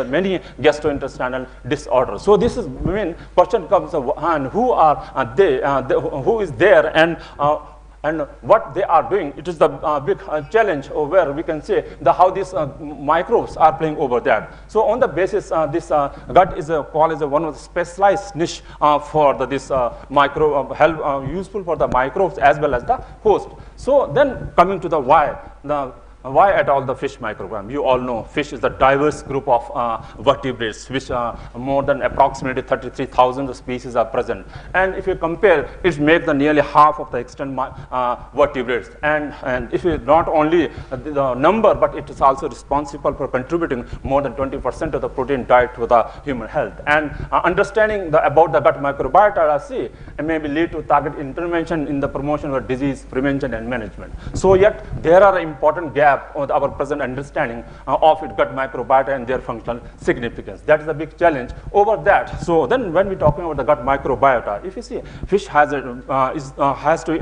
many gastrointestinal disorders. So this is when question comes and who are they, who is there and what they are doing. It is the big challenge where we can say how these microbes are playing over there. So on the basis, this gut is called as one of the specialized niche for this micro help useful for the microbes as well as the host. So then coming to the why at all the fish microbiome? You all know fish is a diverse group of vertebrates, which more than approximately 33,000 species are present. And if you compare, it makes the nearly half of the extant vertebrates. And if you not only the number, but it is also responsible for contributing more than 20% of the protein diet to the human health. And understanding about the gut microbiota, may lead to target intervention in the promotion of disease prevention and management. So yet there are important gaps of our present understanding of gut microbiota and their functional significance. That is a big challenge over that. So then when we're talking about the gut microbiota, if you see fish has to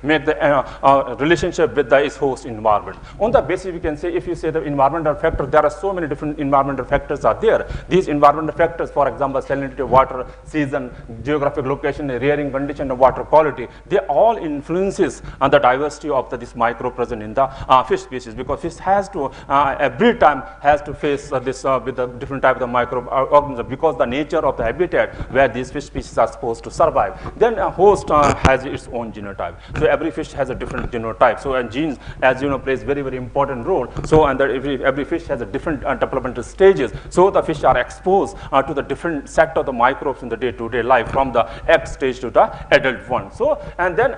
make the relationship with its host environment. On the basis we can say, if you say the environmental factors, there are so many different environmental factors are there. These environmental factors, for example, salinity of water, season, geographic location, rearing condition, of water quality, they all influences the diversity of this microbe present in the fish species, because fish has to every time has to face this with a different type of the microorganism, because the nature of the habitat where these fish species are supposed to survive. Then a host has its own genotype. So every fish has a different genotype. So and genes, as you know, plays very, very important role. So and that every fish has a different developmental stages. So the fish are exposed to the different set of the microbes in the day-to-day life, from the egg stage to the adult one. So and then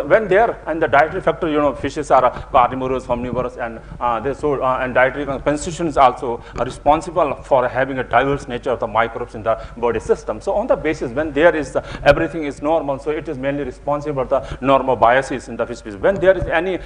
when they are and the dietary factor, you know, fishes are carnivorous, omnivorous, and and dietary constitution is also responsible for having a diverse nature of the microbes in the body system. So on the basis when there is everything is normal, so it is mainly responsible for the normal biases in the fish species. When there is any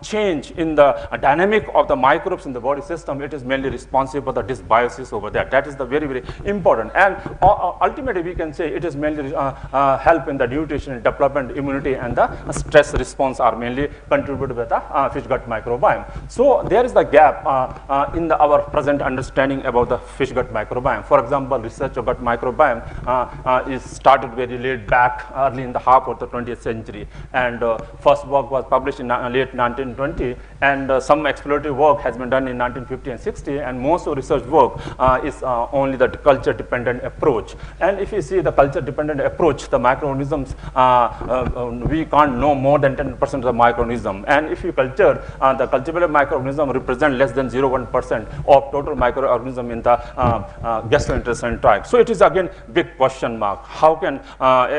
change in the dynamic of the microbes in the body system, it is mainly responsible for the dysbiosis over there. That is the very, very important. And ultimately we can say it is mainly help in the nutrition, development, immunity, and the stress response are mainly contributed by the fish gut microbiome. So there is the gap in our present understanding about the fish gut microbiome. For example, research of gut microbiome is started very late back, early in the half of the 20th century, and first work was published in late 1920, and some exploratory work has been done in 1950 and 60, and most of research work is only the culture dependent approach. And if you see the culture dependent approach, the microorganisms, we can't know more than 10% of the microorganism. And if you culture, the cultivable microorganism represent less than 0.1% of total microorganism in the gastrointestinal tract. So it is again big question mark. How can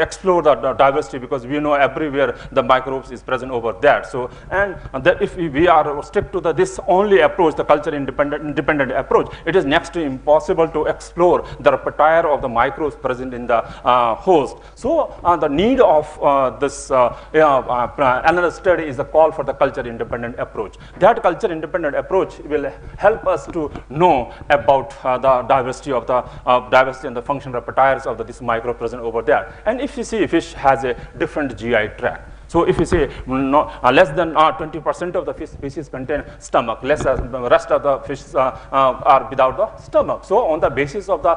explore the diversity, because we know everywhere the microbes is present over there. So and that if we are stick to this only approach, the culture independent approach, it is next to impossible to explore the repertoire of the microbes present in the host. So the need of this another study is the call for the culture independent approach. That culture independent approach will help us to know about the diversity of the diversity and the functional repertoires of this microbe present over there. And if you see, fish has a different GI tract. So if you say less than 20% of the fish species contain stomach, the rest of the fish are without the stomach. So on the basis of the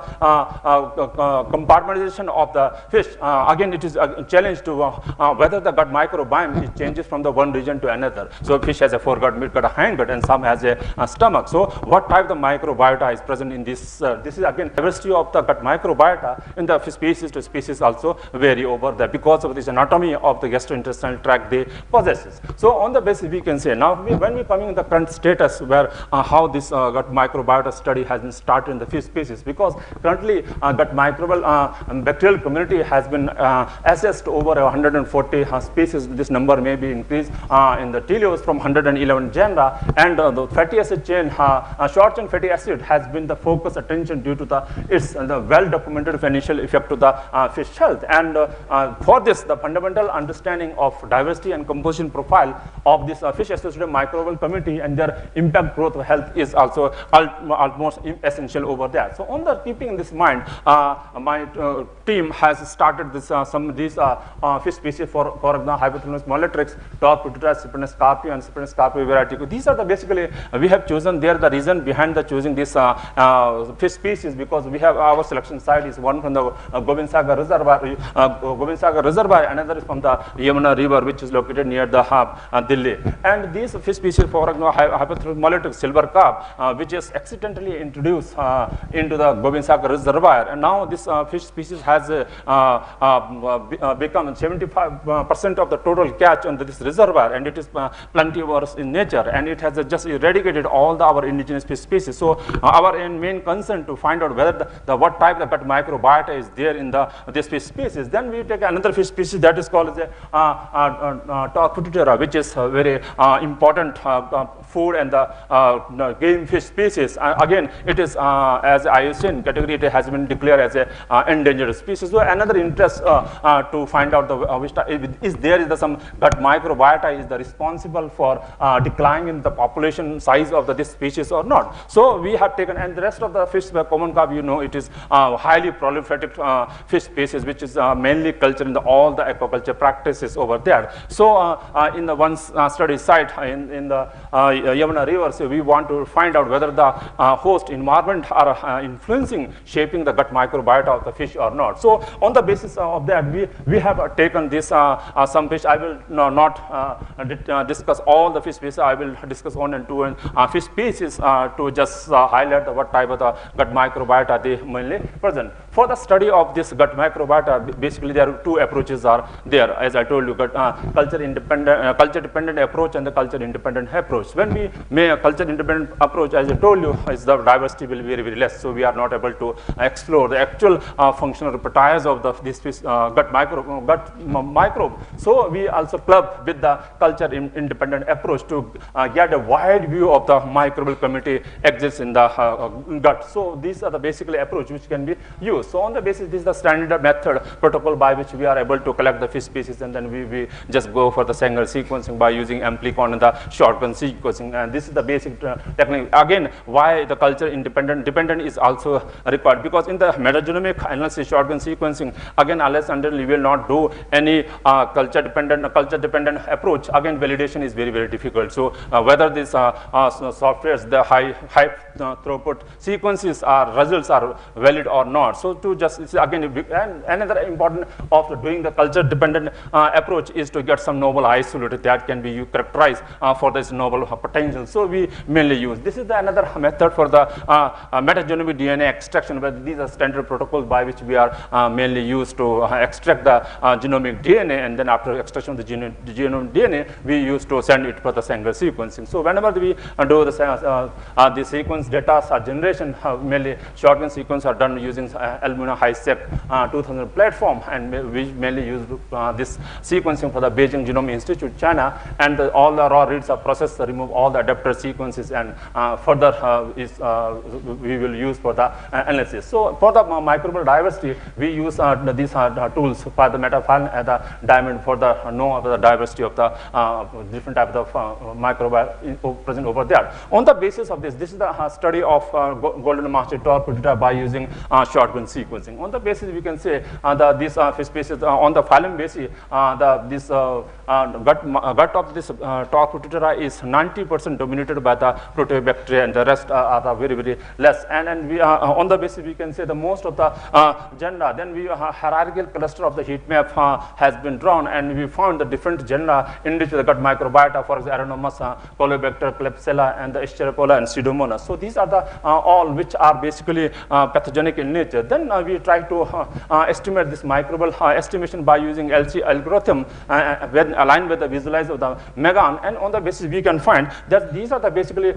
compartmentalization of the fish, again it is a challenge to whether the gut microbiome changes from the one region to another. So fish has a foregut, midgut, a hindgut, and some has a stomach. So what type of microbiota is present in this? This is again diversity of the gut microbiota in the species to species also vary over there, because of this anatomy of the gastrointestinal tract they possesses. So on the basis we can say, now when we coming in the current status where how this gut microbiota study has been started in the fish species, because currently gut microbial bacterial community has been assessed over 140 species. This number may be increased in the teleos from 111 genera, and the fatty acid chain, short chain fatty acid has been the focus attention due to the well documented financial effect to the fish health. And for this, the fundamental understanding of diversity and composition profile of this fish-associated microbial community and their impact growth of health is also almost essential over there. So on the keeping this in mind, my team has started this some of these fish species for example Hypothalamus mollitrix, Torputita, Cyprinus carpio, and Cyprinus carpio variety. These are the basically we have chosen there the reason behind the choosing this fish species, because we have our selection site is one from the Gobind Sagar Reservoir, another is from the Yamuna River, which is located near the Delhi. And these fish species, for example, Hypothalamus mollitrix, silver carp, which is accidentally introduced into the Gobind Sagar Reservoir, and now this fish species has become 75% of the total catch on this reservoir, and it is plenty-vorous in nature, and it has just eradicated all our indigenous fish species. So our main concern to find out whether what type of gut microbiota is there in this fish species. Then we take another fish species that is called the Torputita, which is very important food and the game fish species. Again, it is as IUCN category, it has been declared as a endangered species. So another interest to find out which is there is some gut microbiota is the responsible for decline in the population size of this species or not. So we have taken, and the rest of the fish, common carp, you know, it is highly proliferated fish species, which is mainly cultured in all the aquaculture practices over there. So in the one study site in the Yamuna River, so we want to find out whether the host environment are influencing, shaping the gut microbiota of the fish or not. So on the basis of that, we have taken this some fish. I will not discuss all the fish species. I will discuss one and two fish species to just highlight what type of the gut microbiota they mainly present. For the study of this gut microbiota, basically there are two approaches are there. As I told you, culture dependent approach and the culture independent approach. When we make a culture independent approach, as I told you, is the diversity will be very less. So we are not able to explore the actual functional repertoires of this fish, gut microbe. So we also club with the culture independent approach to get a wide view of the microbial community exists in the gut. So these are the basically approach which can be used. So on the basis, this is the standard method protocol by which we are able to collect the fish species, and then we just go for the single sequencing by using amplicon and the shotgun sequencing. And this is the basic technique. Again, why the culture dependent is also required, because in the metagenomic analysis shotgun sequencing, again, unless until we will not do any culture dependent approach, again validation is very difficult. So whether these softwares, the high throughput sequences results are valid or not. So to just again, and another important of doing the culture dependent approach is to get some novel isolate that can be characterized for this novel potential. So we mainly use this is another method for the metagenomic DNA extraction, but these are standard protocols by which we are mainly used to extract the genomic DNA, and then after extraction of the genome DNA, we used to send it for the single sequencing. So whenever we do the sequence data generation, mainly shotgun sequence are done using Illumina HiSeq 2000 platform, and we mainly use this sequencing for the Beijing Genome Institute, China, and all the raw reads are processed to remove all the adapter sequences, and further we will use for the analysis. So for the microbial diversity, we use these tools for the metafile and the diamond for the know the diversity of the different types of microbial present over there. On the basis of this is the study of golden master Torputita by using shotgun sequencing. On the basis, we can say these fish species on the phylum basis, this gut of this Torputita is 90% dominated by the proteobacteria, and the rest are very less. And we on the basis, we can say the most of the genera. Then we hierarchical cluster of the heat map has been drawn, and we found the different genera in which the gut microbiota, for example, Aeronomus, Colobacter, Klebsiella, and the Escherichia and Pseudomonas. So these are the all which are basically pathogenic in nature. Then we try to estimate this microbial estimation by using LC algorithm when aligned with the visualize of the Megan, and on the basis we can find that these are the basically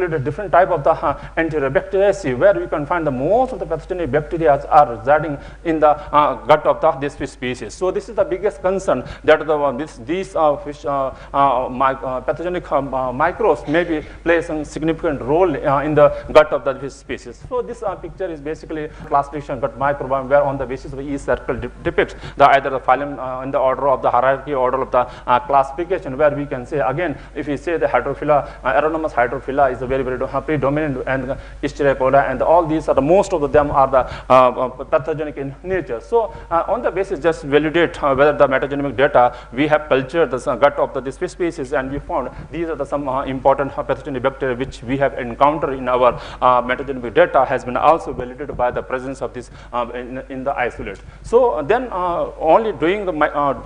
the different type of the Enterobacteriaceae, where we can find the most of the pathogenic bacteria are residing in the gut of this fish species. So this is the biggest concern, that these fish pathogenic microbes maybe play some significant role in the gut of the fish species. So this picture is basically classification gut microbiome, where on the basis of each circle depicts either the phylum in the order of the hierarchy, order of the classification, where we can say again, if we say the hydrophila, aeronomous hydrophila is a very predominant, and Escherichia coli, and all these are the most of them are the pathogenic in nature. So on the basis, just validate whether the metagenomic data, we have cultured the gut of this fish species, and we found these are the some important pathogenic bacteria which we have encountered in our metagenomic data has been also validated by the presence of this in the isolate. So then only doing the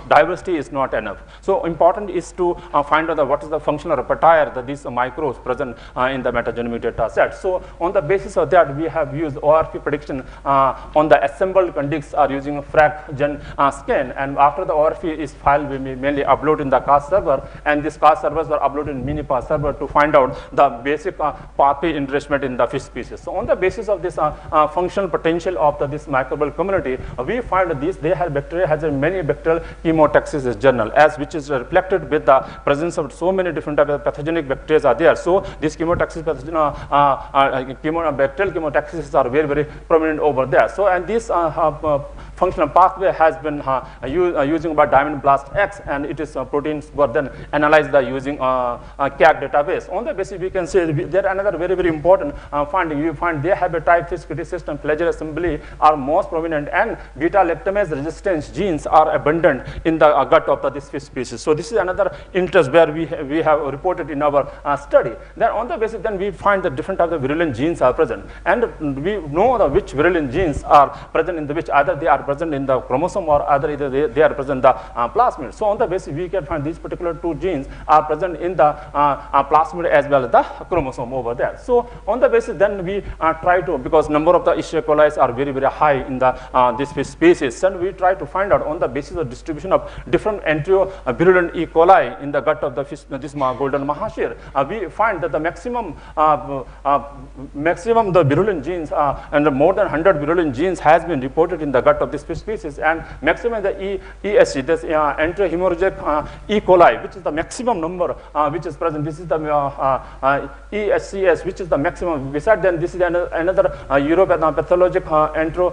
diversity is not enough. So important is to find out what is the functional repertoire that these microbes present in the metagenomic data set. So on the basis of that, we have used ORP prediction on the assembled condigs are using FracGen scan, and after the ORP is filed, we may mainly upload in the CAST server, and this CAST servers are uploaded in Minipass server to find out the basic pathway enrichment in the fish species. So on the basis of this functional potential of this microbial community, we find that they have bacteria has many bacterial chemotaxis journal, as which is reflected with the presence of so many different types of pathogenic bacteria are there. So this chemotaxis bacterial chemotaxis are very prominent over there. So and this functional pathway has been using by Diamond Blast X, and it is proteins were then analyzed by using CAG database. On the basis, we can say there another very important finding. You find they have a type 6 system flagell assembly are most prominent, and beta lactamase resistance genes are abundant in the gut of this fish species. So this is another interest where we have reported in our study. Then on the basis, then we find that different types of virulent genes are present, and we know which virulent genes are present in the which either they are present in the chromosome or either they are present in the plasmid. So on the basis, we can find these particular two genes are present in the plasmid as well as the chromosome over there. So on the basis, then we try to, because number of the Escherichia coli are very high in the this fish species, and we try to find out on the basis of distribution of different enterovirulent E. coli in the gut of the fish, this golden mahashir. We find that the maximum the virulent genes and more than 100 virulent genes has been reported in the gut of this fish species, and maximum the ESC, this enterohemorrhagic E. coli, which is the maximum number which is present. This is the ESCS, which is the maximum. Besides, then this is another uropathologic entero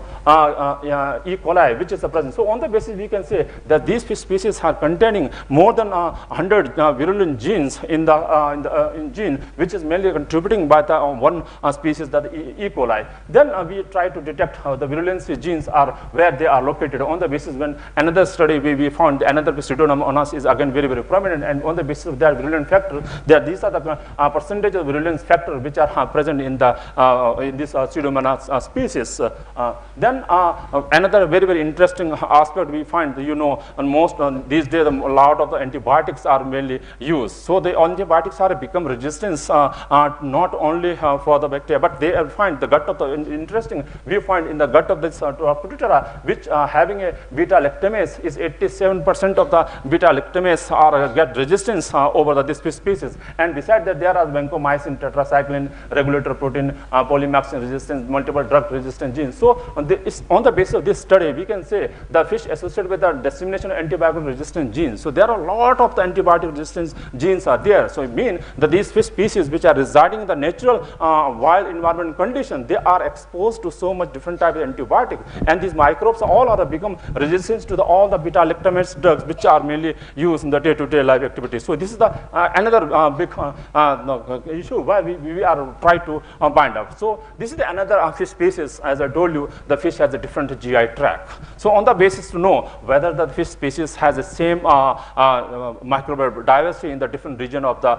E. coli, which is the present. So on the basis, we can say that these fish species are containing more than 100 virulent genes in the gene, which is mainly contributing by the one species, that E. coli. Then we try to detect how the virulency genes are, where they are located. On the basis, when another study we found another Pseudomonas is again very prominent, and on the basis of their virulent factor, these are the percentage of virulence factor which are present in the in this Pseudomonas species. Then another very interesting aspect we find, on most these days a lot of the antibiotics are mainly used. So the antibiotics are become resistant not only for the bacteria, but they find the gut of the interesting. We find in the gut of this Protera, which having a beta lactamase is 87% of the beta lactamase are get resistance over this species. And beside that, there are vancomycin, tetracycline, regulator protein, polymyxin resistance, multiple drug resistant genes. So on the basis of this study, we can say the fish associated with the dissemination of antibiotic resistant genes. So there are a lot of the antibiotic resistance genes are there. So it means that these fish species which are residing in the natural wild environment condition, they are exposed to so much different types of antibiotics, and these microbes all are become resistant to all the beta lactamase drugs which are mainly used in the day-to-day life activities. So this is the another big issue why we are trying to bind up. So this is the another fish species. As I told you, the fish has a different GI tract. So on the basis to know whether the fish species has the same microbial diversity in the different region of the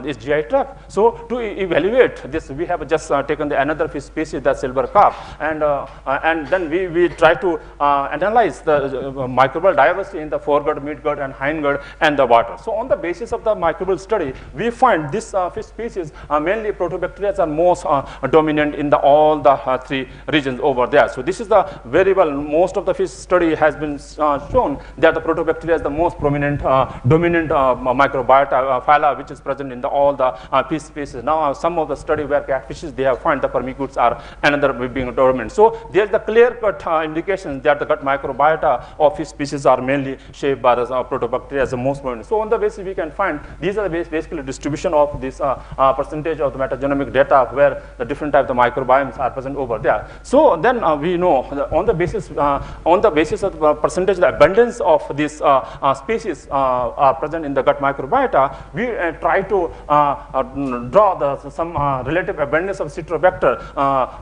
this GI tract. So to evaluate this, we have just taken the another fish species, the silver carp, and then we try to analyze the microbial diversity in the foregut, midgut, and hindgut, and the water. So on the basis of the microbial study, we find this fish species mainly protobacteria are most dominant in all the three regions over there. So this is the very well, most of the fish study has been shown that the protobacteria is the most prominent dominant microbiota phyla which is present in all the fish species. Now some of the study where catfishes, they have found the firmicutes are another being dominant. So there is the clear cut indication that the gut microbiota of fish species are mainly shaped by the protobacteria as the most prominent. So on the basis, we can find these are the basically distribution of this percentage of the metagenomic data where the different types of microbiomes are present over there. So then we know on the basis of the percentage percentage, the abundance of these species are present in the gut microbiota, we try to draw some relative abundance of Citrobacter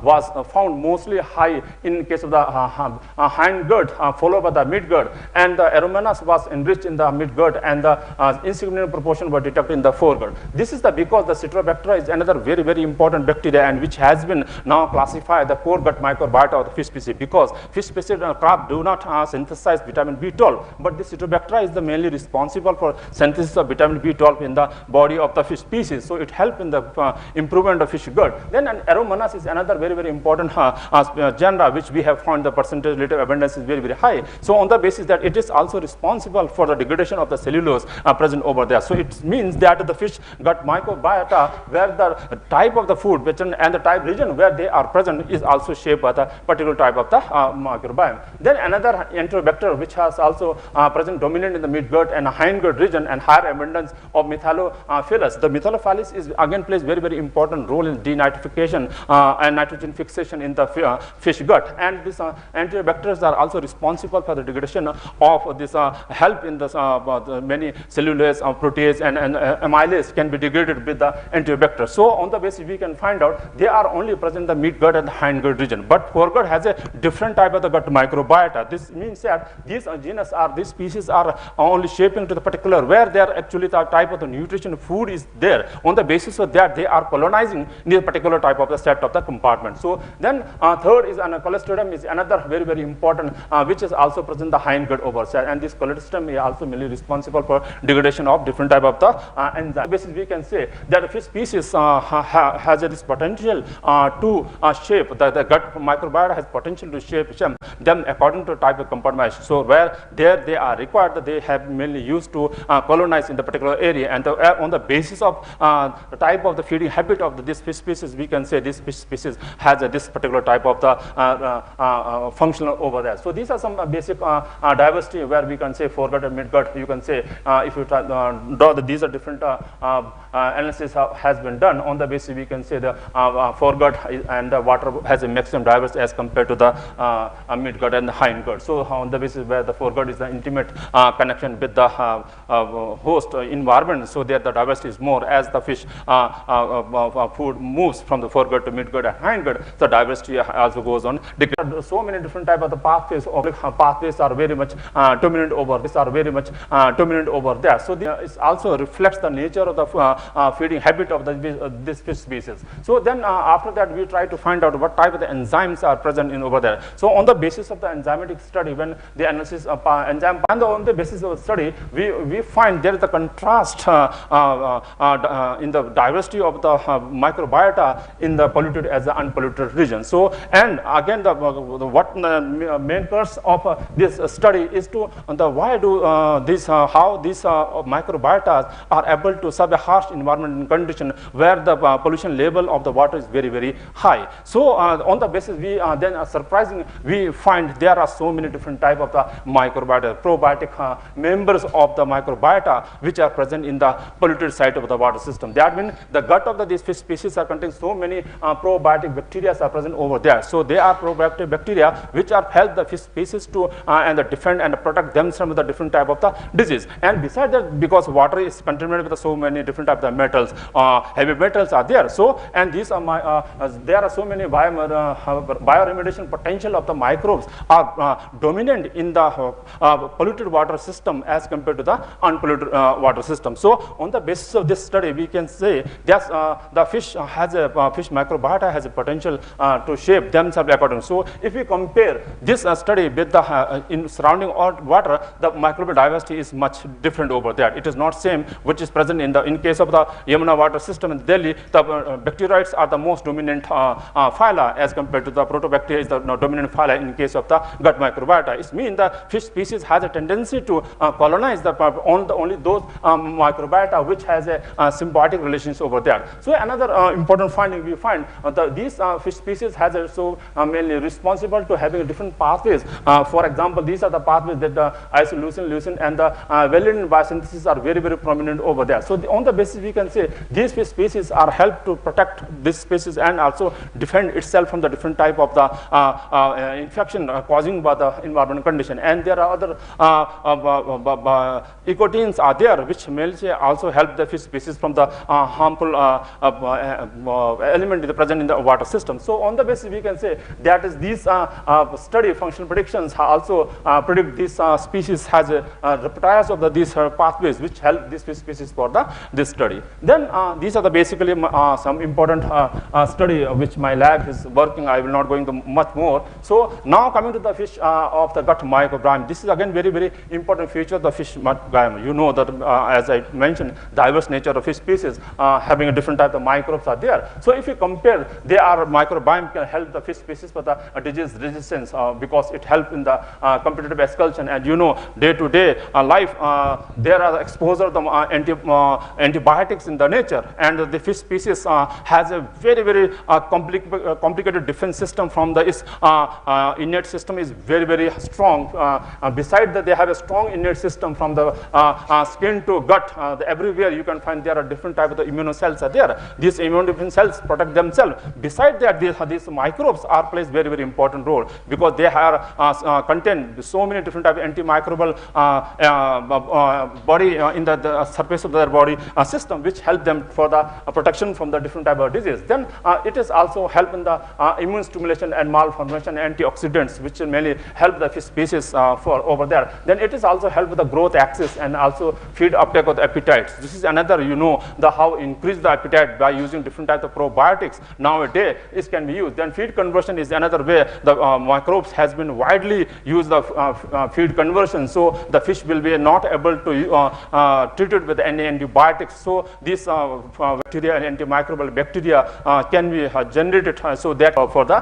was found mostly high in case of the hind gut, followed by the midgut, and the Aromonas was enriched in the midgut, and the insignificant proportion were detected in the foregut. This is because the Citrobacter is another very, very important bacteria, and which has been now classified the core gut microbiota of the fish species, because fish species crab do not synthesize vitamin B12, but the Citrobacter is the mainly responsible for synthesis of vitamin B12 in the body of the fish species. So it helps in the improvement of fish gut. Then Aromonas is another very, very important genre, which we have found the percentage relative abundance is very, very high. So on the basis that it is also responsible for the degradation of the cellulose present over there. So it means that the fish gut microbiota, where the type of the food and the type region where they are present is also shaped by the particular type of the microbiome. Then another Enterobacter which has also present dominant in the midgut and hindgut region, and higher abundance of Methylophilus. The Methylophilus is again plays very, very important role in denitrification and nitrogen fixation in the fish gut, and these Enterobacters are also responsible for the degradation of this help in the many cellulose, protease, and amylase can be degraded with the Enterobacter. So on the basis we can find out they are only present in the midgut and the hindgut region, but foregut has a different type of the gut microbiota. This means that these species are only shaping to the particular where they are actually the type of the nutrition food is there. On the basis of that, they are colonizing this particular type of the set of the compartment. So then third is Cholestodium is another very, very important which is also present in the hindgut overside, and this Cholestodium is also mainly responsible for degradation of different type of the enzyme. On the basis we can say that the fish species has this potential to shape the gut microbiota has potential to shape them according to type of compartment. So where there they are required, that they have mainly used to colonize in the particular area, and on the basis of the type of the feeding habit of this fish species, we can say this fish species has this particular type of the functional over there. So these are some basic diversity where we can say foregut and midgut. You can say if you try, draw these are different analysis has been done. On the basis we can say the foregut and the water has a maximum diversity as compared to the midgut and the hindgut. So on the basis where the foregut is the intimate connection with the host environment, so there the diversity is more. As the fish food moves from the foregut to midgut and hindgut, the diversity also goes on. So many different type of the pathways are very much dominant over this, are very much dominant over there. So it also reflects the nature of the feeding habit of this fish species. So then after that we try to find out what type of the enzymes are present in over there. So on the basis of the enzymatic study, when the analysis of enzyme, and on the basis of the study, we find there is a contrast in the diversity of the microbiota in the polluted as the unpolluted region. So and again the main curse of this study is to why do how these microbiotas are able to serve a harsh environment condition where the pollution level of the water is very, very high. So on the basis we then surprising we find there are so many different type of the microbiota, probiotic members of the microbiota which are present in the polluted site of the water system. That means the gut of these fish species are contain so many probiotic bacteria are present over there. So they are probiotic bacteria which are help the fish species to and defend and protect themselves from the different type of the disease. And besides that, because water is contaminated with so many different types of metals, heavy metals are there. So and these are there are so many bioremediation potential of the microbes are dominant in the polluted water system as compared to the unpolluted water system. So on the basis of this study, we can say that the fish has a fish microbiota has a potential to shape themselves accordingly. So if we compare this study with the in surrounding water, the microbial diversity is much different over there. It is not same which is present in case of the Yamuna water system in Delhi. The bacteroids are the most dominant phyla as compared to the protobacteria is the dominant phyla in case of the gut microbiota. It means the fish species has a tendency to colonize only those microbiota which has a symbiotic relations over there. So another important finding we find these fish species has also mainly responsible to having different pathways. For example, these are the pathways that the isoleucine, leucine, and the valine biosynthesis are very, very prominent over there. So on the basis we can say these fish species are helped to protect this species and also defend itself from the different type of the infection infection causing by the environmental condition. And there are other ecotoxins are there, which may also help the fish species from the harmful element present in the water system. So on the basis, we can say that is these study functional predictions also predict this species has reptiles of these pathways which help this fish species for this study. Then these are the basically some important study which my lab is working. I will not go into much more. So now coming to the fish of the gut microbiome, this is again very, very important feature of the fish microbiome. You know that as I mentioned, diverse nature of fish species having a different type of microbes are there. So if you compare, their microbiome can help the fish species for the disease resistance because it helps in the competitive escalation. And you know, day-to-day life, there are exposure of the antibiotics in the nature, and the fish species has a very, very complicated defense system from the innate system is very, very strong. Besides that, they have a strong innate system from the skin to gut. Everywhere you can find there are different types of the immune cells are there. These immune defense cells protect themselves. Besides that, these microbes are plays very, very important role because they have contain so many different types of antimicrobial body in the surface of their body system, which help them for the protection from the different type of disease. Then it is also help in the immune stimulation and malformation antioxidants, which mainly help the fish species for over there. Then it is also help with the growth axis and also feed uptake of the appetites. This is another, you know, the how increase the appetite by using different types of probiotics. Nowadays, it can be used. Then feed conversion is another way the microbes has been widely used the feed conversion. So the fish will be not able to treat it with any antibiotics. So these bacteria and antimicrobial bacteria can be generated so that for the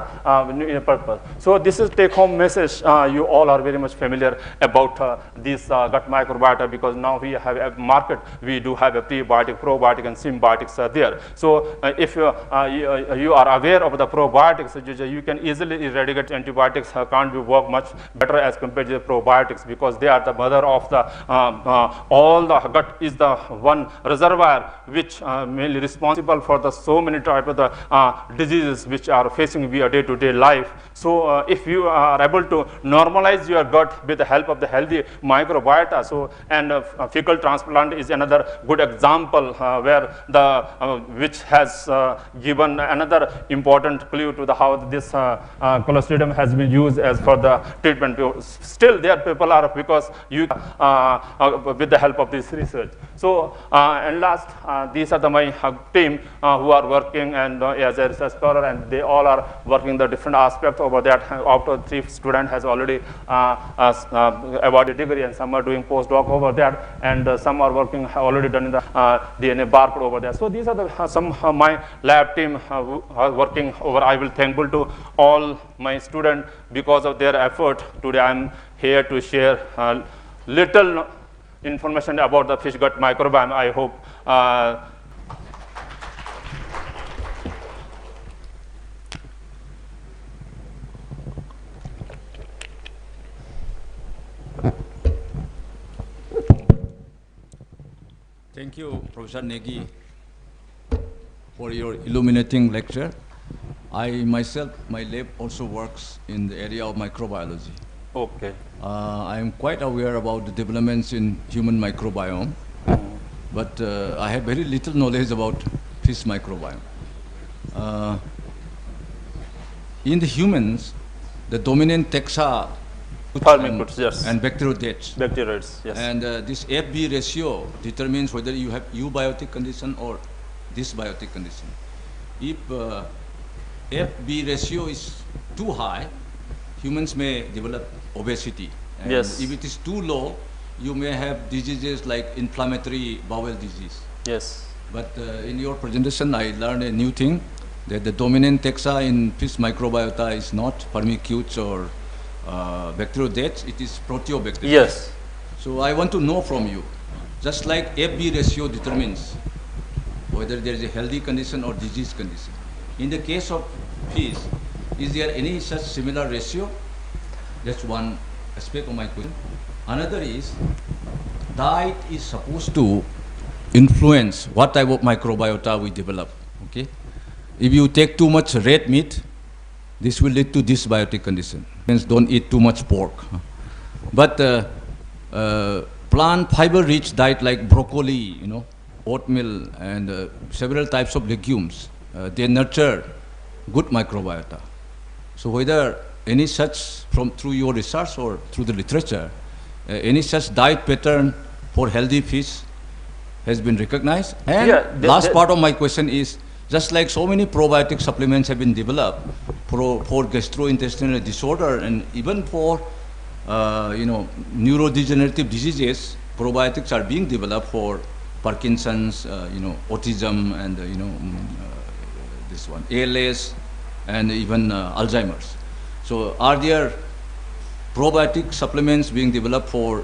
purpose. So this is take-home message. You all are very much familiar about this gut microbiota because now we have a market. We do have a prebiotic, probiotic, and symbiotics are there. So if you are aware of the probiotics, you can easily eradicate antibiotics. Can't be work much better as compared to the probiotics because they are the mother of the all the gut is the one reservoir which mainly responsible for the so many type of the diseases which are facing via day-to-day life. So if you are able to normalize your gut with the help of the healthy microbiota, so and fecal transplant is another good example where the which has given another important clue to the how this Clostridium has been used as for the treatment. Still there people are because you with the help of this research. So and last these are my team who are working and as a research scholar, and they all are working the different aspects over that. After 3 students has already awarded degree, and some are doing postdoc over there, and some are working already done in the DNA barcode over there. So these are the some of my lab team who are working over. I will thankful to all my students because of their effort. Today I am here to share little information about the fish gut microbiome. I hope Thank you, Professor Negi, for your illuminating lecture. I myself, my lab also works in the area of microbiology. okay. I am quite aware about the developments in human microbiome, but I have very little knowledge about fish microbiome. In the humans, the dominant taxa and bacteroids. Bacteroids, yes. And this FB ratio determines whether you have eubiotic condition or dysbiotic condition. If FB ratio is too high, humans may develop obesity. And yes. If it is too low, you may have diseases like inflammatory bowel disease. Yes. But in your presentation, I learned a new thing, that the dominant taxa in fish microbiota is not Firmicutes or bacteroidetes, it is proteobacteria. Yes. So I want to know from you, just like FB ratio determines whether there is a healthy condition or disease condition. In the case of fish, is there any such similar ratio? That's one aspect of my question. Another is, diet is supposed to influence what type of microbiota we develop. Okay, if you take too much red meat, this will lead to dysbiotic condition. Hence, don't eat too much pork. But plant fiber-rich diet like broccoli, oatmeal, and several types of legumes, they nurture good microbiota. So whether any such, through your research or through the literature, any such diet pattern for healthy fish has been recognized? And last part of my question is, just like so many probiotic supplements have been developed for gastrointestinal disorder and even for neurodegenerative diseases, probiotics are being developed for Parkinson's, autism, and this one, ALS, and even Alzheimer's. So, are there probiotic supplements being developed for,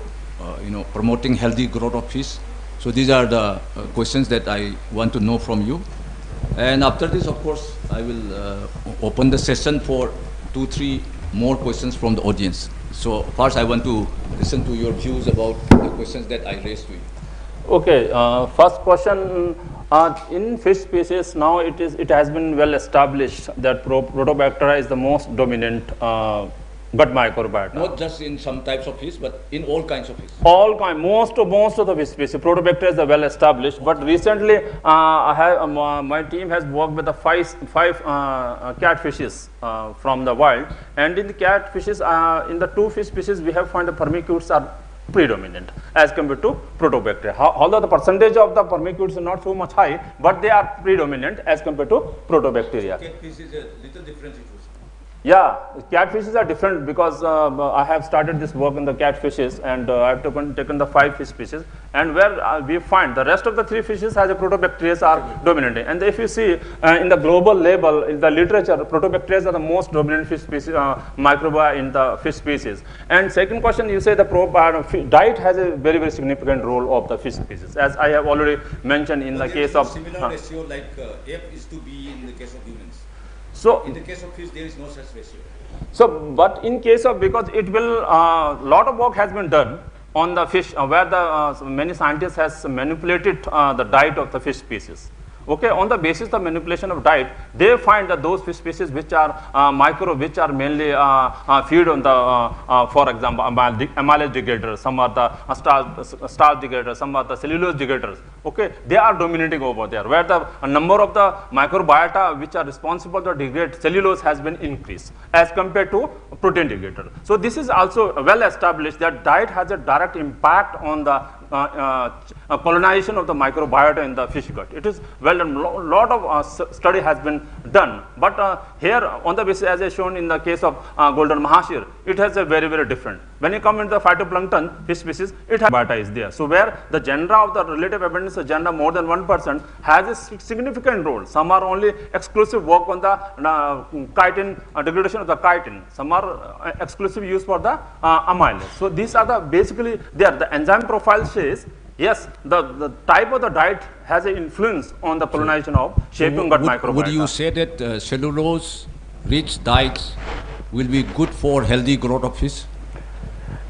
promoting healthy growth of fish? So, these are the questions that I want to know from you. And after this, of course, I will open the session for 2-3 more questions from the audience. So first, I want to listen to your views about the questions that I raised to you. Okay, first question, in fish species, now it has been well established that Protobacteria is the most dominant gut microbiota. Not just in some types of fish, but in all kinds of fish. All kind, most of the fish species, Protobacteria is well established. But recently, my team has worked with the five catfishes from the wild, and in the catfishes, in the 2 fish species, we have found the firmicutes are predominant as compared to Protobacteria. Although the percentage of the firmicutes is not so much high, but they are predominant as compared to Protobacteria. Catfish is a little different situation. Yeah, catfishes are different because I have started this work in the catfishes, and I have taken the 5 fish species, and where we find the rest of the 3 fishes has a Protobacteria are dominant. And if you see in the global label, in the literature, Protobacteria are the most dominant fish species, microbiota in the fish species. And second question, you say the diet has a very, very significant role of the fish species, as I have already mentioned in the case of similar ratio like F is to B in the case of humans. So in the case of fish, there is no such ratio. So, but in case of, because it will, lot of work has been done on the fish, where the many scientists has manipulated the diet of the fish species. Okay, on the basis of manipulation of diet, they find that those fish species which are which are mainly feed on the, for example, amylase degraders, some are the starch degraders, some are the cellulose degraders. Okay, they are dominating over there, where the number of the microbiota which are responsible to degrade cellulose has been increased as compared to protein degrader. So this is also well established that diet has a direct impact on the colonization of the microbiota in the fish gut. It is well done. Lot of study has been done, but here on the basis, as I shown in the case of golden mahashir, it has a very, very different. When you come into the phytoplankton fish species, it has microbiota is there. So where the genera of the relative abundance of genera more than 1% has a significant role. Some are only exclusive work on the chitin, degradation of the chitin. Some are exclusive use for the amylase. So these are the basically there. The enzyme profile says yes, the type of the diet has an influence on the colonization of shaping gut microbiota. Would you say that cellulose-rich diets will be good for healthy growth of fish?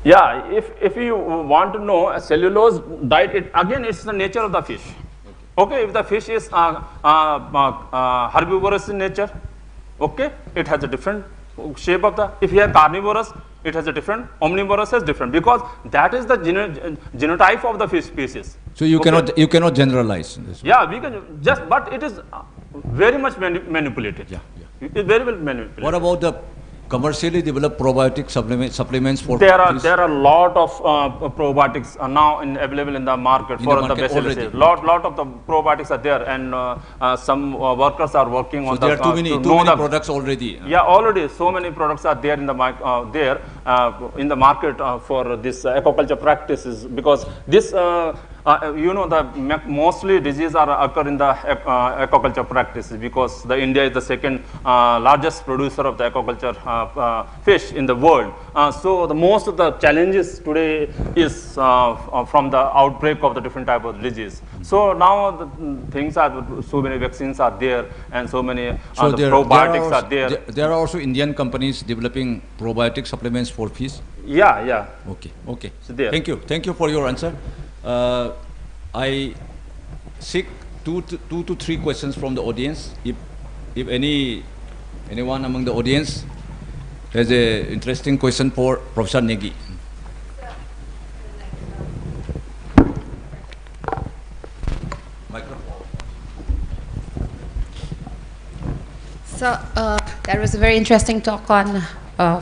Yeah, if you want to know a cellulose diet, again it's the nature of the fish. Okay, if the fish is herbivorous in nature, okay, it has a different shape of the. If you have carnivorous, it has a different. Omnivorous has different, because that is the genotype of the fish species. So you cannot generalize this. Yeah, we can just, but it is very much manipulated. Yeah. It is very well manipulated. What about the commercially developed probiotic supplements for there are a lot of probiotics are now available in the market for the bacillus. Lot of the probiotics are there, and some workers are working on. So there are too many products already. Yeah, already so many products are there in the in the market for this aquaculture practices, because this mostly diseases occur in the aquaculture practices, because the India is the second largest producer of the aquaculture fish in the world. So the most of the challenges today is from the outbreak of the different type of disease. So now the things are, so many vaccines are there, and so many probiotics are there. There are also Indian companies developing probiotic supplements for fish. Yeah. Okay. So Thank you for your answer. I seek two to three questions from the audience. If Anyone among the audience has an interesting question for Professor Negi? Microphone. So that was a very interesting talk on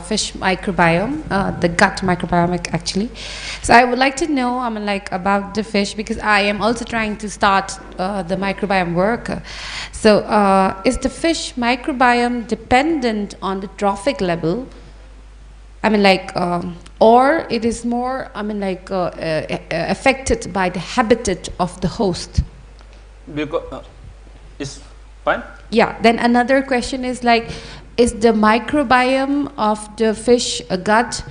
fish microbiome, the gut microbiome actually. So I would like to know, about the fish, because I am also trying to start the microbiome work. So is the fish microbiome dependent on the trophic level? Or it is more, affected by the habitat of the host? Because is fine. Yeah. Then another question is is the microbiome of the fish gut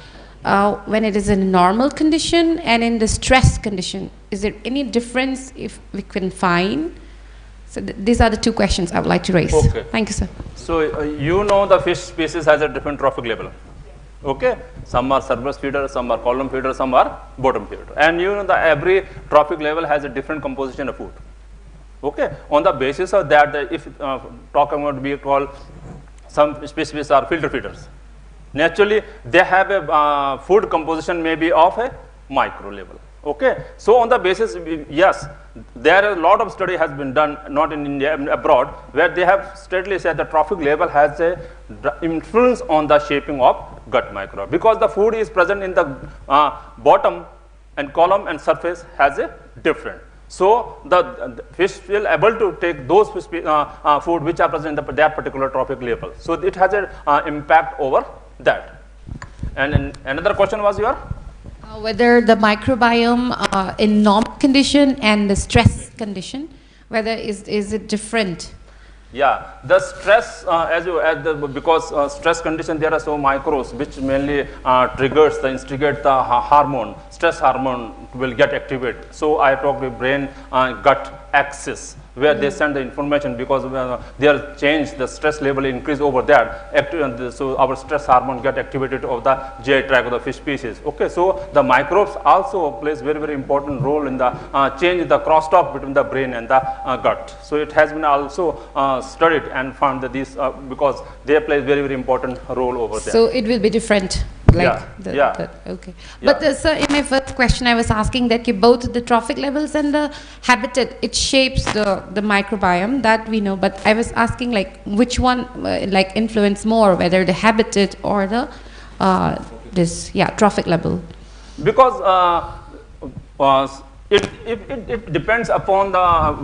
when it is in a normal condition and in the stress condition? Is there any difference if we can find? So these are the two questions I would like to raise. Okay. Thank you, sir. So the fish species has a different trophic level. Okay, some are surface feeder, some are column feeder, some are bottom feeder, and every trophic level has a different composition of food. Okay, on the basis of that, if talking about, we call some species are filter feeders. Naturally, they have a food composition maybe of a micro level. Okay, so on the basis, yes, there are a lot of study has been done, not in India, abroad, where they have straightly said the trophic level has a influence on the shaping of gut microbiome, because the food is present in the bottom and column and surface has a different. So the fish will able to take those food which are present in that particular trophic level. So it has an impact over that. And another question was your? Whether the microbiome in normal condition and the stress condition, whether is it different? Yeah, the stress because stress condition, there are so microbes which mainly triggers the instigate the hormone, stress hormone will get activated. So I talked with brain gut axis, where they send the information, because they are changed, the stress level increase over that, so our stress hormone get activated of the GI tract of the fish species. Okay, so the microbes also plays very, very important role in the change the crosstalk between the brain and the gut. So it has been also studied and found that these because they play very, very important role over there. So it will be different. Okay. Yeah. But sir, in my first question, I was asking that both the trophic levels and the habitat, it shapes the microbiome, that we know. But I was asking which one influence more, whether the habitat or the trophic level. Because it depends upon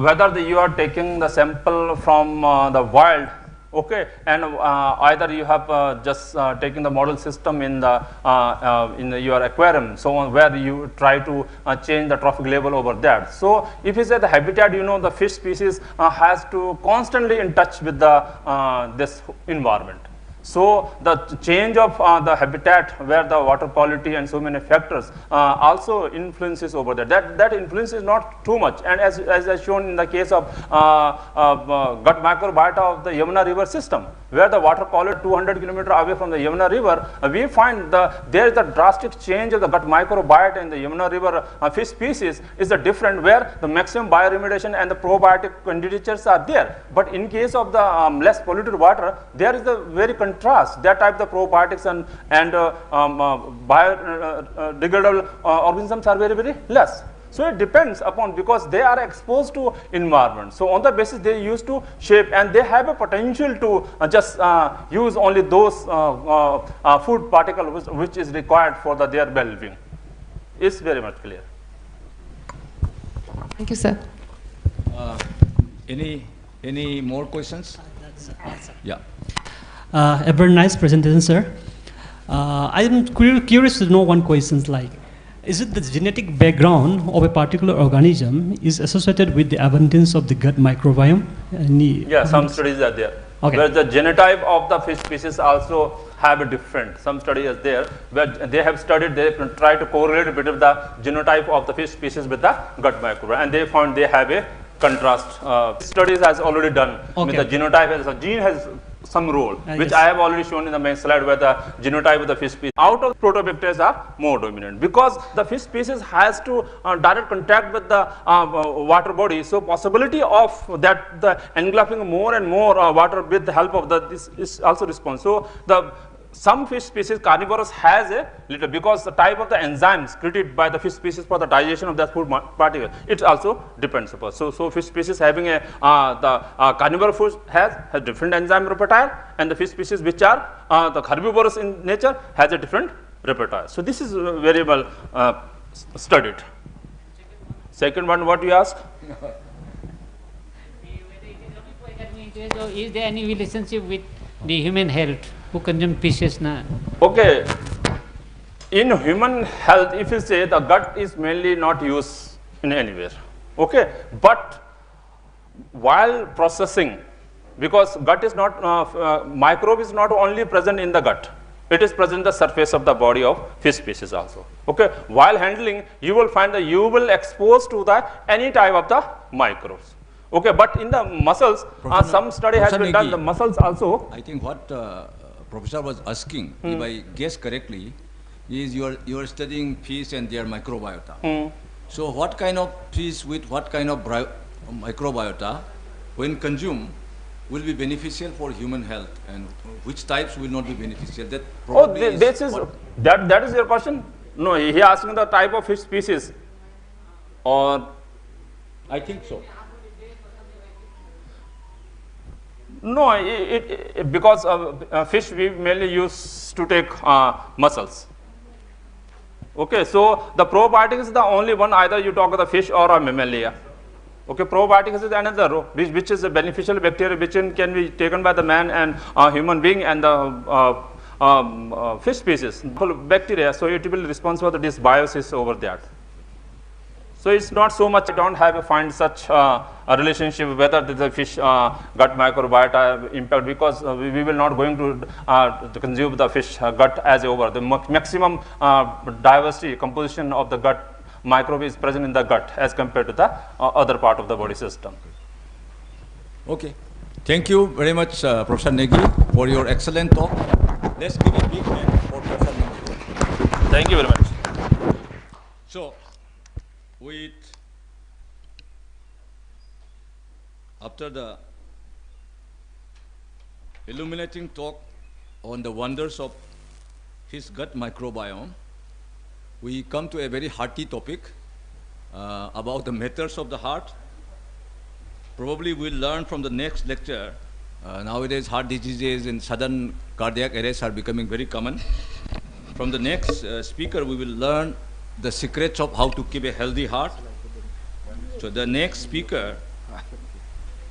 whether you are taking the sample from the wild. Okay, and either you have just taken the model system in your aquarium, so on, where you try to change the trophic level over that. So if you say the habitat, the fish species has to constantly in touch with the this environment. So the change of the habitat, where the water quality and so many factors also influences over there. That influence is not too much. And as shown in the case of gut microbiota of the Yamuna River system, where the water quality 200 kilometers away from the Yamuna River, we find there is a drastic change of the gut microbiota in the Yamuna River fish species is different, where the maximum bioremediation and the probiotic candidatures are there. But in case of the less polluted water, there is a very contrast. That type the probiotics and biodegradable organisms are very, very less. So it depends upon, because they are exposed to environment. So on the basis they used to shape, and they have a potential to just use only those food particles which is required for their well-being. It's very much clear. Thank you, sir. Any more questions? Yeah. A very nice presentation, sir. I am curious to know one question, is it the genetic background of a particular organism is associated with the abundance of the gut microbiome? Yeah, some studies are there. Okay. Where the genotype of the fish species also have a different. Some study is there where they have studied, they try to correlate between the genotype of the fish species with the gut microbiome, and they found they have a contrast. Studies has already done. Okay. The genotype as a gene has some role, which Yes. I have already shown in the main slide, where the genotype of the fish species out of protobacteria are more dominant, because the fish species has to direct contact with the water body. So possibility of that the engulfing more and more water with the help of this is also response. So the some fish species carnivorous has a little, because the type of the enzymes created by the fish species for the digestion of the food particle, it also depends upon. So fish species having a carnivorous fish has a different enzyme repertoire, and the fish species which are the herbivorous in nature has a different repertoire. So this is very well studied. Second one, what you ask? So is there any relationship with the human health who consume fishes now? Okay, in human health, if you say the gut is mainly not used in anywhere, okay, but while processing, because gut is not, microbe is not only present in the gut, it is present in the surface of the body of fish species also, okay. While handling, you will find that you will expose to the any type of the microbes. Okay, but in the muscles, some study has been done, the muscles also. I think what Professor was asking, if I guess correctly, is you are studying fish and their microbiota. So what kind of fish with what kind of microbiota, when consumed, will be beneficial for human health, and which types will not be beneficial? That probably this is that is your question? No, he asking the type of fish species, or I think so. no, because fish we mainly use to take mussels. Okay, so the probiotics is the only one, either you talk of the fish or a mammalia. Okay, probiotics is another row, which is a beneficial bacteria which can be taken by the man and human being and the fish species, bacteria. So it will respond for the dysbiosis over that. So it's not so much, I don't have find such a relationship whether the fish gut microbiota impact, because we will not going to consume the fish gut as over. The maximum diversity composition of the gut microbe is present in the gut as compared to the other part of the body system. Okay. Thank you very much, Professor Negi, for your excellent talk. Let's give a big hand for Professor Negi. Thank you very much. So, with after the illuminating talk on the wonders of his gut microbiome, we come to a very hearty topic about the matters of the heart. Probably we'll learn from the next lecture. Nowadays, heart diseases and sudden cardiac arrests are becoming very common. From the next speaker, we will learn the secrets of how to keep a healthy heart. So the next speaker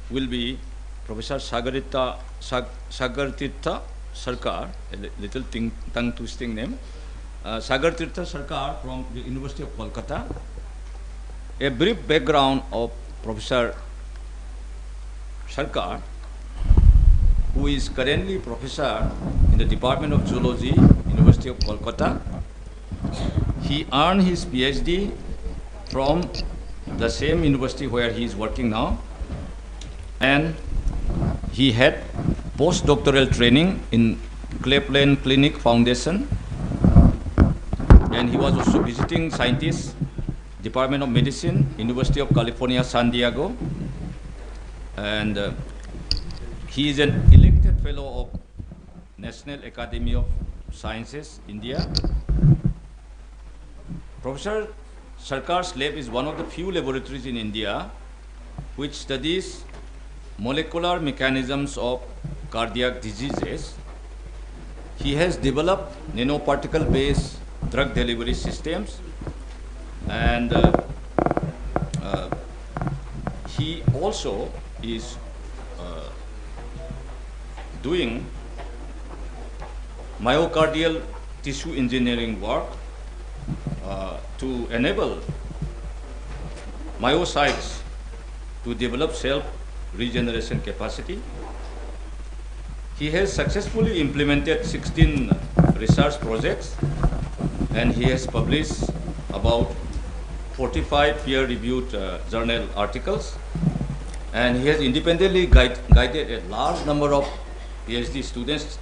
will be Professor Sagartirtha Sarkar, a little tongue twisting name. Sagartirtha Sarkar from the University of Kolkata. A brief background of Professor Sarkar, who is currently professor in the Department of Zoology, University of Kolkata. He earned his PhD from the same university where he is working now, and he had postdoctoral training in Cleveland Clinic Foundation, and he was also visiting scientist, Department of Medicine, University of California, San Diego, and he is an elected fellow of National Academy of Sciences, India. Professor Sarkar's lab is one of the few laboratories in India which studies molecular mechanisms of cardiac diseases. He has developed nanoparticle-based drug delivery systems, and he also is doing myocardial tissue engineering work to enable myocytes to develop self-regeneration capacity. He has successfully implemented 16 research projects, and he has published about 45 peer-reviewed journal articles, and he has independently guided a large number of PhD students,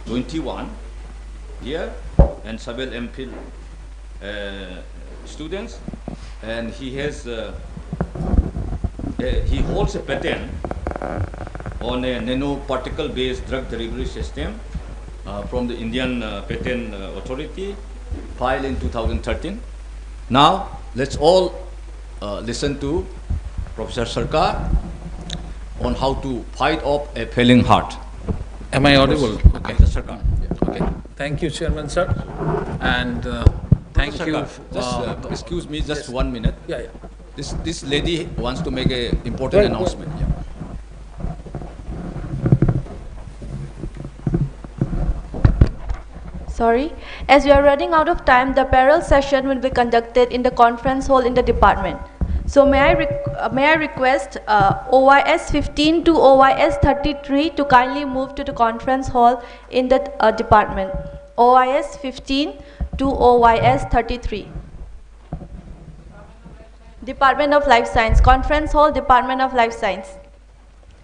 21 here, and several MPhil students, and he has he holds a patent on a nanoparticle-based drug delivery system from the Indian Patent Authority, filed in 2013. Now, let's all listen to Professor Sarkar on how to fight off a failing heart. Am I audible? Okay. Professor Sarkar. Okay. Thank you, Chairman sir, and thank Professor you. Sarkar, just excuse me, just 1 minute. Yeah. This lady wants to make an important announcement. Yeah. Sorry. As we are running out of time, the parallel session will be conducted in the conference hall in the department. So may I request OYS 15 to OYS 33 to kindly move to the conference hall in the department. OYS 15 to OYS 33. Department of Life Science, Conference Hall, Department of Life Science.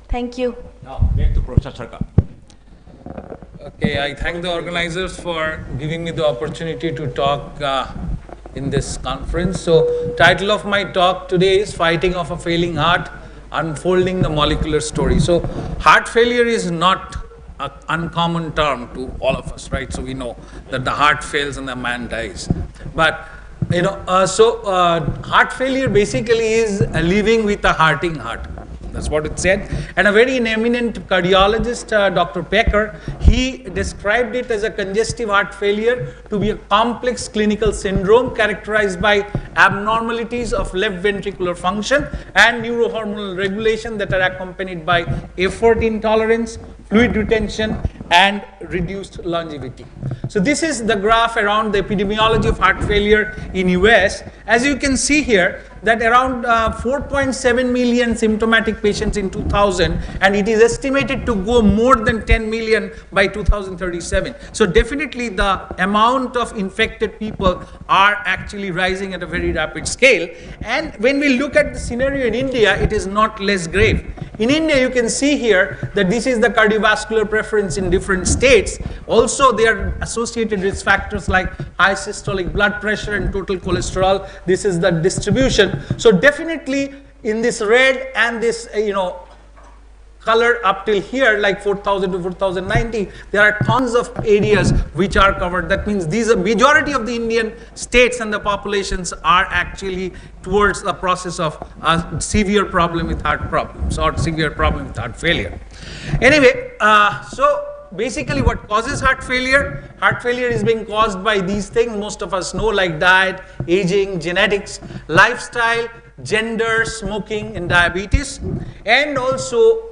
Thank you. Now, back to Professor Sarkar. Okay, I thank the organizers for giving me the opportunity to talk in this conference. So, title of my talk today is Fighting Off a Failing Heart, Unfolding the Molecular Story. So, heart failure is not an uncommon term to all of us, right? So, we know that the heart fails and the man dies. But, heart failure basically is living with a hurting heart. That's what it said. And a very eminent cardiologist, Dr. Pecker, he described it as a congestive heart failure to be a complex clinical syndrome characterized by abnormalities of left ventricular function and neurohormonal regulation that are accompanied by effort intolerance, fluid retention, and reduced longevity. So this is the graph around the epidemiology of heart failure in US. As you can see here, that around 4.7 million symptomatic patients in 2000, and it is estimated to go more than 10 million by 2037. So definitely the amount of infected people are actually rising at a very rapid scale. And when we look at the scenario in India, it is not less grave. In India, you can see here that this is the cardiovascular preference in different states. Also, there are associated risk factors like high systolic blood pressure and total cholesterol. This is the distribution. So definitely in this red and this, color up till here, like 4000 to 4090, there are tons of areas which are covered. That means these are majority of the Indian states and the populations are actually towards the process of a severe problem with heart problems or severe problem with heart failure. Anyway, so basically what causes heart failure? Heart failure is being caused by these things most of us know, like diet, aging, genetics, lifestyle, gender, smoking, and diabetes. And also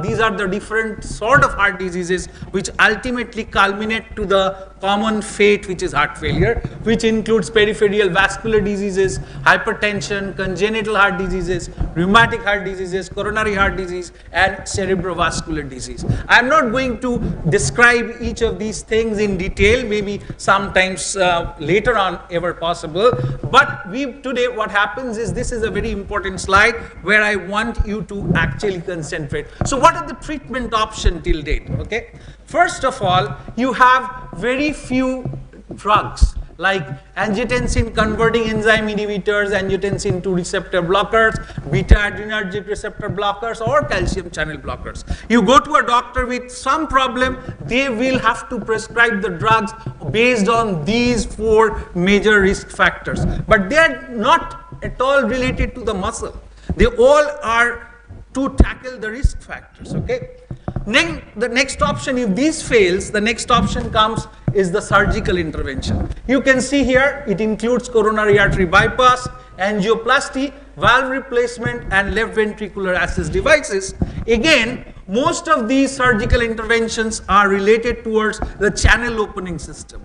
these are the different sort of heart diseases which ultimately culminate to the common fate, which is heart failure, which includes peripheral vascular diseases, hypertension, congenital heart diseases, rheumatic heart diseases, coronary heart disease, and cerebrovascular disease. I am not going to describe each of these things in detail, maybe sometimes later on ever possible. But today what happens is, this is a very important slide where I want you to actually concentrate. So what are the treatment options till date? Okay. First of all, you have very few drugs like angiotensin converting enzyme inhibitors, angiotensin 2 receptor blockers, beta adrenergic receptor blockers, or calcium channel blockers. You go to a doctor with some problem, they will have to prescribe the drugs based on these 4 major risk factors. But they are not at all related to the muscle. They all are to tackle the risk factors, okay? The next option, if this fails, the next option comes is the surgical intervention. You can see here, it includes coronary artery bypass, angioplasty, valve replacement, and left ventricular assist devices. Again, most of these surgical interventions are related towards the channel opening system,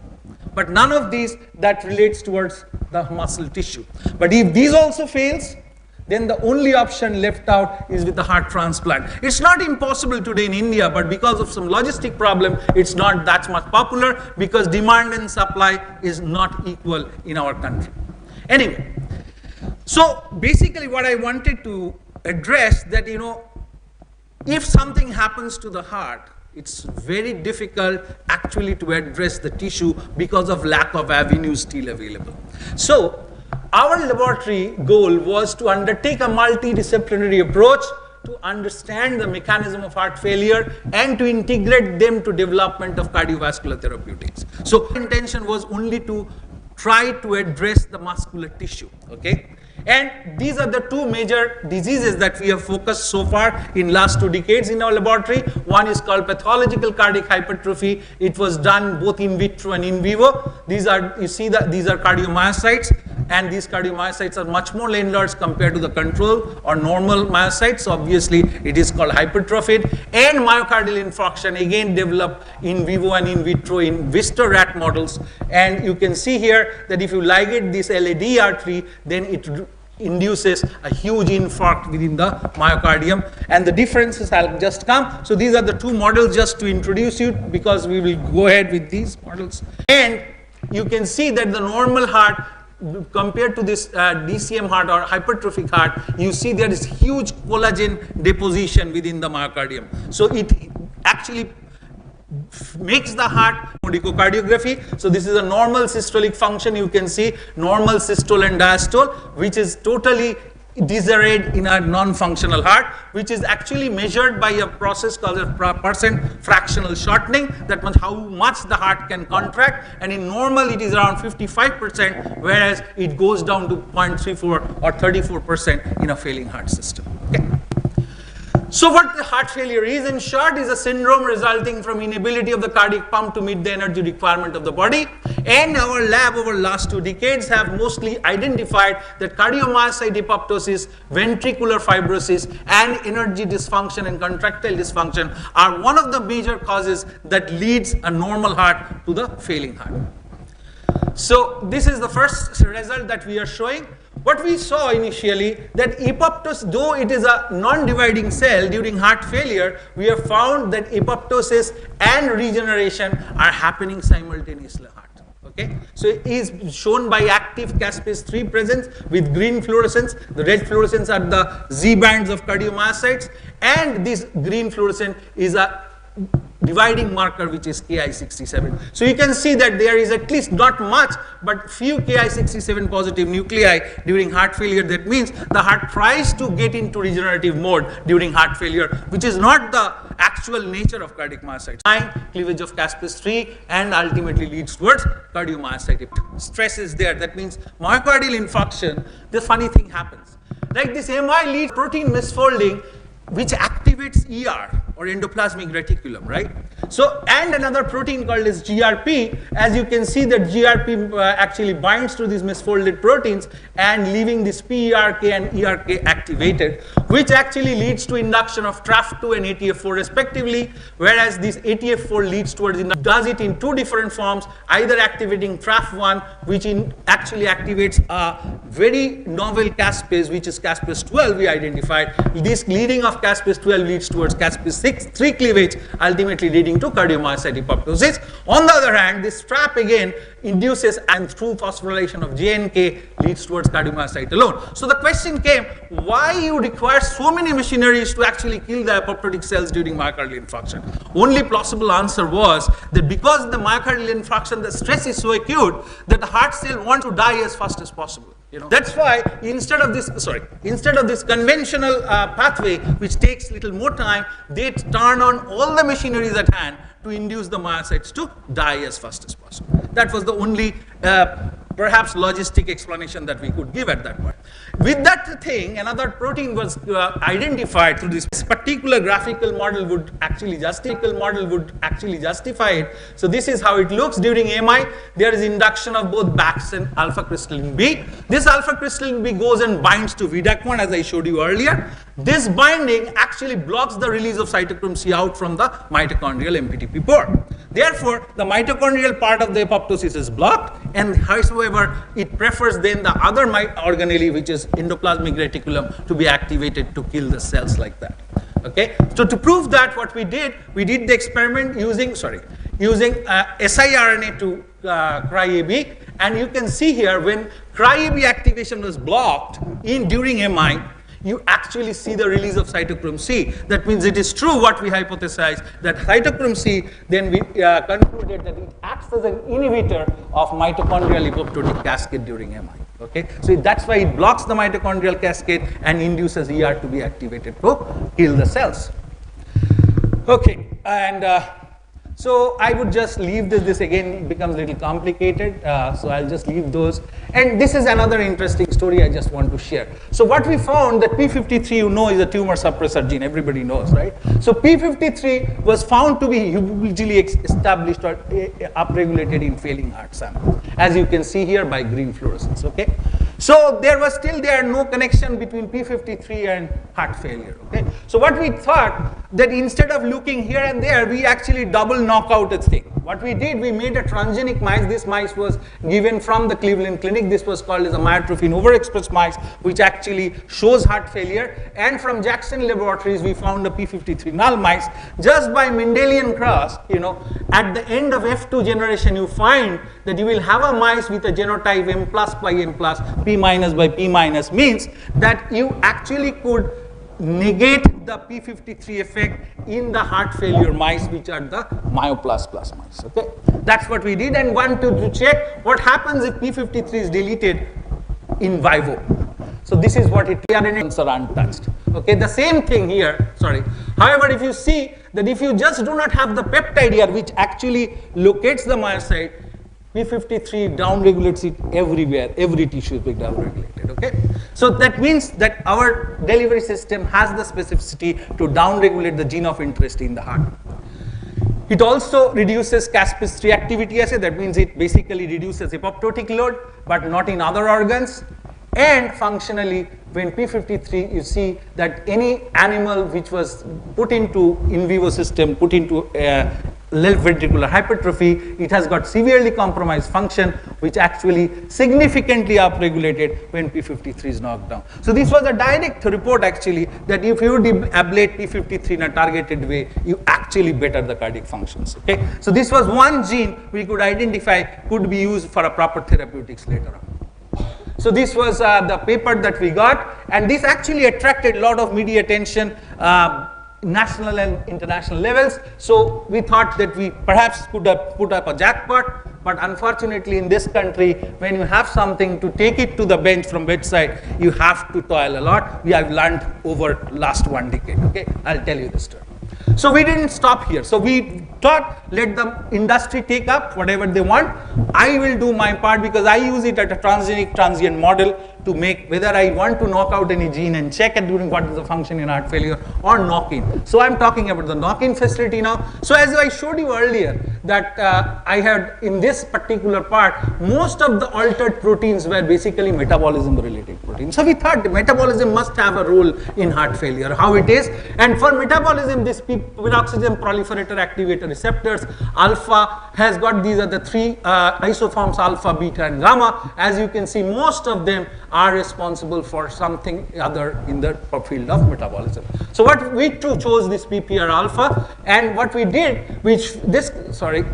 but none of these that relates towards the muscle tissue. But if these also fails, then the only option left out is with the heart transplant. It's not impossible today in India, but because of some logistic problem, it's not that much popular because demand and supply is not equal in our country. Anyway, so basically what I wanted to address that, if something happens to the heart, It's very difficult actually to address the tissue because of lack of avenues still available. So our laboratory goal was to undertake a multidisciplinary approach to understand the mechanism of heart failure and to integrate them to development of cardiovascular therapeutics. So intention was only to try to address the muscular tissue, okay? And these are the two major diseases that we have focused so far in last 2 decades in our laboratory. One is called pathological cardiac hypertrophy. It was done both in vitro and in vivo. These are, you see that these are cardiomyocytes, and these cardiomyocytes are much more large compared to the control or normal myocytes. So obviously it is called hypertrophied. And myocardial infarction, again developed in vivo and in vitro in Vista rat models. And you can see here that if you ligate this LAD artery, then it induces a huge infarct within the myocardium, and the differences have just come. So these are the 2 models just to introduce you, because we will go ahead with these models. And you can see that the normal heart compared to this DCM heart or hypertrophic heart, you see there is huge collagen deposition within the myocardium. So it actually makes the heart echocardiography. So this is a normal systolic function. You can see normal systole and diastole, which is totally disarrayed in a non-functional heart, which is actually measured by a process called a percent fractional shortening. That means how much the heart can contract, and in normal it is around 55%, whereas it goes down to 0.34 or 34% in a failing heart system. Okay. So what the heart failure is, in short, is a syndrome resulting from inability of the cardiac pump to meet the energy requirement of the body. And our lab over the last 2 decades have mostly identified that cardiomyocyte apoptosis, ventricular fibrosis, and energy dysfunction and contractile dysfunction are one of the major causes that leads a normal heart to the failing heart. So this is the first result that we are showing. What we saw initially, that apoptosis, though it is a non-dividing cell during heart failure, we have found that apoptosis and regeneration are happening simultaneously in heart. Okay? So it is shown by active caspase 3 presence with green fluorescence. The red fluorescence are the Z bands of cardiomyocytes, and this green fluorescence is a dividing marker, which is Ki67. So you can see that there is at least not much, but few Ki67 positive nuclei during heart failure. That means the heart tries to get into regenerative mode during heart failure, which is not the actual nature of cardiac myocytes. Cleavage of caspase 3 and ultimately leads towards cardiomyocyte. Stress is there. That means myocardial infarction, the funny thing happens. Like this MI leads protein misfolding, which activates ER or endoplasmic reticulum, right? So, and another protein called as GRP, as you can see that GRP actually binds to these misfolded proteins and leaving this PERK and ERK activated, which actually leads to induction of TRAF2 and ATF4 respectively, whereas this ATF4 leads towards, does it in 2 different forms, either activating TRAF1, which actually activates a very novel caspase, which is caspase 12 we identified. This leading of caspase 12 leads towards caspase 3 cleavage, ultimately leading to cardiomyocyte apoptosis. On the other hand, this trap again induces, and through phosphorylation of JNK leads towards cardiomyocyte alone. So the question came, why you require so many machineries to actually kill the apoptotic cells during myocardial infarction? Only plausible answer was that because the myocardial infarction, the stress is so acute that the heart cell wants to die as fast as possible. You know, that's why instead of this conventional pathway, which takes little more time, they turn on all the machineries at hand to induce the myocytes to die as fast as possible. That was the only perhaps logistic explanation that we could give at that point. With that thing, another protein was identified through this particular graphical model would actually justify it. So this is how it looks during MI. There is induction of both BAX and alpha crystalline B. This alpha crystalline B goes and binds to VDAC1 as I showed you earlier. This binding actually blocks the release of cytochrome C out from the mitochondrial MPTP pore. Therefore, the mitochondrial part of the apoptosis is blocked, and however, it prefers then the other organelle, which is endoplasmic reticulum, to be activated to kill the cells like that. Okay. So to prove that, what we did the experiment using siRNA to cryAB, and you can see here when cryAB activation was blocked during MI, you actually see the release of cytochrome C. That means it is true what we hypothesized, that cytochrome C, then we concluded that it acts as an inhibitor of mitochondrial apoptotic cascade during MI. Okay, so that's why it blocks the mitochondrial cascade and induces ER to be activated to kill the cells. Okay, and so I would just leave this. This again becomes a little complicated, so I'll just leave those. And this is another interesting story I just want to share. So what we found that P53, you know, is a tumor suppressor gene. Everybody knows, right? So P53 was found to be hugely established or upregulated in failing heart samples, as you can see here by green fluorescence. Okay. So there was still no connection between P53 and heart failure. Okay. So what we thought that instead of looking here and there, we actually double knock out a thing. What we did, we made a transgenic mice. This mice was given from the Cleveland Clinic. This was called as a myotrophin overexpressed mice, which actually shows heart failure. And from Jackson Laboratories, we found a P53 null mice. Just by Mendelian cross, you know, at the end of F2 generation, you find that you will have a mice with a genotype M plus by M plus, P minus by P minus, means that you actually could negate the P53 effect in the heart failure mice, which are the myoplus plus mice. Okay, that's what we did, and wanted to check what happens if P53 is deleted in vivo. So this is what it is, are untouched. Okay, the same thing here. Sorry. However, if you see that if you just do not have the peptide here, which actually locates the myocyte, P53 downregulates it everywhere. Every tissue is being downregulated. Okay, so that means that our delivery system has the specificity to downregulate the gene of interest in the heart. It also reduces Caspase reactivity assay. That means it basically reduces apoptotic load, but not in other organs. And functionally, when P53, you see that any animal which was put into in vivo system, put into left ventricular hypertrophy, it has got severely compromised function, which actually significantly upregulated when P53 is knocked down. So this was a direct report actually, that if you ablate P53 in a targeted way, you actually better the cardiac functions. Okay, so this was one gene we could identify could be used for a proper therapeutics later on. So this was the paper that we got, and this actually attracted a lot of media attention, national and international levels. So we thought that we perhaps could have put up a jackpot, but unfortunately in this country, when you have something to take it to the bench from bedside, you have to toil a lot. We have learned over last 1 decade. Okay, I'll tell you this story. So we didn't stop here. So we thought, let the industry take up whatever they want. I will do my part because I use it at a transgenic transient model to make whether I want to knock out any gene and check it during what is the function in heart failure or knock in. So I'm talking about the knock-in facility now. So as I showed you earlier that I had in this particular part, most of the altered proteins were basically metabolism related proteins. So we thought metabolism must have a role in heart failure, how it is. And for metabolism, this peroxisome proliferator activator receptors, alpha has got, these are the three isoforms, alpha, beta and gamma. As you can see, most of them are responsible for something other in the field of metabolism. So what we chose this PPR alpha, and what we did, which this, sorry,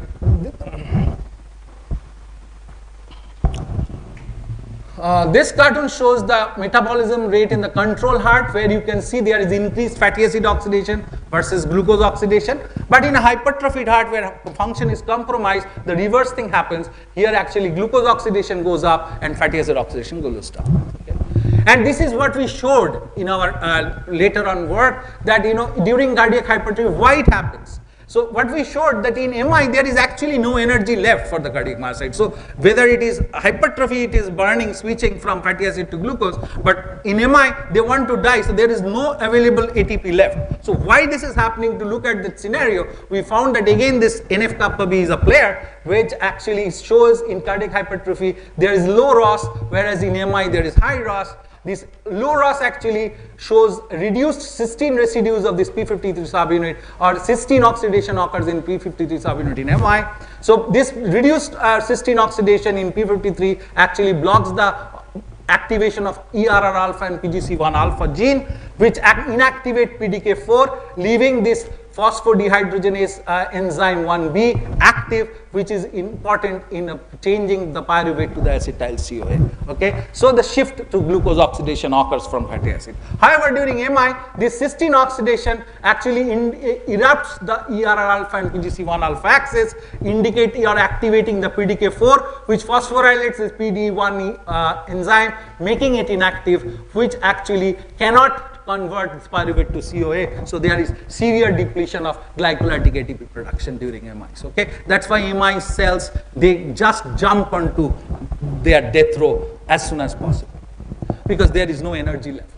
this cartoon shows the metabolism rate in the control heart, where you can see there is increased fatty acid oxidation versus glucose oxidation. But in a hypertrophied heart where function is compromised, the reverse thing happens. Here actually glucose oxidation goes up and fatty acid oxidation goes down. Okay. And this is what we showed in our later on work, that during cardiac hypertrophy, why it happens. So what we showed that in MI there is actually no energy left for the cardiac myocyte. So whether it is hypertrophy, it is burning, switching from fatty acid to glucose, but in MI they want to die, so there is no available ATP left. So why this is happening, to look at that scenario, we found that again this NF kappa B is a player, which actually shows in cardiac hypertrophy there is low ROS, whereas in MI there is high ROS. This low ROS actually shows reduced cysteine residues of this P53 subunit, or cysteine oxidation occurs in P53 subunit in MI. So this reduced cysteine oxidation in P53 actually blocks the activation of ERR alpha and PGC1 alpha gene, which inactivate PDK4, leaving this phosphodehydrogenase enzyme 1B active, which is important in changing the pyruvate to the acetyl CoA. Okay, so the shift to glucose oxidation occurs from fatty acid. However, during MI, this cysteine oxidation actually erupts the ERR alpha and PGC1 alpha axis, indicate you are activating the PDK4, which phosphorylates this PD1 enzyme, making it inactive, which actually cannot convert pyruvate to CoA, so there is severe depletion of glycolytic ATP production during MIs. Okay, that's why MI cells, they just jump onto their death row as soon as possible because there is no energy left.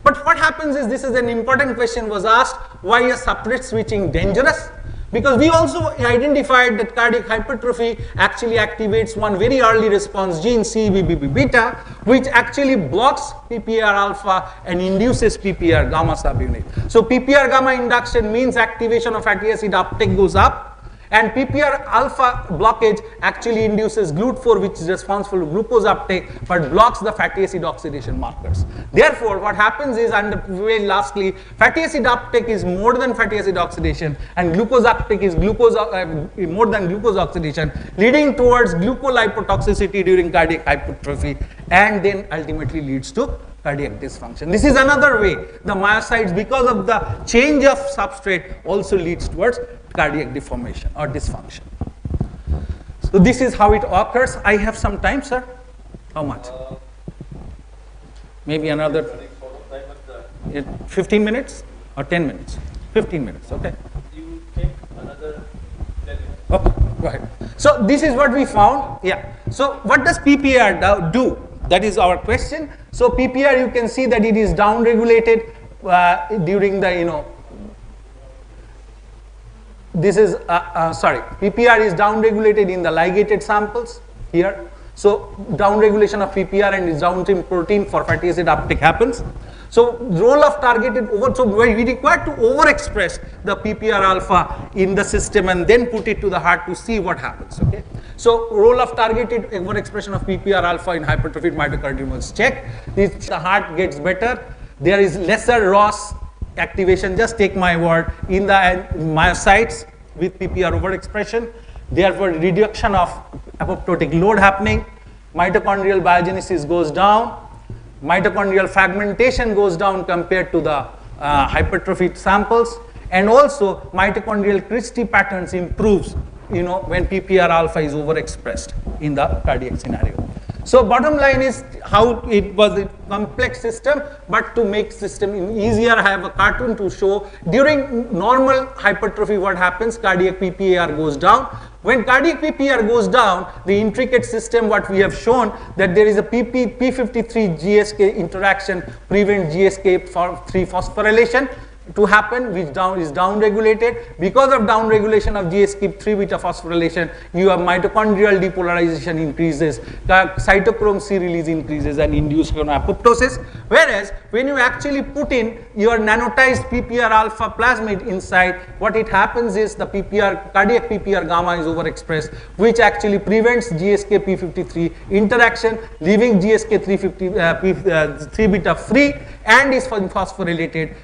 But what happens is, this is an important question was asked, why is substrate switching dangerous? Because we also identified that cardiac hypertrophy actually activates one very early response gene, CBBB beta, which actually blocks PPAR alpha and induces PPAR gamma subunit. So PPAR gamma induction means activation of fatty acid uptake goes up, and PPAR alpha blockage actually induces GLUT4, which is responsible for glucose uptake, but blocks the fatty acid oxidation markers. Therefore, what happens is, and very lastly, fatty acid uptake is more than fatty acid oxidation, and glucose uptake is glucose more than glucose oxidation, leading towards glucolipotoxicity during cardiac hypertrophy, and then ultimately leads to cardiac dysfunction. This is another way the myocytes, because of the change of substrate, also leads towards cardiac deformation or dysfunction. So this is how it occurs. I have some time, sir. How much? Maybe another 15 minutes or 10 minutes? 15 minutes, okay. You take another 10 minutes. Okay, go ahead. So this is what we found. Yeah. So what does PPAR do? That is our question. So PPAR, you can see that it is downregulated during the, this is, PPAR is downregulated in the ligated samples here. So downregulation of PPAR and its downstream protein for fatty acid uptake happens. So role of targeted so we require to overexpress the PPAR alpha in the system and then put it to the heart to see what happens. Okay. So role of targeted overexpression of PPAR alpha in hypertrophic myocardium was checked. The heart gets better. There is lesser ROS activation, just take my word, in the myocytes with PPAR overexpression. Therefore, reduction of apoptotic load happening, mitochondrial biogenesis goes down, mitochondrial fragmentation goes down compared to the hypertrophic samples, and also mitochondrial Christie patterns improves, when PPAR alpha is overexpressed in the cardiac scenario. So bottom line is how it was a complex system, but to make system easier, I have a cartoon to show. During normal hypertrophy, what happens? Cardiac PPAR goes down. When cardiac PPAR goes down, the intricate system, what we have shown, that there is a P53 GSK interaction prevents GSK3 phosphorylation to happen, which is downregulated. Because of downregulation of GSK3 beta phosphorylation, you have mitochondrial depolarization increases, cytochrome C release increases and induced apoptosis. Whereas when you actually put in your nanotized PPAR alpha plasmid inside, what it happens is the cardiac PPAR gamma is overexpressed, which actually prevents GSK P53 interaction, leaving GSK 3 beta free and is phosphorylated,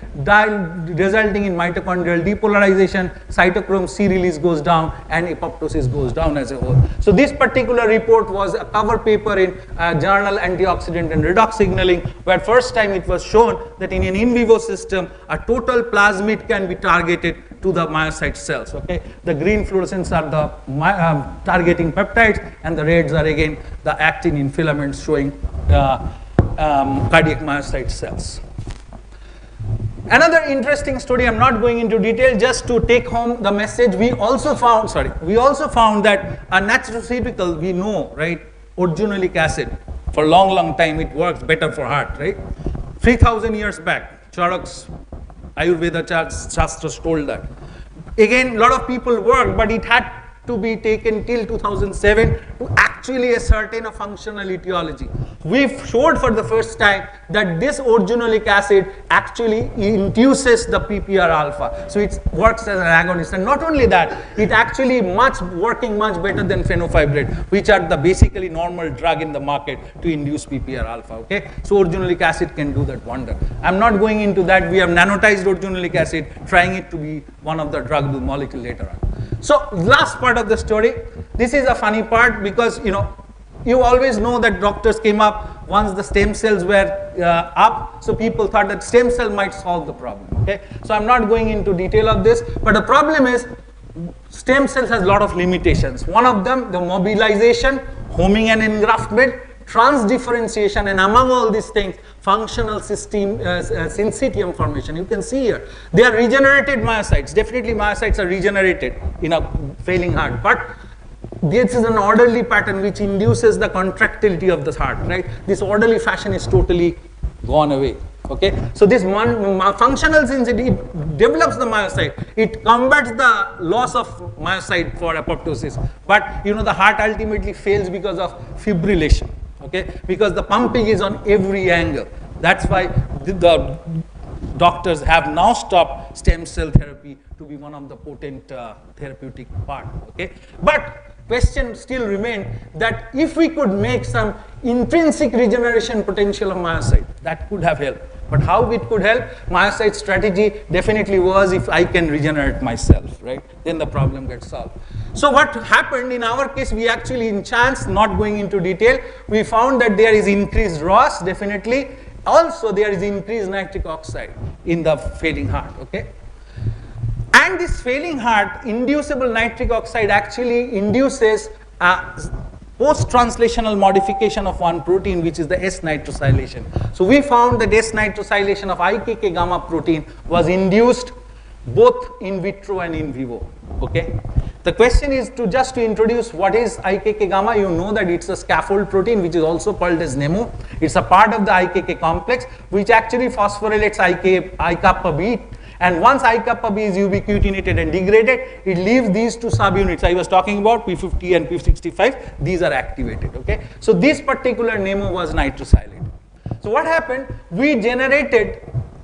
resulting in mitochondrial depolarization, cytochrome C release goes down, and apoptosis goes down as a whole. So this particular report was a cover paper in journal Antioxidant and Redox Signaling, where first time it was shown that in an in vivo system, a total plasmid can be targeted to the myocyte cells. Okay, the green fluorescents are the targeting peptides, and the reds are again the actin in filaments showing cardiac myocyte cells. Another interesting story, I'm not going into detail, just to take home the message, we also found that a nutraceutical, we know, right, organolic acid, for long time it works better for heart, right? 3000 years back, Charak's Ayurveda Shastras told that. Again, a lot of people worked, but it had to be taken till 2007 to actually ascertain a functional etiology. we showed for the first time that this organolic acid actually induces the PPR alpha. So it works as an agonist. And not only that, it actually working much better than fenofibrate, which are the basically normal drug in the market to induce PPR alpha. Okay? So organolic acid can do that wonder. I'm not going into that. We have nanotized organolic acid, trying it to be one of the drug molecule later on. So last part of the story, this is a funny part because, you always know that doctors came up once the stem cells were up, so people thought that stem cell might solve the problem. Okay, so I'm not going into detail of this, but the problem is stem cells has a lot of limitations. One of them, the mobilization, homing and engraftment, transdifferentiation, and among all these things, functional system syncytium formation. You can see here, they are regenerated myocytes. Definitely myocytes are regenerated in a failing heart, but this is an orderly pattern which induces the contractility of the heart, right? This orderly fashion is totally gone away. Okay, so this functional syncytium develops the myocyte. It combats the loss of myocyte for apoptosis, but the heart ultimately fails because of fibrillation. Okay, because the pumping is on every angle. That's why the doctors have now stopped stem cell therapy to be one of the potent therapeutic part. Okay, but question still remained that if we could make some intrinsic regeneration potential of myocyte, that could have helped. But how it could help? Myocyte strategy definitely was if I can regenerate myself, right? Then the problem gets solved. So what happened in our case, we actually in chance, not going into detail, we found that there is increased ROS, definitely. Also there is increased nitric oxide in the failing heart, okay? And this failing heart, inducible nitric oxide actually induces post-translational modification of one protein, which is the S-nitrosylation. So we found that S-nitrosylation of IKK gamma protein was induced both in vitro and in vivo. Okay. The question is just to introduce what is IKK gamma. You know that it's a scaffold protein which is also called as NEMO. It's a part of the IKK complex which actually phosphorylates I-kappa B. And once I-kappa B is ubiquitinated and degraded, it leaves these two subunits I was talking about, P50 and P65. These are activated. Okay. So this particular NEMO was nitrosylated. So what happened? We generated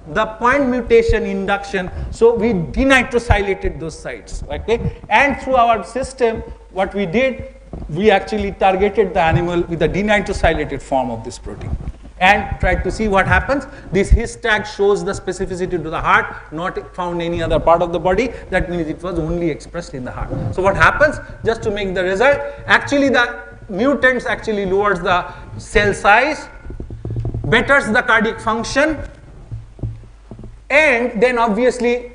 the point mutation induction, so we denitrosylated those sites. Okay. And through our system, what we did, we actually targeted the animal with the denitrosylated form of this protein and tried to see what happens. This his tag shows the specificity to the heart, not found any other part of the body. That means it was only expressed in the heart. So what happens, just to make the result, actually the mutants actually lowers the cell size, betters the cardiac function, and then obviously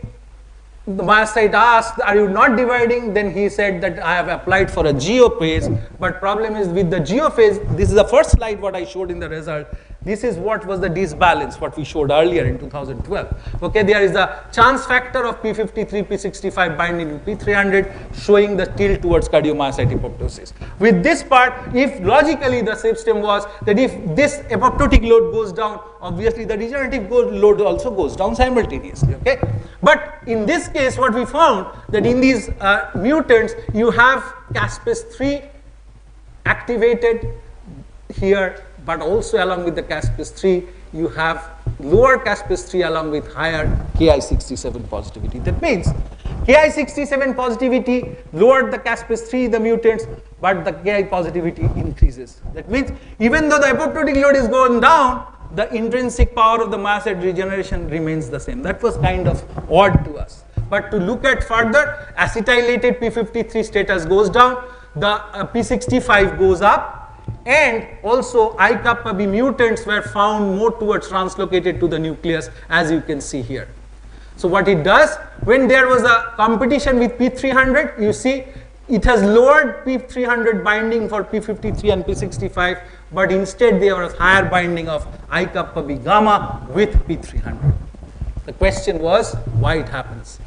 the myocyte asked, are you not dividing? Then he said that I have applied for a geophase, but problem is with the geophase, this is the first slide what I showed in the result. This is what was the disbalance, what we showed earlier in 2012. Okay, there is a chance factor of P53, P65 binding to P300 showing the tilt towards cardiomyocyte apoptosis. With this part, if logically the system was that if this apoptotic load goes down, obviously the degenerative load also goes down simultaneously. Okay, but in this case, what we found that in these mutants, you have caspase-3 activated here, but also along with the caspase-3, you have lower caspase-3 along with higher Ki67 positivity. That means Ki67 positivity lowered the caspase-3, the mutants, but the Ki positivity increases. That means even though the apoptotic load is going down, the intrinsic power of the myocyte regeneration remains the same. That was kind of odd to us. But to look at further, acetylated P53 status goes down, the P65 goes up, and also I-kappa B mutants were found more towards translocated to the nucleus, as you can see here. So what it does, when there was a competition with P300, you see it has lowered P300 binding for P53 and P65, but instead there was higher binding of I-kappa B gamma with P300. The question was why it happens.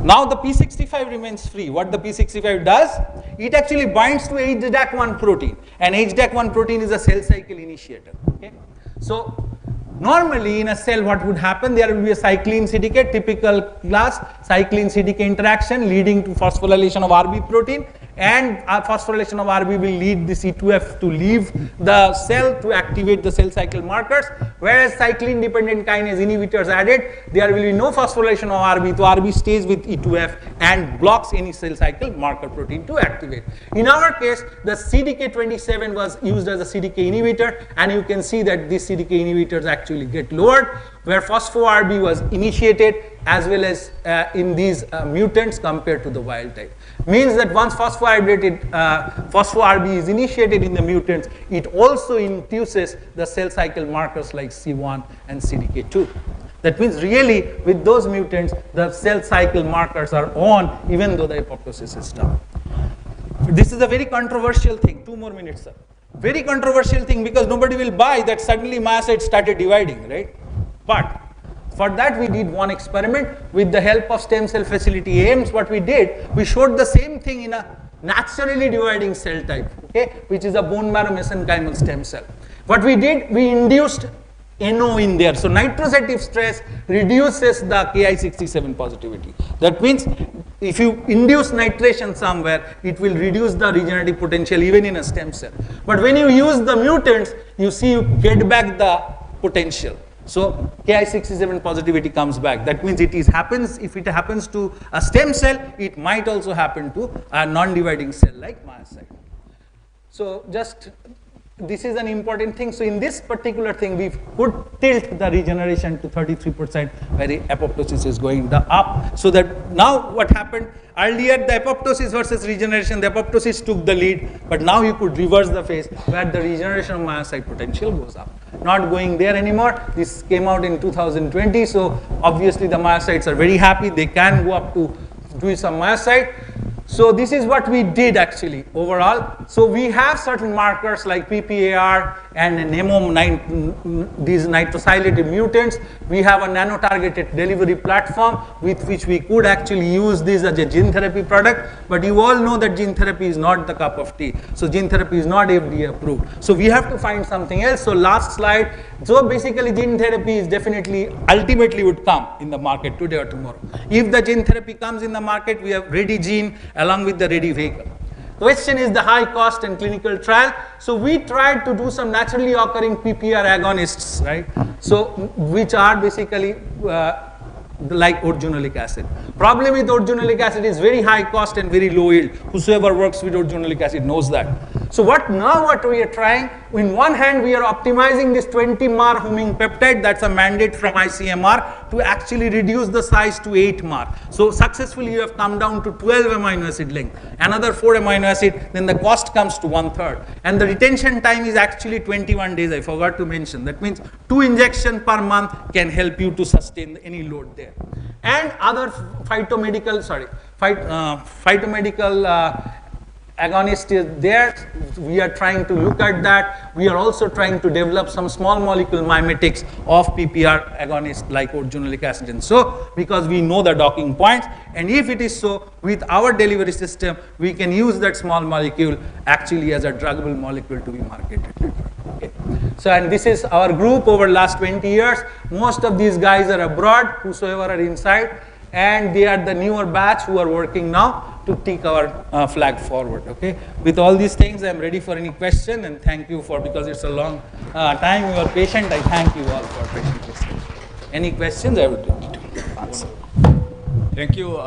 Now the P65 remains free. What the P65 does, it actually binds to HDAC1 protein, and HDAC1 protein is a cell cycle initiator. Okay? So normally in a cell what would happen, there will be a cyclin CDK, typical class cyclin CDK interaction leading to phosphorylation of RB protein, and phosphorylation of RB will lead this E2F to leave the cell to activate the cell cycle markers, whereas cyclin dependent kinase inhibitors added, there will be no phosphorylation of RB, so RB stays with E2F and blocks any cell cycle marker protein to activate. In our case, the CDK27 was used as a CDK inhibitor, and you can see that these CDK inhibitors actually get lowered, where phospho-RB was initiated as well as in these mutants compared to the wild type. Means that once phospho-RB is initiated in the mutants, it also induces the cell cycle markers like C1 and CDK2. That means really with those mutants, the cell cycle markers are on even though the apoptosis is down. This is a very controversial thing. 2 more minutes, sir. Very controversial thing because nobody will buy that suddenly myocytes started dividing, right? But for that we did one experiment with the help of stem cell facility AIMS. What we did, we showed the same thing in a naturally dividing cell type, okay, which is a bone marrow mesenchymal stem cell. What we did, we induced NO in there. So nitrosative stress reduces the Ki67 positivity. That means if you induce nitration somewhere, it will reduce the regenerative potential even in a stem cell. But when you use the mutants, you see you get back the potential. So Ki67 positivity comes back. That means if it happens to a stem cell, it might also happen to a non-dividing cell like myocyte. So just this is an important thing. So in this particular thing, we could tilt the regeneration to 33% where the apoptosis is going up. So that now what happened, earlier the apoptosis versus regeneration, the apoptosis took the lead, but now you could reverse the phase where the regeneration of myocyte potential goes up. Not going there anymore. This came out in 2020, so obviously the myocytes are very happy. They can go up to do some myocyte. So this is what we did actually overall. So we have certain markers like PPAR and these nitrosylated mutants. We have a nano-targeted delivery platform with which we could actually use this as a gene therapy product. But you all know that gene therapy is not the cup of tea. So gene therapy is not FDA approved. So we have to find something else. So last slide. So basically gene therapy is definitely, ultimately would come in the market today or tomorrow. If the gene therapy comes in the market, we have ready gene along with the ready vehicle. Question is the high cost and clinical trial. So we tried to do some naturally occurring PPR agonists, right? So which are basically like organolic acid. Problem with organolic acid is very high cost and very low yield. Whosoever works with organolic acid knows that. So what we are trying, in one hand we are optimizing this 20 MAR homing peptide, that's a mandate from ICMR, to actually reduce the size to 8 MAR. So successfully you have come down to 12 amino acid length, another 4 amino acid, then the cost comes to 1/3. And the retention time is actually 21 days, I forgot to mention. That means 2 injections per month can help you to sustain any load there. And other phytomedical agonist is there. We are trying to look at that. We are also trying to develop some small molecule mimetics of PPR agonists like organolic acid and so, because we know the docking points. And if it is so, with our delivery system, we can use that small molecule actually as a druggable molecule to be marketed. Okay. So, and this is our group over last 20 years. Most of these guys are abroad, whosoever are inside, and they are the newer batch who are working now to take our flag forward. Okay. With all these things, I am ready for any question, and thank you for, because it's a long time you are patient. I thank you all for patiently listening. Any questions? I would like to answer. Thank you,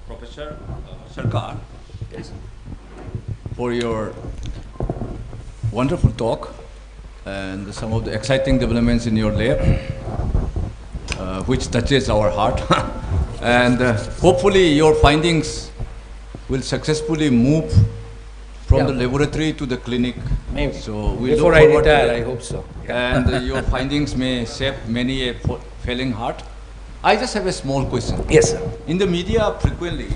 Professor Sarkar, for your wonderful talk and some of the exciting developments in your lab, which touches our heart. And hopefully your findings will successfully move from the laboratory to the clinic. Maybe. So we before look I forward retire, to I hope so. And your findings may save many a failing heart. I just have a small question. Yes, sir. In the media frequently,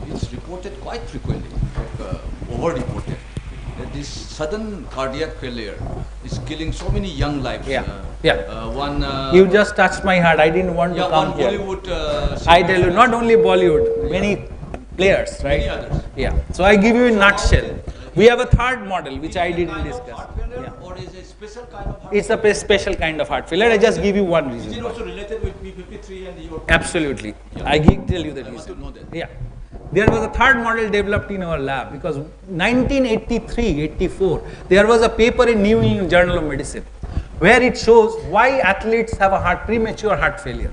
it's reported quite frequently, over-reported, that this sudden cardiac failure is killing so many young lives. You just touched my heart. I didn't want to come here. Bollywood, I tell you, not only Bollywood, many players, right? Many others. Yeah. So I give you in nutshell. We have a third model which I didn't discuss. Or is it a special kind of heart It's a special kind of heart failure. I just give you one reason. Is it also related with P53? 1983 and your... Absolutely. I can tell you the I want reason. to know that. Yeah. There was a third model developed in our lab because 1983-84, there was a paper in New England Journal of Medicine where it shows why athletes have a premature heart failure.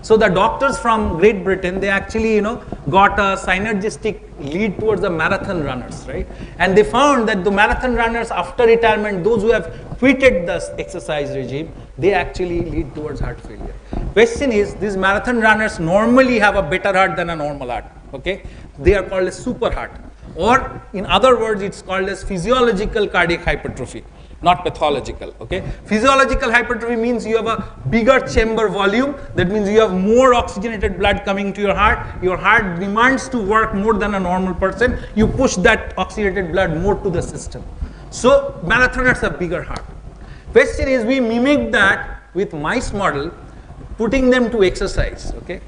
So the doctors from Great Britain, they actually, got a synergistic lead towards the marathon runners, right? And they found that the marathon runners after retirement, those who have quitted the exercise regime, they actually lead towards heart failure. Question is, these marathon runners normally have a better heart than a normal heart, okay? They are called as super heart. Or in other words, it's called as physiological cardiac hypertrophy, not pathological, okay? Physiological hypertrophy means you have a bigger chamber volume. That means you have more oxygenated blood coming to your heart. Your heart demands to work more than a normal person. You push that oxygenated blood more to the system. So marathoners have bigger heart. Question is, we mimic that with mice model, putting them to exercise, okay?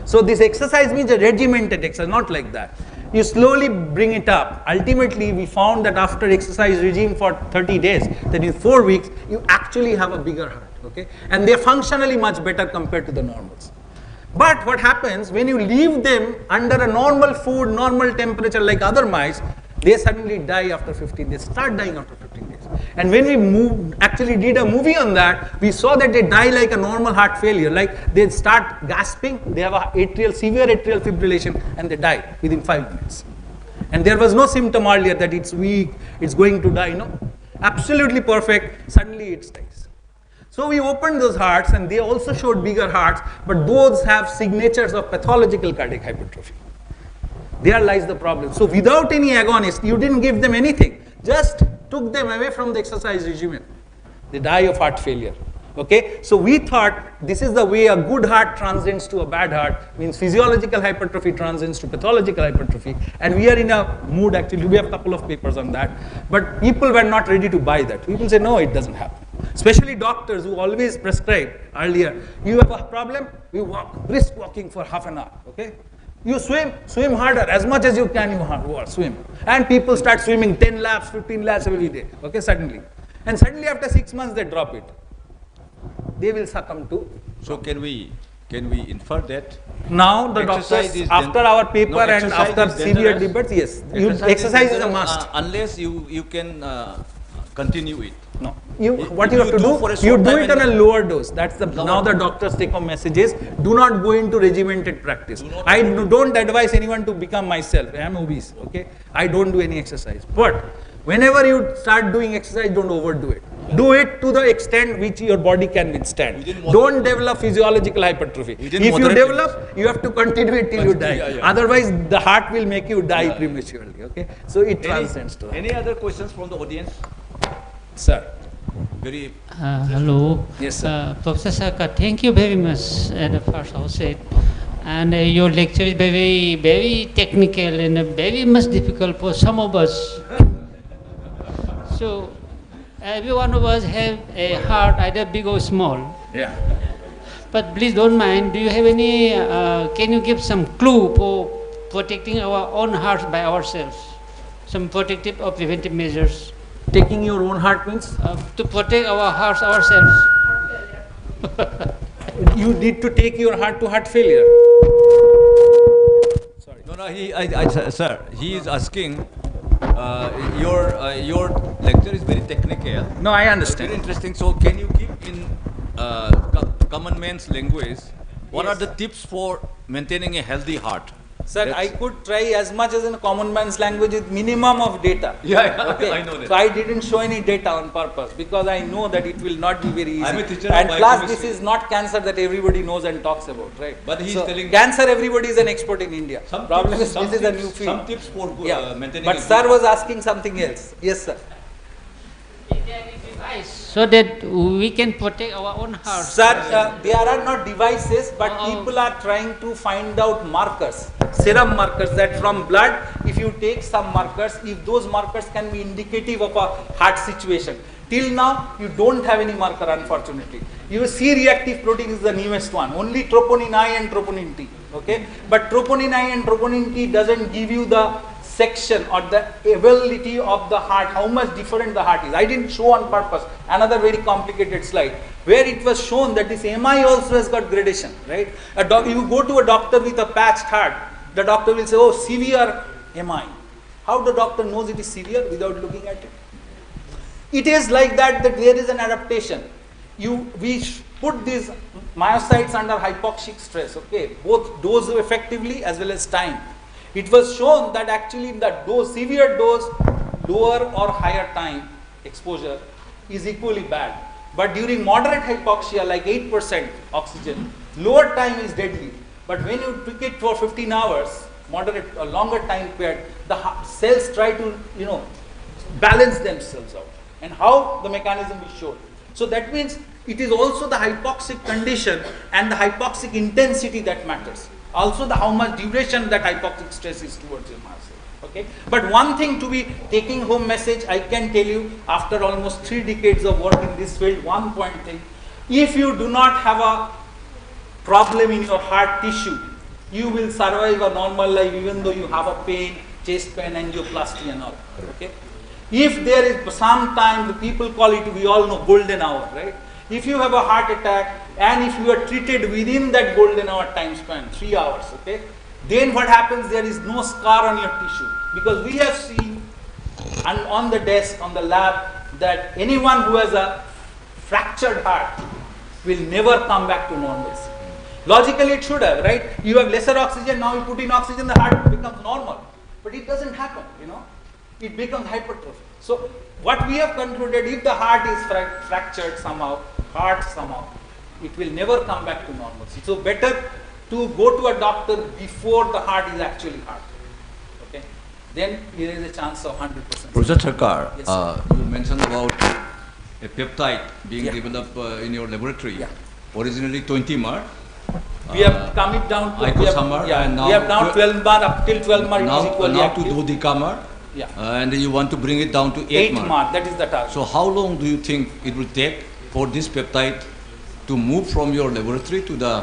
So this exercise means a regimented exercise, not like that. You slowly bring it up. Ultimately, we found that after exercise regime for 30 days, that in 4 weeks, you actually have a bigger heart, okay? And they're functionally much better compared to the normals. But what happens when you leave them under a normal food, normal temperature like other mice, they suddenly die after 15 days, start dying after 15 days. And when we actually did a movie on that, we saw that they die like a normal heart failure, like they start gasping, they have a severe atrial fibrillation, and they die within 5 minutes. And there was no symptom earlier that it's weak, it's going to die, no. Absolutely perfect, suddenly it dies. So we opened those hearts and they also showed bigger hearts, but those have signatures of pathological cardiac hypertrophy. There lies the problem. So without any agonist, you didn't give them anything, just took them away from the exercise regimen. They die of heart failure. Okay, so we thought this is the way a good heart transcends to a bad heart, means physiological hypertrophy transcends to pathological hypertrophy, and we are in a mood actually, we have a couple of papers on that, but people were not ready to buy that. People say, no, it doesn't happen. Especially doctors who always prescribe earlier, you have a problem, you walk, brisk walking for half an hour, okay? You swim harder, as much as you can, you swim. And people start swimming 10 laps, 15 laps every day, okay, suddenly. And suddenly after 6 months, they drop it. They will succumb to. So can we infer that? Now the doctors, after our paper and after severe debates, yes, exercise is a must. Unless you can continue it. No. What you have to do, you do it on a lower dose. That's now the doctor's take-home message is, do not go into regimented practice. I don't advise anyone to become myself. I am obese, okay? I don't do any exercise. But whenever you start doing exercise, don't overdo it. Do it to the extent which your body can withstand. Don't develop physiological hypertrophy. If you develop, you have to continue it till you die. Otherwise, the heart will make you die prematurely, okay? So it transcends to that. Any other questions from the audience? Sir. Very. Hello. Yes, sir. Professor Sarkar, thank you very much at the first outset. And your lecture is very, very technical and very much difficult for some of us. So, every one of us have a heart, either big or small. Yeah. But please don't mind, do you have any, can you give some clue for protecting our own hearts by ourselves? Some protective or preventive measures? Taking your own heart means? To protect our hearts ourselves. You need to take your heart to heart failure. Sorry. No, sir, he is asking, your lecture is very technical. No, I understand. Very interesting. So can you give in common man's language, what are the tips for maintaining a healthy heart? Sir, I could try as much as in a common man's language with minimum of data. Yeah, okay. I know that. So I didn't show any data on purpose because I know that it will not be very easy. I'm a teacher and of plus, biochemistry. this is not cancer that everybody knows and talks about, right? But he's telling cancer, everybody is an expert in India. Problem is, this is a new field. Some tips for maintaining. But sir was asking something else. Yes, sir. So that we can protect our own hearts. Sir, there are not devices, but people are trying to find out markers, serum markers, that from blood, if you take some markers, if those markers can be indicative of a heart situation. Till now, you don't have any marker, unfortunately. Your C-reactive protein is the newest one, only troponin I and troponin T, okay? But troponin I and troponin T doesn't give you the section or the ability of the heart, how much different the heart is. I didn't show on purpose. Another very complicated slide where it was shown that this MI also has got gradation, right? You go to a doctor with a patched heart, the doctor will say, oh, severe MI. How the doctor knows it is severe without looking at it? It is like that there is an adaptation. We put these myocytes under hypoxic stress, okay, both dose effectively as well as time. It was shown that actually in the severe dose, lower or higher time exposure is equally bad. But during moderate hypoxia, like 8% oxygen, lower time is deadly. But when you took it for 15 hours, moderate or longer time period, the cells try to, balance themselves out. And how the mechanism is shown. So that means it is also the hypoxic condition and the hypoxic intensity that matters. Also the how much duration that hypoxic stress is towards your muscle. Okay? But one thing to be taking home message, I can tell you after almost 3 decades of work in this field, one point thing, if you do not have a problem in your heart tissue, you will survive a normal life even though you have a pain, chest pain, angioplasty and all. Okay? If there is some time, the people call it, we all know, golden hour, right? If you have a heart attack and if you are treated within that golden hour time span, 3 hours, okay, then what happens, there is no scar on your tissue. Because we have seen on the desk, on the lab, that anyone who has a fractured heart will never come back to normalcy. Logically it should have, right? You have lesser oxygen, now you put in oxygen, the heart becomes normal. But it doesn't happen, It becomes hypertrophy. So what we have concluded, if the heart is fractured somehow, it will never come back to normalcy. So better to go to a doctor before the heart is actually hurt. Okay? Then there is a chance of 100%. Professor Tharkar, Yes, you mentioned about a peptide being developed in your laboratory. Yeah. Originally 20 mer. We have come it down to and now we have now 12 bar, up till 12 bar it is equally now active. to dodecammer. Yeah. And you want to bring it down to 8 mer. That is the target. So how long do you think it will take for this peptide to move from your laboratory to the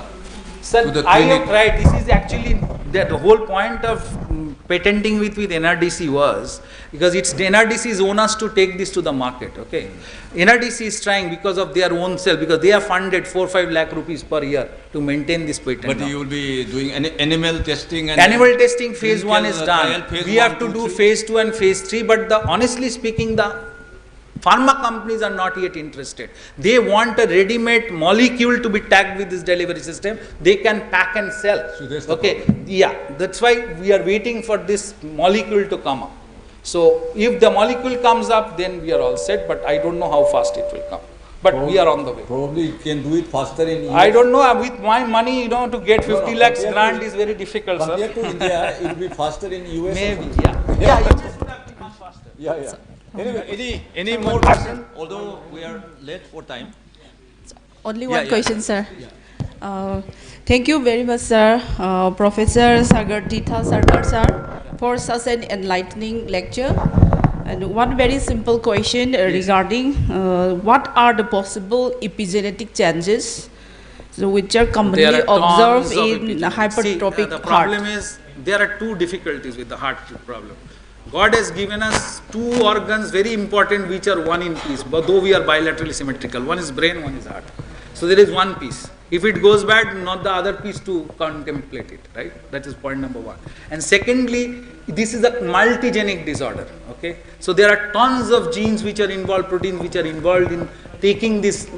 Sir, to the I clinic? have tried. This is actually the whole point of patenting with NRDC was because it's NRDC's onus to take this to the market. Okay, NRDC is trying because of their own self, because they have funded 4-5 lakh rupees per year to maintain this patent. But now. you will be doing animal testing and Animal testing phase 1 is clinical done. trial, phase We have 1, to 2, do 3. phase 2 and phase 3. But honestly speaking, the pharma companies are not yet interested. They want a ready-made molecule to be tagged with this delivery system. They can pack and sell. So that's the okay, yeah, that's why we are waiting for this molecule to come up. So if the molecule comes up, then we are all set. But I don't know how fast it will come. But we are on the way. Probably you can do it faster in US. I don't know. With my money, to get 50 lakhs grant is very difficult, sir. Compared to India, it will be faster in US. Maybe, yeah. Yeah, US would have been much faster. Yeah. Anyway, any more questions? Although we are late for time. Only one question, sir. Thank you very much, sir, Professor Sagarjitha Sarkar, sir, for such an enlightening lecture. And one very simple question regarding what are the possible epigenetic changes which are commonly observed in hypertrophic the heart? problem is there are 2 difficulties with the heart problem. God has given us 2 organs very important which are one in piece, but though we are bilaterally symmetrical. One is brain, one is heart. So there is one piece. If it goes bad, not the other piece to contemplate it, right? That is point number 1. And secondly, this is a multigenic disorder, okay? So there are tons of genes which are involved, proteins which are involved in taking this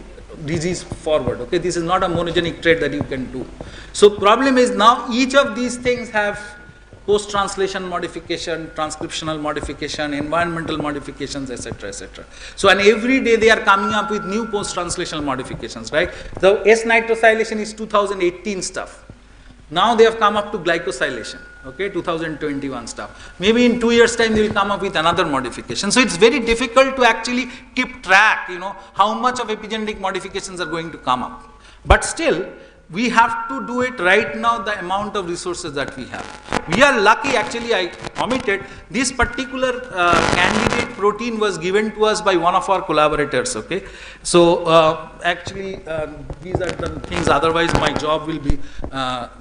disease forward, okay? This is not a monogenic trait that you can do. So problem is now each of these things have post-translation modification, transcriptional modification, environmental modifications, etc., etc. So, and every day they are coming up with new post-translational modifications, right? The S-nitrosylation is 2018 stuff. Now they have come up to glycosylation, okay, 2021 stuff. Maybe in 2 years' time they will come up with another modification. So it's very difficult to actually keep track, how much of epigenetic modifications are going to come up. But still, we have to do it right now, the amount of resources that we have. We are lucky, actually I omitted, this particular candidate protein was given to us by one of our collaborators, okay. So actually these are the things, otherwise my job will be,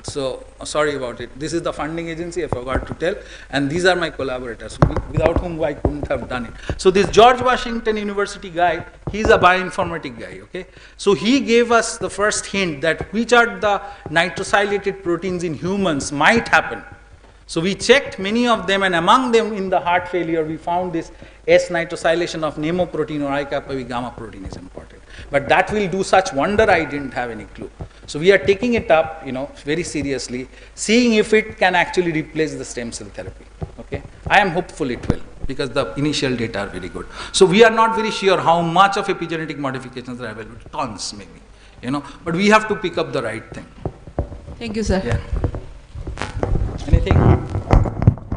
so sorry about it. This is the funding agency, I forgot to tell, and these are my collaborators, without whom I couldn't have done it. So this George Washington University guy, he's a bioinformatic guy, okay. So he gave us the first hint that which are the nitrosylated proteins in humans might happen. So we checked many of them, and among them in the heart failure, we found this S-nitrosylation of nemoprotein or I-kappa V gamma protein is important. But that will do such wonder, I didn't have any clue. So we are taking it up, very seriously, seeing if it can actually replace the stem cell therapy. Okay, I am hopeful it will, because the initial data are very good. So we are not very sure how much of epigenetic modifications are available, tons maybe, but we have to pick up the right thing. Thank you, sir. Yeah. Anything?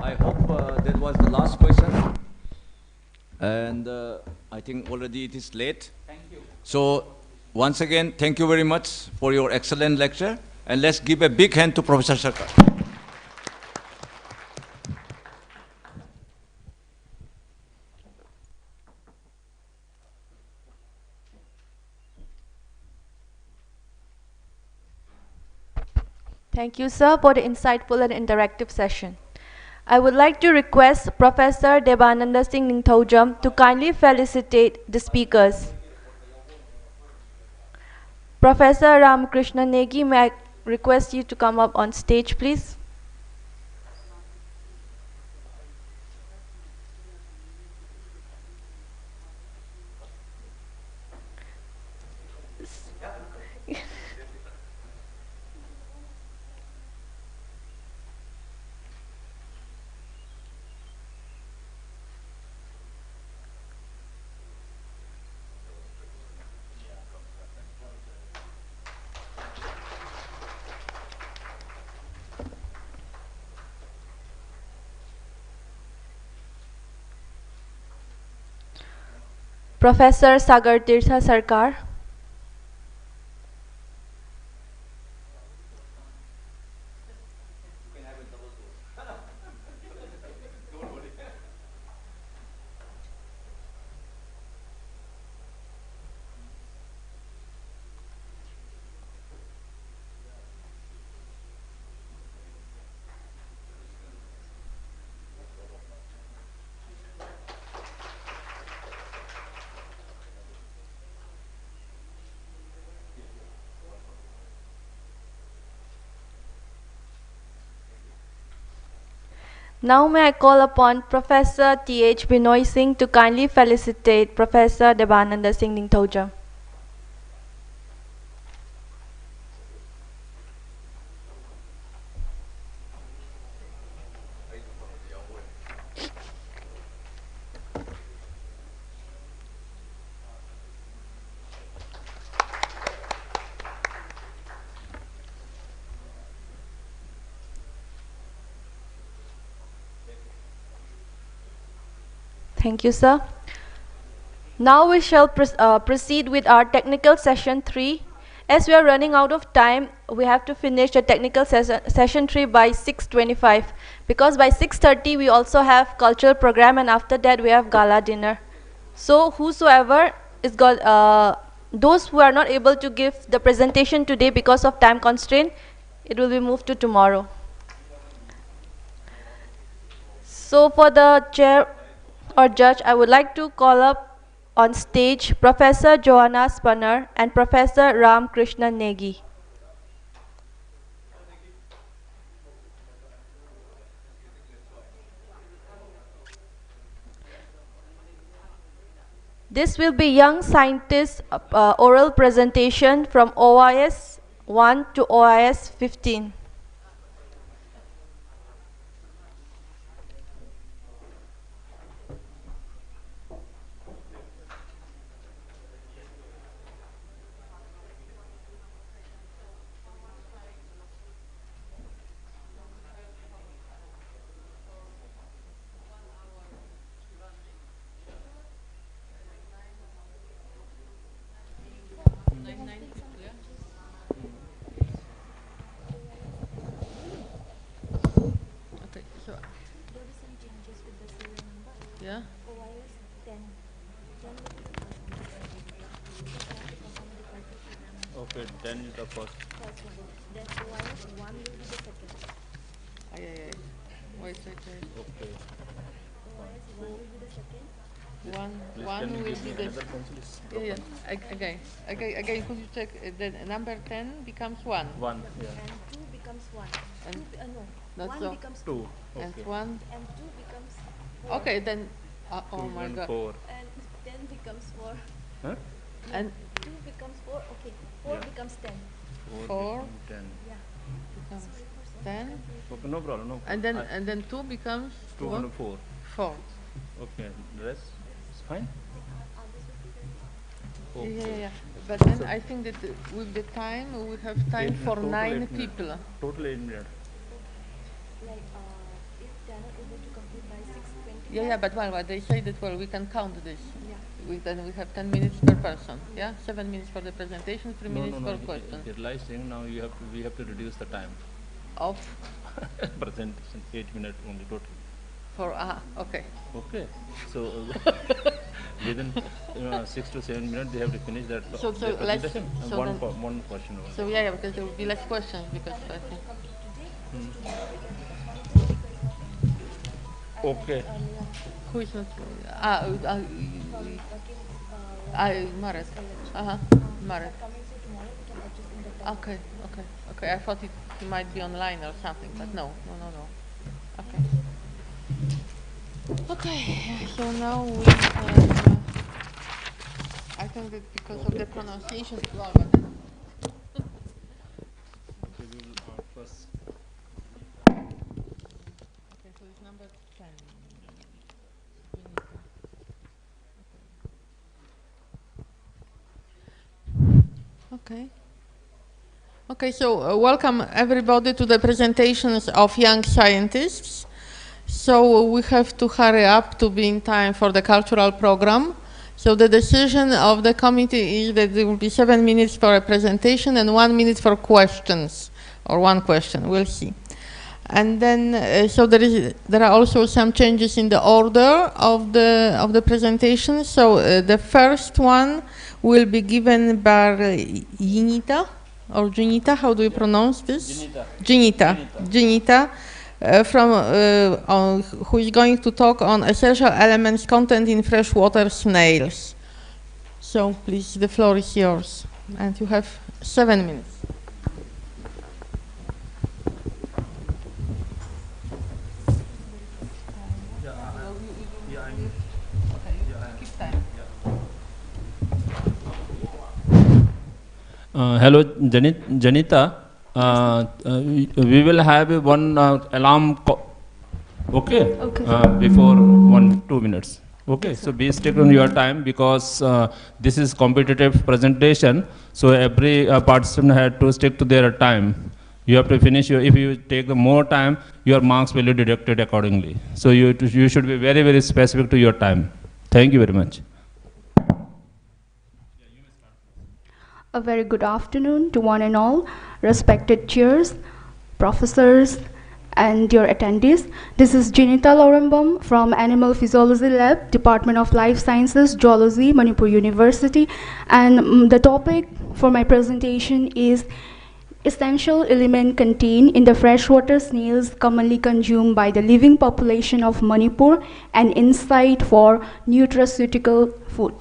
I hope that was the last question. And I think already it is late. Thank you. So once again, thank you very much for your excellent lecture. And let's give a big hand to Professor Sarkar. Thank you, sir, for the insightful and interactive session. I would like to request Professor Debananda Singh Ningthaujam to kindly felicitate the speakers. Professor Ramakrishna Negi, may I request you to come up on stage, please? Professor Sagar Tirtha Sarkar. Now may I call upon Professor T.H. Binoy Singh to kindly felicitate Professor Debananda Singh Ningthaujam. Thank you, sir. Now we shall proceed with our technical session 3. As we are running out of time, we have to finish the technical session 3 by 6:25, because by 6:30 we also have cultural program, and after that we have gala dinner. So whosoever is those who are not able to give the presentation today because of time constraint, it will be moved to tomorrow. So for the chair or judge, I would like to call up on stage Professor Joanna Spunner and Professor Ram Krishna Negi. This will be young scientists oral presentation from OIS 1 to OIS 15. Yeah. OYS 10. 10 will be Okay, 10 is the first. first one. Then OYS 1 will be the second. Ay, ay, ay. Wait. Okay. OYS 1 will be the second. Please, One can you will give be me the. another pencil? It's Yeah. broken. Again, could you check the number 10 becomes 1? 1, yeah. And 2 becomes 1. And No. that's 1 all. becomes 2, 2. And okay. 1. And 2 becomes 4. Okay, then. Oh 2 my and God. 4. And 10 becomes 4. Huh? And 2 becomes 4. Okay. 4 Yeah. becomes 10. 4 become 10. Yeah. becomes 10. Okay, no problem, no problem. And then 2 becomes 2 what? and 4. 4. Okay, the rest is fine? Yeah. But then I think that with the time, we have time for Total 9 8 minutes. people. Total 8 minutes. Like, if they are not able to complete by 6:20. Yeah, but they say that, we can count this. Yeah. Then we have 10 minutes per person. Yeah, 7 minutes for the presentation, 3 minutes per question. Kirla is saying now we have to reduce the time. Of Presentation 8 minutes only total. Okay. Okay. So within 6 to 7 minutes they have to finish that So their let's- presentation. And so one then- one question only. So yeah, because there will be less questions because I think. Okay. Who is not? Marek. Marek. Okay. I thought it might be online or something, but no. Okay. Okay. So now we have. I think that because of the pronunciation, well, but then. Okay, we will first. Okay, so it's number 10. Okay, so welcome everybody to the presentations of young scientists. So we have to hurry up to be in time for the cultural program. So the decision of the committee is that there will be 7 minutes for a presentation and 1 minute for questions, or one question, we'll see. And then, so there are also some changes in the order of the presentation. So the first one will be given by Ginita, or Ginita, how do you pronounce this? Ginita, who is going to talk on essential elements content in freshwater snails. So please, the floor is yours, and you have 7 minutes. Hello, Janita. We will have one alarm. Okay. Before 2 minutes. Okay. So be strict on your time because this is competitive presentation. So every participant had to stick to their time. You have to finish if you take the more time, your marks will be deducted accordingly. So you should be very, very specific to your time. Thank you very much. A very good afternoon to one and all, respected chairs, professors, and dear attendees. This is Jinita Lorembam from Animal Physiology Lab, Department of Life Sciences, Zoology, Manipur University. And the topic for my presentation is essential element contained in the freshwater snails commonly consumed by the living population of Manipur and insight for nutraceutical food.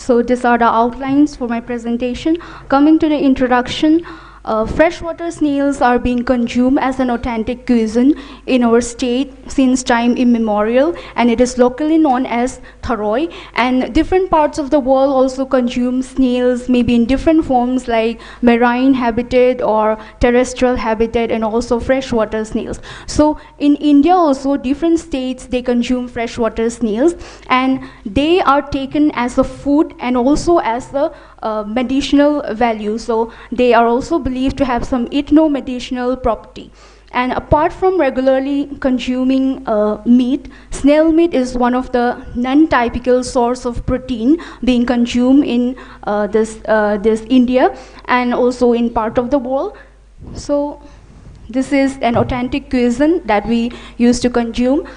So these are the outlines for my presentation. Coming to the introduction, freshwater snails are being consumed as an authentic cuisine in our state since time immemorial, and it is locally known as tharoi. And different parts of the world also consume snails, maybe in different forms like marine habitat or terrestrial habitat, and also freshwater snails. So in India also, different states, they consume freshwater snails, and they are taken as a food and also as a medicinal value. So they are also believed to have some ethno-medicinal property. And apart from regularly consuming meat, snail meat is one of the non-typical source of protein being consumed in this India and also in part of the world. So this is an authentic cuisine that we used to consume.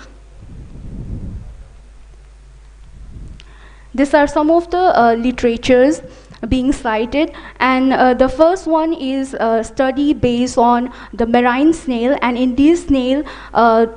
These are some of the literatures being cited, and the first one is a study based on the marine snail, and in this snail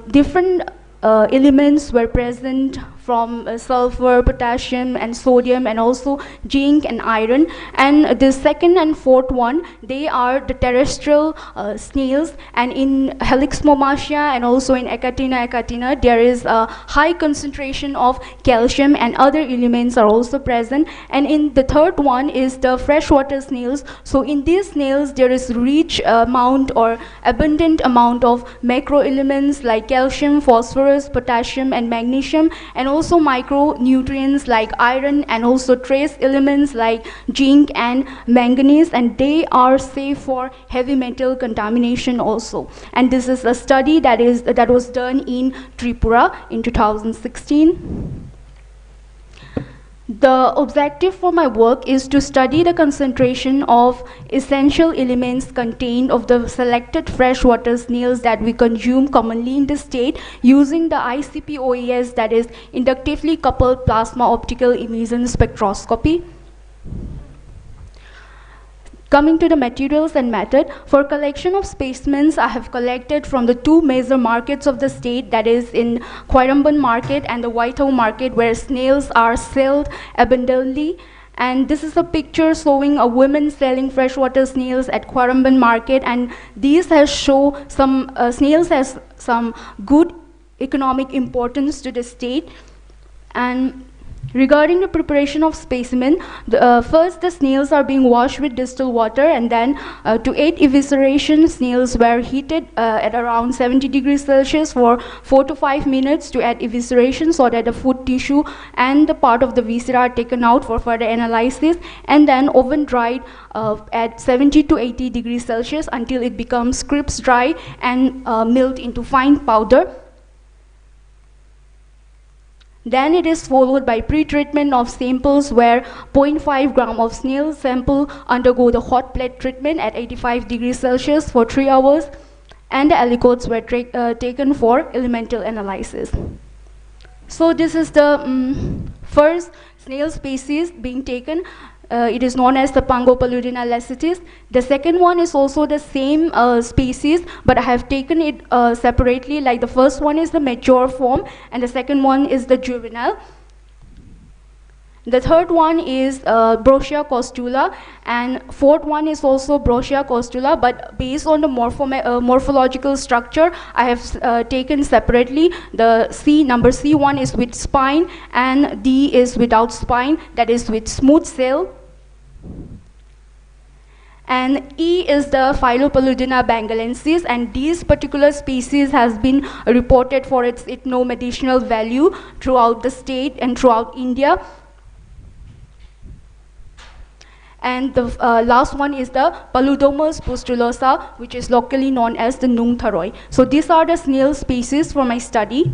different elements were present from sulfur, potassium and sodium, and also zinc and iron. And the second and fourth one, they are the terrestrial snails, and in Helixmomacia and also in Achatina there is a high concentration of calcium, and other elements are also present. And in the third one is the freshwater snails. So in these snails there is rich amount or abundant amount of macro elements like calcium, phosphorus, potassium and magnesium, and also micronutrients like iron, and also trace elements like zinc and manganese, and they are safe for heavy metal contamination also. And this is a study that was done in Tripura in 2016. The objective for my work is to study the concentration of essential elements contained of the selected freshwater snails that we consume commonly in the state using the ICP-OES, that is inductively coupled plasma optical emission spectroscopy. Coming to the materials and method, for collection of specimens, I have collected from the two major markets of the state, that is in Khairamban market and the Whitehall market, where snails are sold abundantly. And this is a picture showing a woman selling freshwater snails at Khairamban market, and these has show some snails has some good economic importance to the state. And regarding the preparation of specimen, first the snails are being washed with distilled water, and then to aid evisceration, snails were heated at around 70 degrees Celsius for 4 to 5 minutes to add evisceration, so that the food tissue and the part of the viscera are taken out for further analysis, and then oven dried at 70 to 80 degrees Celsius until it becomes crisp dry and milled into fine powder. Then it is followed by pre-treatment of samples, where 0.5 gram of snail sample undergo the hot plate treatment at 85 degrees Celsius for 3 hours, and the aliquots were taken for elemental analysis. So this is the first snail species being taken. It is known as the Pangopaludina lacetis. The second one is also the same species, but I have taken it separately. Like the first one is the mature form, and the second one is the juvenile. The third one is Brochia costula, and fourth one is also Brochia costula, but based on the morphological structure, I have taken separately. The number C1 is with spine, and D is without spine, that is with smooth cell. And E is the Phylopaludina bengalensis, and this particular species has been reported for its ethno-medicinal value throughout the state and throughout India. And the last one is the Paludomus pustulosa, which is locally known as the Nung tharoi. So these are the snail species for my study.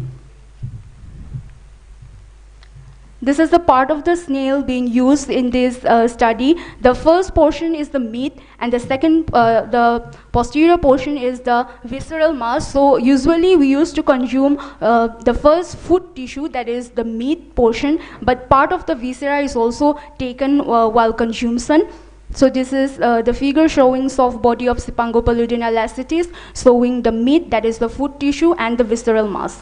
This is the part of the snail being used in this study. The first portion is the meat, and the second, the posterior portion is the visceral mass. So usually we used to consume the first food tissue, that is the meat portion, but part of the viscera is also taken while consumption. So this is the figure showing soft body of Pangopaludina lacetis, showing the meat, that is the food tissue, and the visceral mass.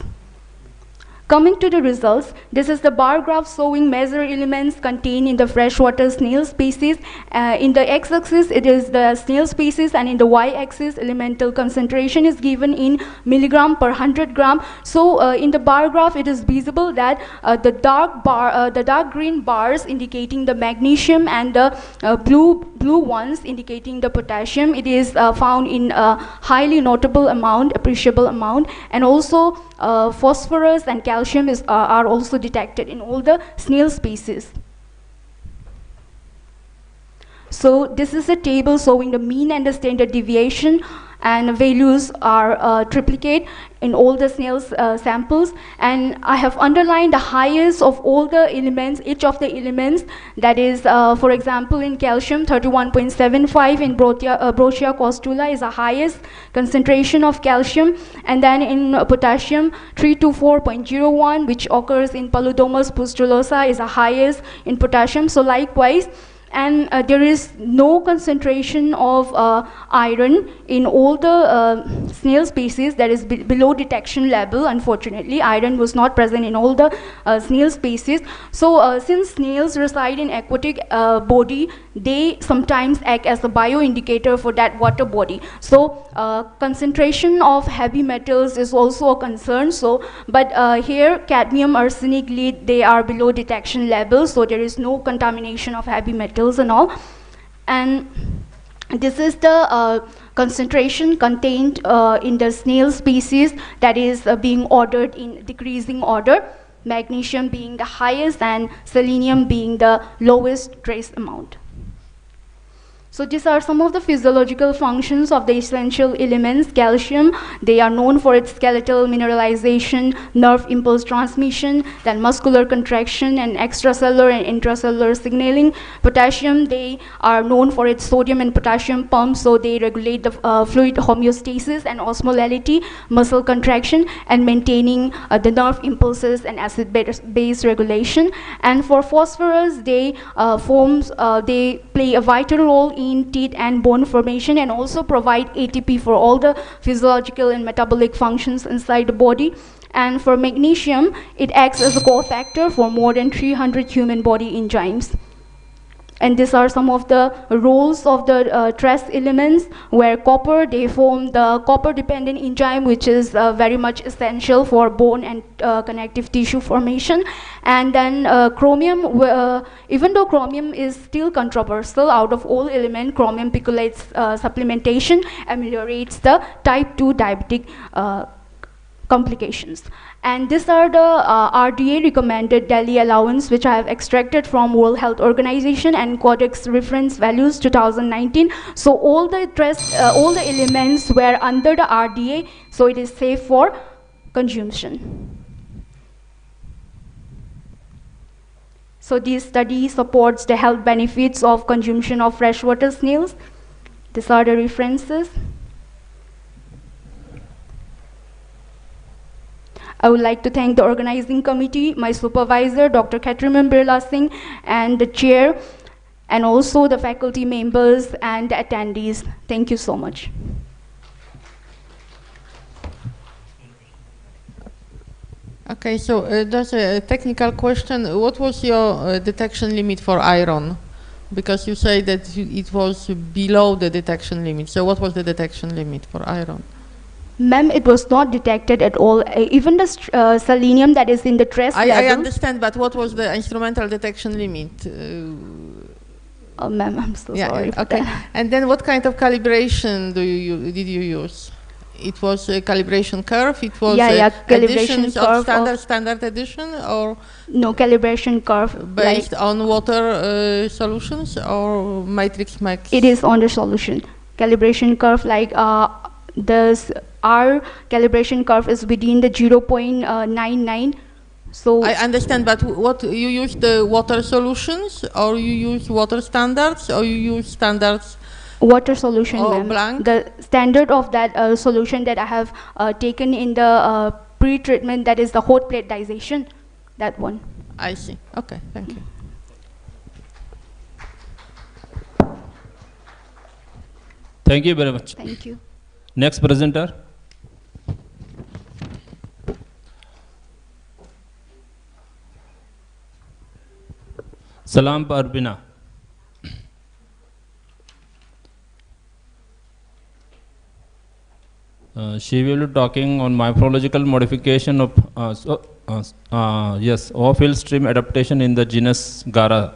Coming to the results, this is the bar graph showing major elements contained in the freshwater snail species. In the x-axis, it is the snail species, and in the y-axis, elemental concentration is given in milligram per 100 gram. So in the bar graph, it is visible that the dark green bars indicating the magnesium and the blue ones indicating the potassium. It is found in a highly notable amount, appreciable amount, and also phosphorus and calcium are also detected in all the snail species. So this is a table showing the mean and the standard deviation, and values are triplicate in all the snails samples, and I have underlined the highest of all the elements, each of the elements, that is for example in calcium 31.75, in Brochia costula is the highest concentration of calcium, and then in potassium 324.01, which occurs in Paludomus pustulosa, is the highest in potassium. So likewise, and there is no concentration of iron in all the snail species, that is below detection level. Unfortunately, iron was not present in all the snail species. So since snails reside in aquatic body, they sometimes act as a bioindicator for that water body. So concentration of heavy metals is also a concern. So, but here cadmium, arsenic, lead, they are below detection level, so there is no contamination of heavy metals and all. And this is the concentration contained in the snail species, that is being ordered in decreasing order, magnesium being the highest and selenium being the lowest trace amount. So these are some of the physiological functions of the essential elements. Calcium, they are known for its skeletal mineralization, nerve impulse transmission, then muscular contraction and extracellular and intracellular signaling. Potassium, they are known for its sodium and potassium pumps, so they regulate the fluid homeostasis and osmolality, muscle contraction, and maintaining the nerve impulses and acid-base regulation. And for phosphorus, they they play a vital role in teeth and bone formation, and also provide ATP for all the physiological and metabolic functions inside the body. And for magnesium, it acts as a cofactor for more than 300 human body enzymes. And these are some of the roles of the trace elements, where copper, they form the copper-dependent enzyme, which is very much essential for bone and connective tissue formation. And then chromium, even though chromium is still controversial, out of all elements, chromium picoulates supplementation ameliorates the type 2 diabetic complications. And these are the RDA recommended daily allowance, which I have extracted from World Health Organization and Codex reference values 2019. So all the elements were under the RDA, so it is safe for consumption. So this study supports the health benefits of consumption of freshwater snails. These are the references. I would like to thank the organizing committee, my supervisor, Dr. Katriman Birla Singh, and the chair, and also the faculty members and the attendees. Thank you so much. Okay, so just a technical question. What was your detection limit for iron? Because you say that it was below the detection limit. So what was the detection limit for iron? Ma'am, it was not detected at all. Even the selenium that is in the trace level. I understand, but what was the instrumental detection limit? Ma'am, I'm so sorry for okay. that. And then what kind of calibration did you use? It was a calibration curve? It was calibration curve of standard addition, or? No, calibration curve. Based on water solutions or matrix max? It is on the solution. Calibration curve, like our calibration curve is within the 0.99. So I understand, but what you use the water solutions, or you use water standards, or you use standards? Water solution, blank? The standard of that solution that I have taken in the pre-treatment, that is the hot plate dissection, that one. I see. Okay, thank you. Thank you very much. Thank you. Next presenter. Salam Parbina. She will be talking on morphological modification of off-hill stream adaptation in the genus Gara.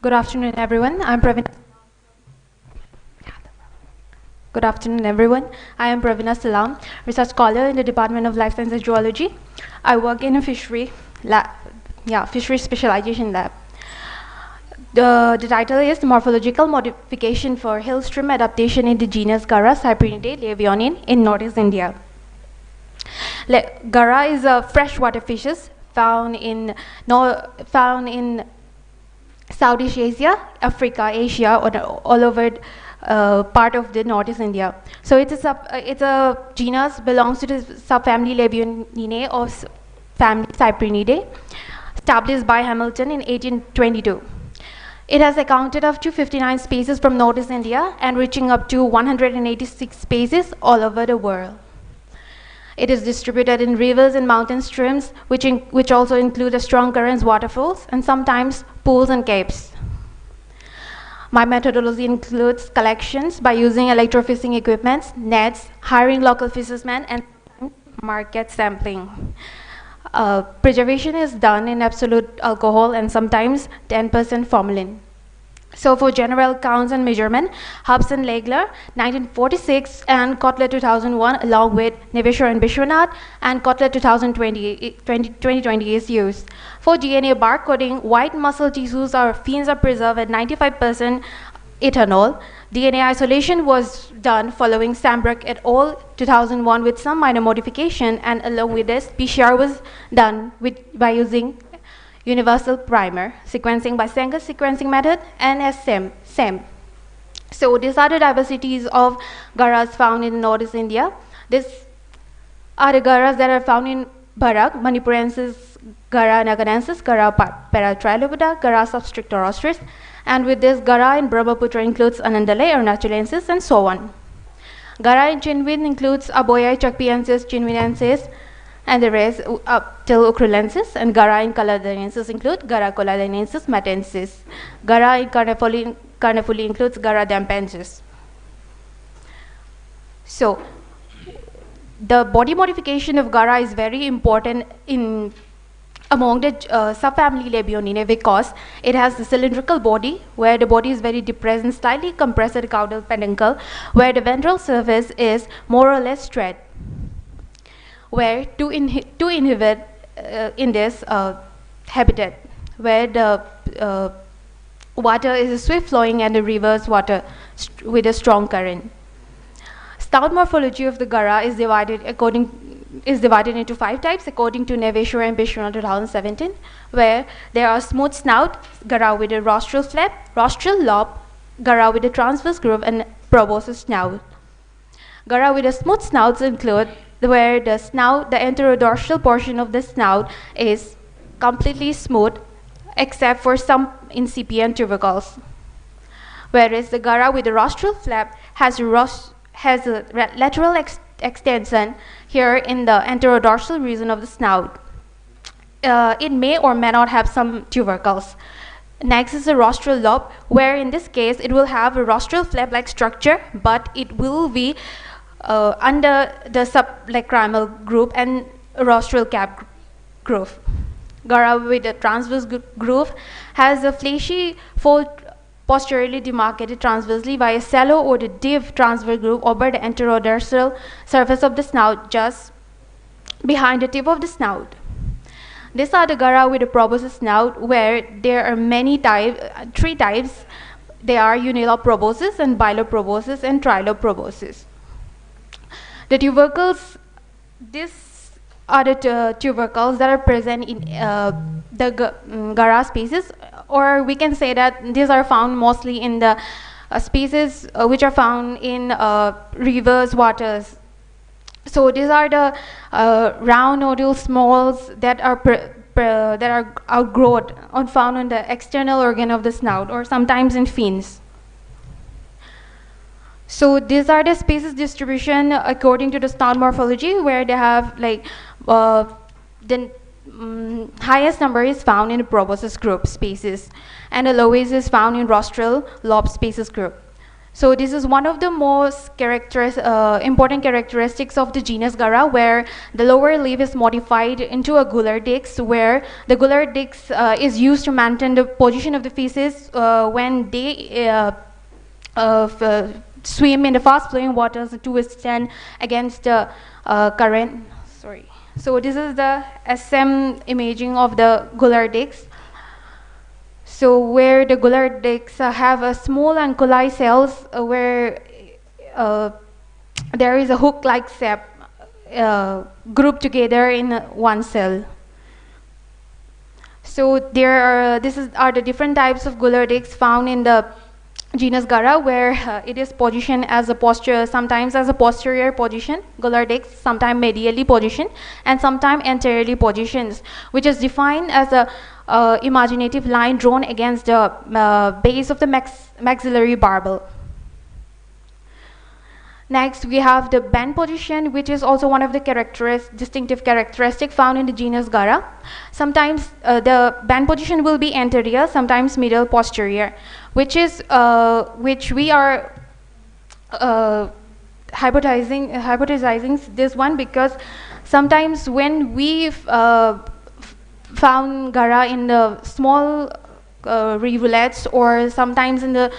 Good afternoon, everyone. Good afternoon, everyone. I am Pravina Salam, research scholar in the Department of Life Sciences Zoology. I work in a fishery specialization lab. The title is Morphological Modification for Hill Stream Adaptation in the genus Gara Cyprinidae levionian in Northeast India. Gara is a freshwater fishes found in Southeast Asia, Africa, Asia, all over part of the Northeast India. So it's a genus belongs to the subfamily Levionidae or family Cyprinidae, established by Hamilton in 1822. It has accounted up to 59 species from Northeast India and reaching up to 186 species all over the world. It is distributed in rivers and mountain streams, which also include the strong currents, waterfalls, and sometimes pools and caves. My methodology includes collections by using electrofishing equipment, nets, hiring local fishermen, and market sampling. Preservation is done in absolute alcohol and sometimes 10% formalin. So for general counts and measurement, Hobson Legler, 1946, and Kotler 2001, along with Neveshwar and Bishwanath, and Kotler 2020 is used. For DNA barcoding, white muscle tissues or fins are preserved at 95% ethanol. DNA isolation was done following Sambrook et al. 2001 with some minor modification, and along with this, PCR was done by using universal primer, sequencing by Sanger sequencing method, and SEM. So these are the diversities of garas found in Northeast India. These are the garas that are found in Barak, Manipurensis, Gara nagadensis, Gara paratrilopoda, Gara substrictorostris, and with this Gara in Brahmaputra includes Anandale, Arunachalesis, and so on. Gara in Chinwin includes Aboyai, Chakpiensis, Chinwinensis, and the rest up till Ukrulensis, and Gara in Caladanensis include Gara coladanensis matensis. Gara in Carnifoli includes Gara dampensis. So the body modification of Gara is very important among the subfamily Levionidae because it has a cylindrical body where the body is very depressed and slightly compressed at the caudal peduncle, where the ventral surface is more or less straight, where to inhibit in this habitat, where the water is swift flowing and the reverse water with a strong current. Snout morphology of the Gara is divided into 5 types according to Neveshwar and Bishwanath 2017, where there are smooth snout, Gara with a rostral flap, rostral lobe, Gara with a transverse groove, and proboscis snout. Gara with a smooth snouts include where the enterodorsal portion of the snout is completely smooth except for some incipient tubercles. Whereas the Gara with the rostral flap has a lateral extension here in the enterodorsal region of the snout. It may or may not have some tubercles. Next is the rostral lobe, where in this case it will have a rostral flap-like structure, but it will be under the sublacrimal groove and rostral cap groove. Gara with a transverse groove has a fleshy fold posteriorly demarcated transversely by a shallow or the div transverse groove over the enterodorsal surface of the snout, just behind the tip of the snout. These are the Gara with a proboscis snout, where there are many types, 3 types. They are uniloproboscis and biloproboscis and trilobproboscis. The tubercles, these are the tubercles that are present in the Gara species, or we can say that these are found mostly in the species which are found in rivers, waters. So these are the round nodule smalls that are outgrowth or found on the external organ of the snout, or sometimes in fins. So these are the species distribution according to the snout morphology, where they have like the highest number is found in the proboscis group species, and the lowest is found in rostral lobe species group. So this is one of the most important characteristics of the genus Gara, where the lower lip is modified into a gular disc, where the gular disc is used to maintain the position of the feces when they swim in the fast-flowing waters to withstand against the current. Sorry. So this is the SM imaging of the gular disc. So where the gular discs have a small anculi cells where there is a hook-like sap grouped together in one cell. So these are the different types of gular discs found in the genus Gara, where it is positioned as a posture, sometimes as a posterior position, gular disc, sometimes medially positioned, and sometimes anteriorly positioned, which is defined as a imaginative line drawn against the base of the maxillary barbel. Next, we have the band position, which is also one of the distinctive characteristic found in the genus Gara. Sometimes the band position will be anterior, sometimes middle posterior, which we are hypothesizing this one, because sometimes when we found Gara in the small rivulets, or sometimes in the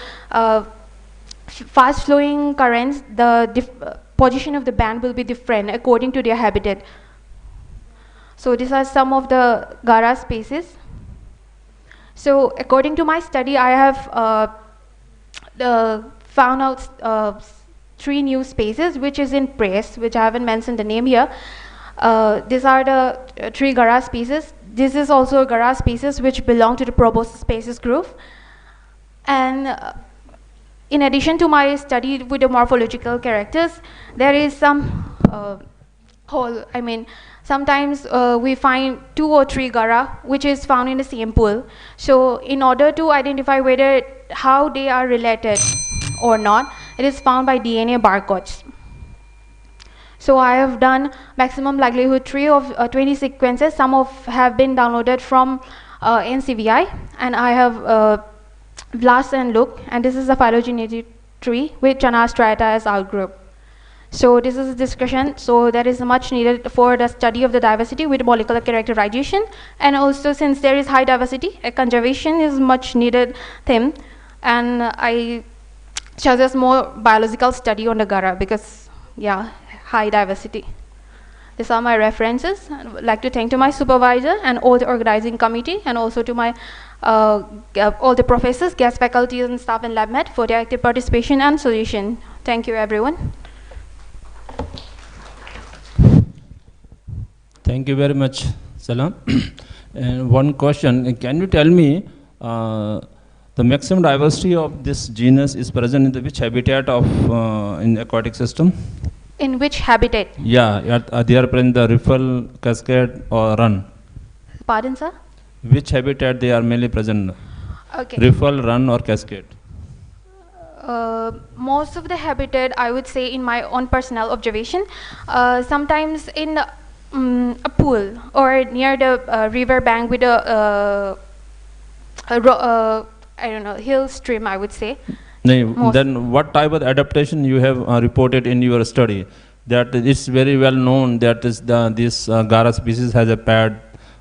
fast-flowing currents, the position of the band will be different according to their habitat. So these are some of the Gara species. So according to my study, I have found out 3 new species, which is in press, which I haven't mentioned the name here. These are the 3 Gara species. This is also a Gara species which belong to the proboscis species group. And in addition to my study with the morphological characters, there is some sometimes we find 2 or 3 Gara which is found in the same pool. So in order to identify how they are related or not, it is found by DNA barcodes. So I have done maximum likelihood tree of 20 sequences. Some have been downloaded from NCVI, and I have blast and look, and this is a phylogenetic tree with Chana striata as outgroup. So this is a discussion. So that is much needed for the study of the diversity with molecular characterization, and also since there is high diversity, a conservation is much needed theme, and I suggest more biological study on the Gara because high diversity. These are my references. I would like to thank to my supervisor and all the organizing committee, and also to my all the professors, guest faculties and staff in LabMed for their active participation and solution. Thank you, everyone. Thank you very much, Salam. And one question, can you tell me the maximum diversity of this genus is present in the which habitat of in aquatic system? In which habitat? Yeah, they are present in the riffle, cascade or run. Pardon, sir? Which habitat they are mainly present? Okay. Riffle, run or cascade? Most of the habitat, I would say, in my own personal observation, sometimes in a pool or near the river bank with a I don't know, hill stream, I would say. Then what type of adaptation you have reported in your study? That it's very well known that is this Gara species has a pad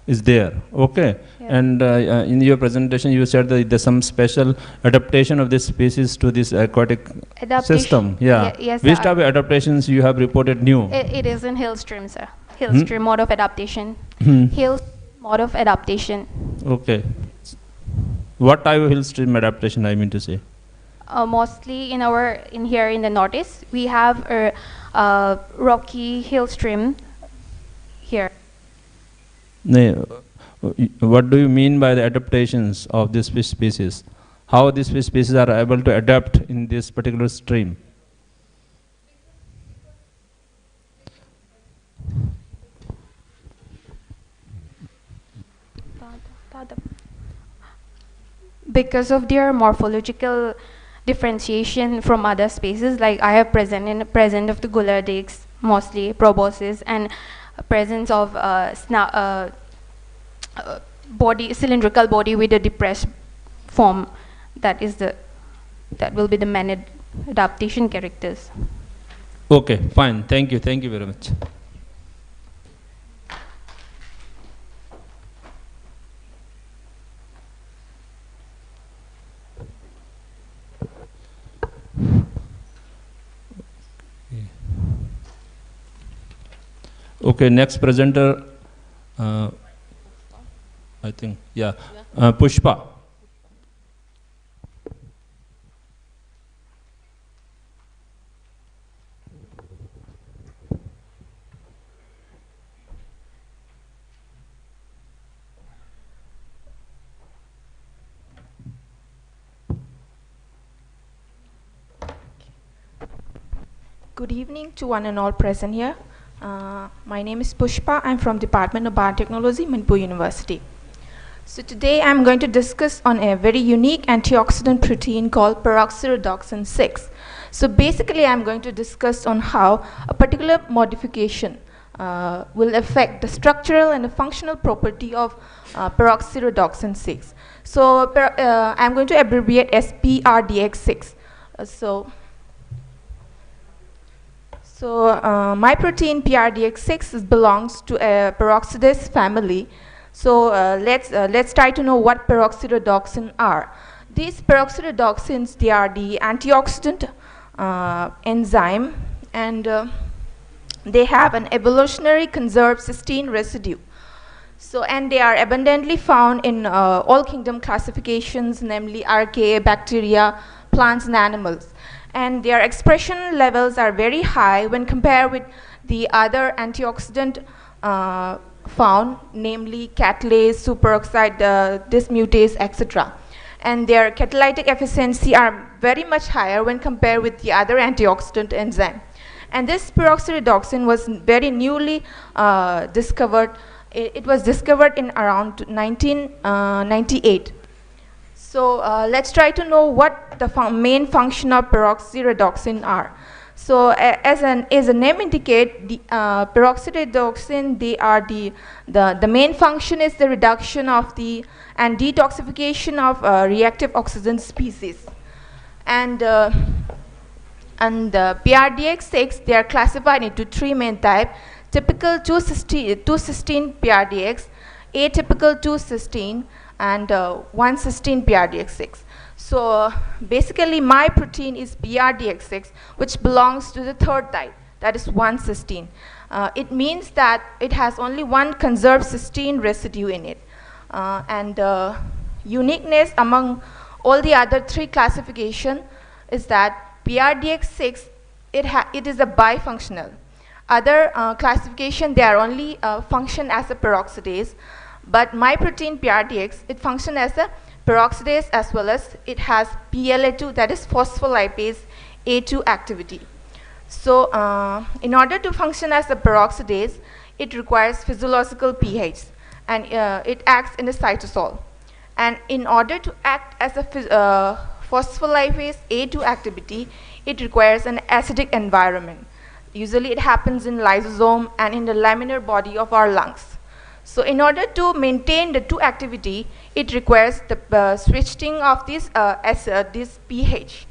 is there, okay? Yeah. And in your presentation you said that there's some special adaptation of this species to this aquatic system. Yeah. Yes, which type of adaptations you have reported new? It is in hill stream, sir. Hill stream mode of adaptation. Hill mode of adaptation. Okay. What type of hill stream adaptation I mean to say? Mostly in here in the northeast, we have a rocky hill stream here. What do you mean by the adaptations of this species? how these fish species are able to adapt in this particular stream. Because of their morphological differentiation from other species, like I have present of the gullardics, mostly proboscis, and presence of cylindrical body with a depressed form. That will be the main adaptation characters. Okay, fine. Thank you very much. Okay, next presenter, I think, yeah, Pushpa. Good evening to one and all present here. My name is Pushpa. I'm from Department of Biotechnology, Manipur University. So today I'm going to discuss on a very unique antioxidant protein called peroxyredoxin 6. So basically I'm going to discuss on how a particular modification will affect the structural and the functional property of peroxyredoxin 6. So I'm going to abbreviate as PRDX6. My protein PRDX6 belongs to a peroxidase family. So let's try to know what peroxyredoxin are. These peroxyredoxins, they are the antioxidant enzyme, and they have an evolutionary conserved cysteine residue. So, and they are abundantly found in all kingdom classifications, namely archaea, bacteria, plants, and animals. And their expression levels are very high when compared with the other antioxidant found, namely catalase, superoxide dismutase, etc. And their catalytic efficiency are very much higher when compared with the other antioxidant enzyme. And this peroxyredoxin was very newly discovered. It was discovered in around 1998. So let's try to know what the main function of peroxyredoxin are. So as the name indicate, the peroxyredoxin, they are the main function is the reduction of the and detoxification of reactive oxygen species. And the PRDX6, they are classified into three main types: typical 2-cysteine PRDX, atypical 2-cysteine, and 1-cysteine PRDX6. So basically my protein is PRDX6, which belongs to the third type, that is 1-cysteine. It means that it has only one conserved cysteine residue in it. And uniqueness among all the other three classification is that PRDX6, it is a bifunctional. Other classification, they are only function as a peroxidase, but my protein PRDX, it functions as a peroxidase as well as it has PLA2, that is phospholipase A2 activity. So in order to function as a peroxidase, it requires physiological pH, and it acts in the cytosol. And in order to act as a phospholipase A2 activity, it requires an acidic environment. Usually it happens in lysosome and in the laminar body of our lungs. So in order to maintain the two activity, it requires the switching of this pH.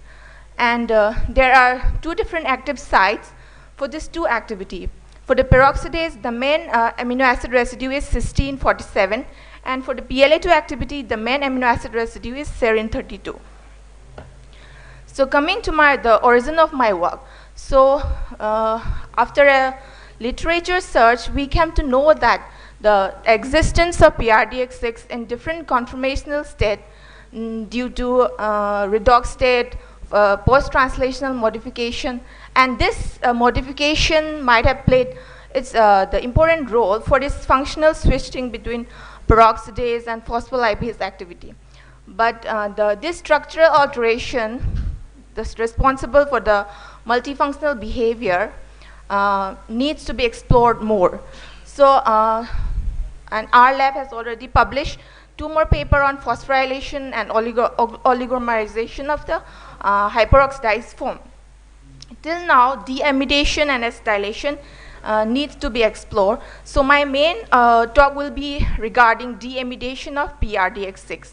And there are two different active sites for this two activity. For the peroxidase, the main amino acid residue is cysteine 47, and for the PLA2 activity, the main amino acid residue is serine 32. So coming to the origin of my work. So after a literature search, we came to know that the existence of PRDX6 in different conformational state due to redox state, post-translational modification, and this modification might have played the important role for this functional switching between peroxidase and phospholipase activity. But this structural alteration, that's responsible for the multifunctional behavior, needs to be explored more. So, and our lab has already published 2 more papers on phosphorylation and oligomerization of the hyperoxidized foam. Till now, deamidation and acetylation needs to be explored. So my main talk will be regarding deamidation of PRDX6.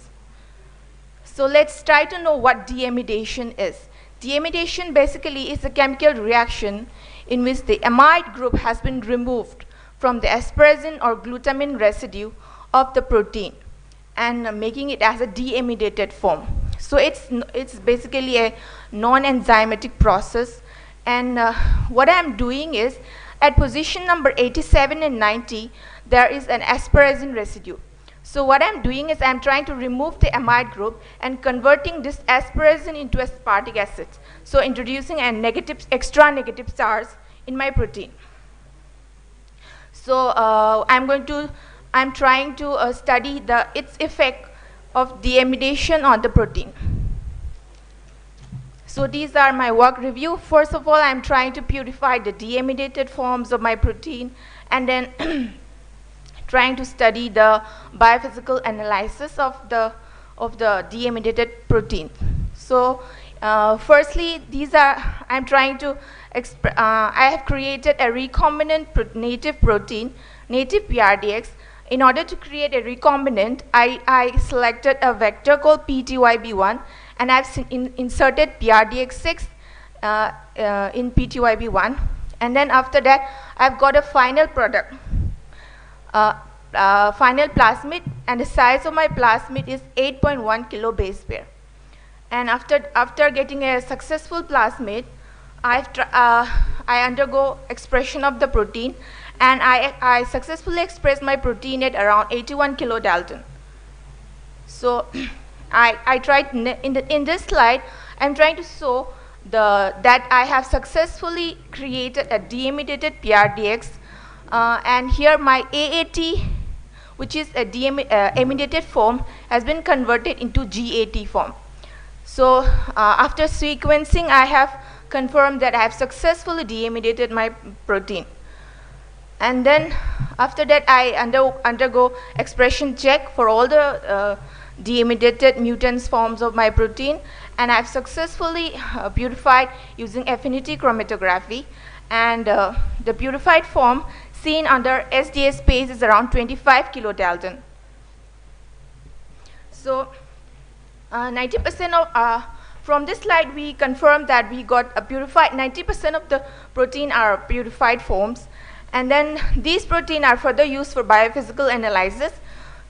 So let's try to know what deamidation is. Deamidation basically is a chemical reaction in which the amide group has been removed from the asparagine or glutamine residue of the protein and making it as a deamidated form. So it's basically a non-enzymatic process, and what I'm doing is at position number 87 and 90 there is an asparagine residue. So what I'm doing is I'm trying to remove the amide group and converting this asparagine into aspartic acid. So introducing a extra negative charge in my protein. So I'm trying to study its effect of deamidation on the protein. So these are my work review. First of all, I'm trying to purify the deamidated forms of my protein, and then trying to study the biophysical analysis of the deamidated protein. So firstly, I'm trying to I have created a recombinant native protein, native PRDX. In order to create a recombinant, I selected a vector called PTYB1, and I've inserted PRDX6 in PTYB1, and then after that I've got a final product, final plasmid, and the size of my plasmid is 8.1 kilo base pair. And after getting a successful plasmid, I undergo expression of the protein, and I successfully express my protein at around 81 kilodalton. So I tried in this slide, I'm trying to show that I have successfully created a deamidated PRDX, and here my AAT, which is a amidated form, has been converted into GAT form. So after sequencing, I have confirmed that I have successfully deamidated my protein. And then after that, I undergo expression check for all the deamidated mutants forms of my protein, and I've successfully purified using affinity chromatography, and the purified form seen under SDA space is around 25 kilodalton. So 90% of from this slide we confirmed that we got a purified 90% of the protein are purified forms, and then these protein are further used for biophysical analysis.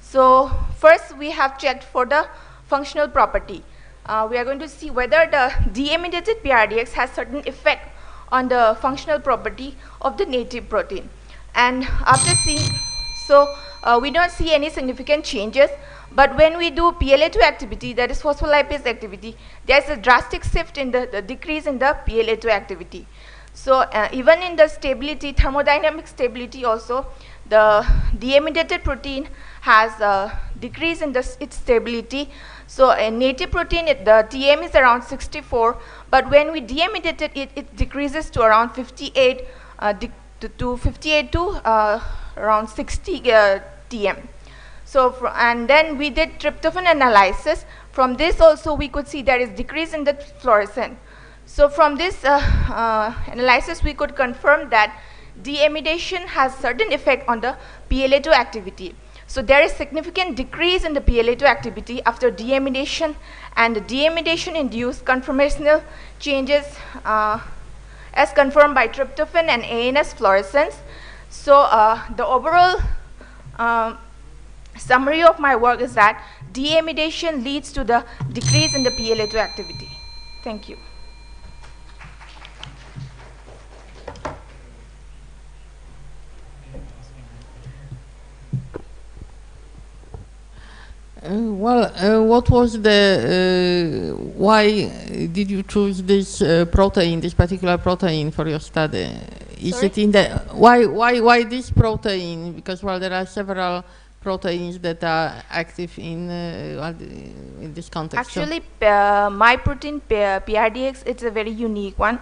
So first we have checked for the functional property. We are going to see whether the deamidated PRDX has certain effect on the functional property of the native protein. And after seeing, so we don't see any significant changes, but when we do PLA2 activity, that is phospholipase activity, there's a drastic shift in the decrease in the PLA2 activity. So even in the stability, thermodynamic stability also, the deamidated protein has a decrease in its stability. So a native protein, the TM is around 64, but when we deamidate it, it decreases to around 58 to around 60 TM. So and then we did tryptophan analysis. From this also we could see there is decrease in the fluorescence. So from this analysis we could confirm that deamidation has certain effect on the PLA2 activity. So there is significant decrease in the PLA2 activity after deamidation, and the deamidation induced conformational changes as confirmed by tryptophan and ANS fluorescence. So the overall summary of my work is that deamidation leads to the decrease in the PLA2 activity. Thank you. What was the, why did you choose this protein, this particular protein for your study? Is it in the, why this protein? Because, well, there are several proteins that are active in this context? Actually, my protein PRDX, it's a very unique one.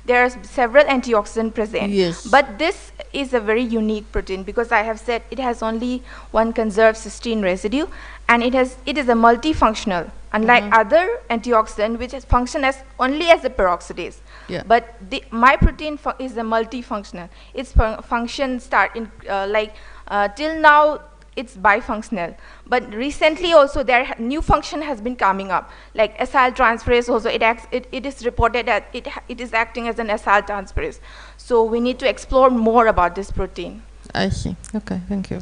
There are several antioxidants present. Yes. But this is a very unique protein because I have said it has only one conserved cysteine residue, and it is a multifunctional, unlike other antioxidant which has function as only as a peroxidase. Yeah. But my protein is a multifunctional. Its function start in till now it's bifunctional, but recently also new function has been coming up, like acyl transferase also. It is reported that it is acting as an acyl transferase. So we need to explore more about this protein. I see. Okay, thank you.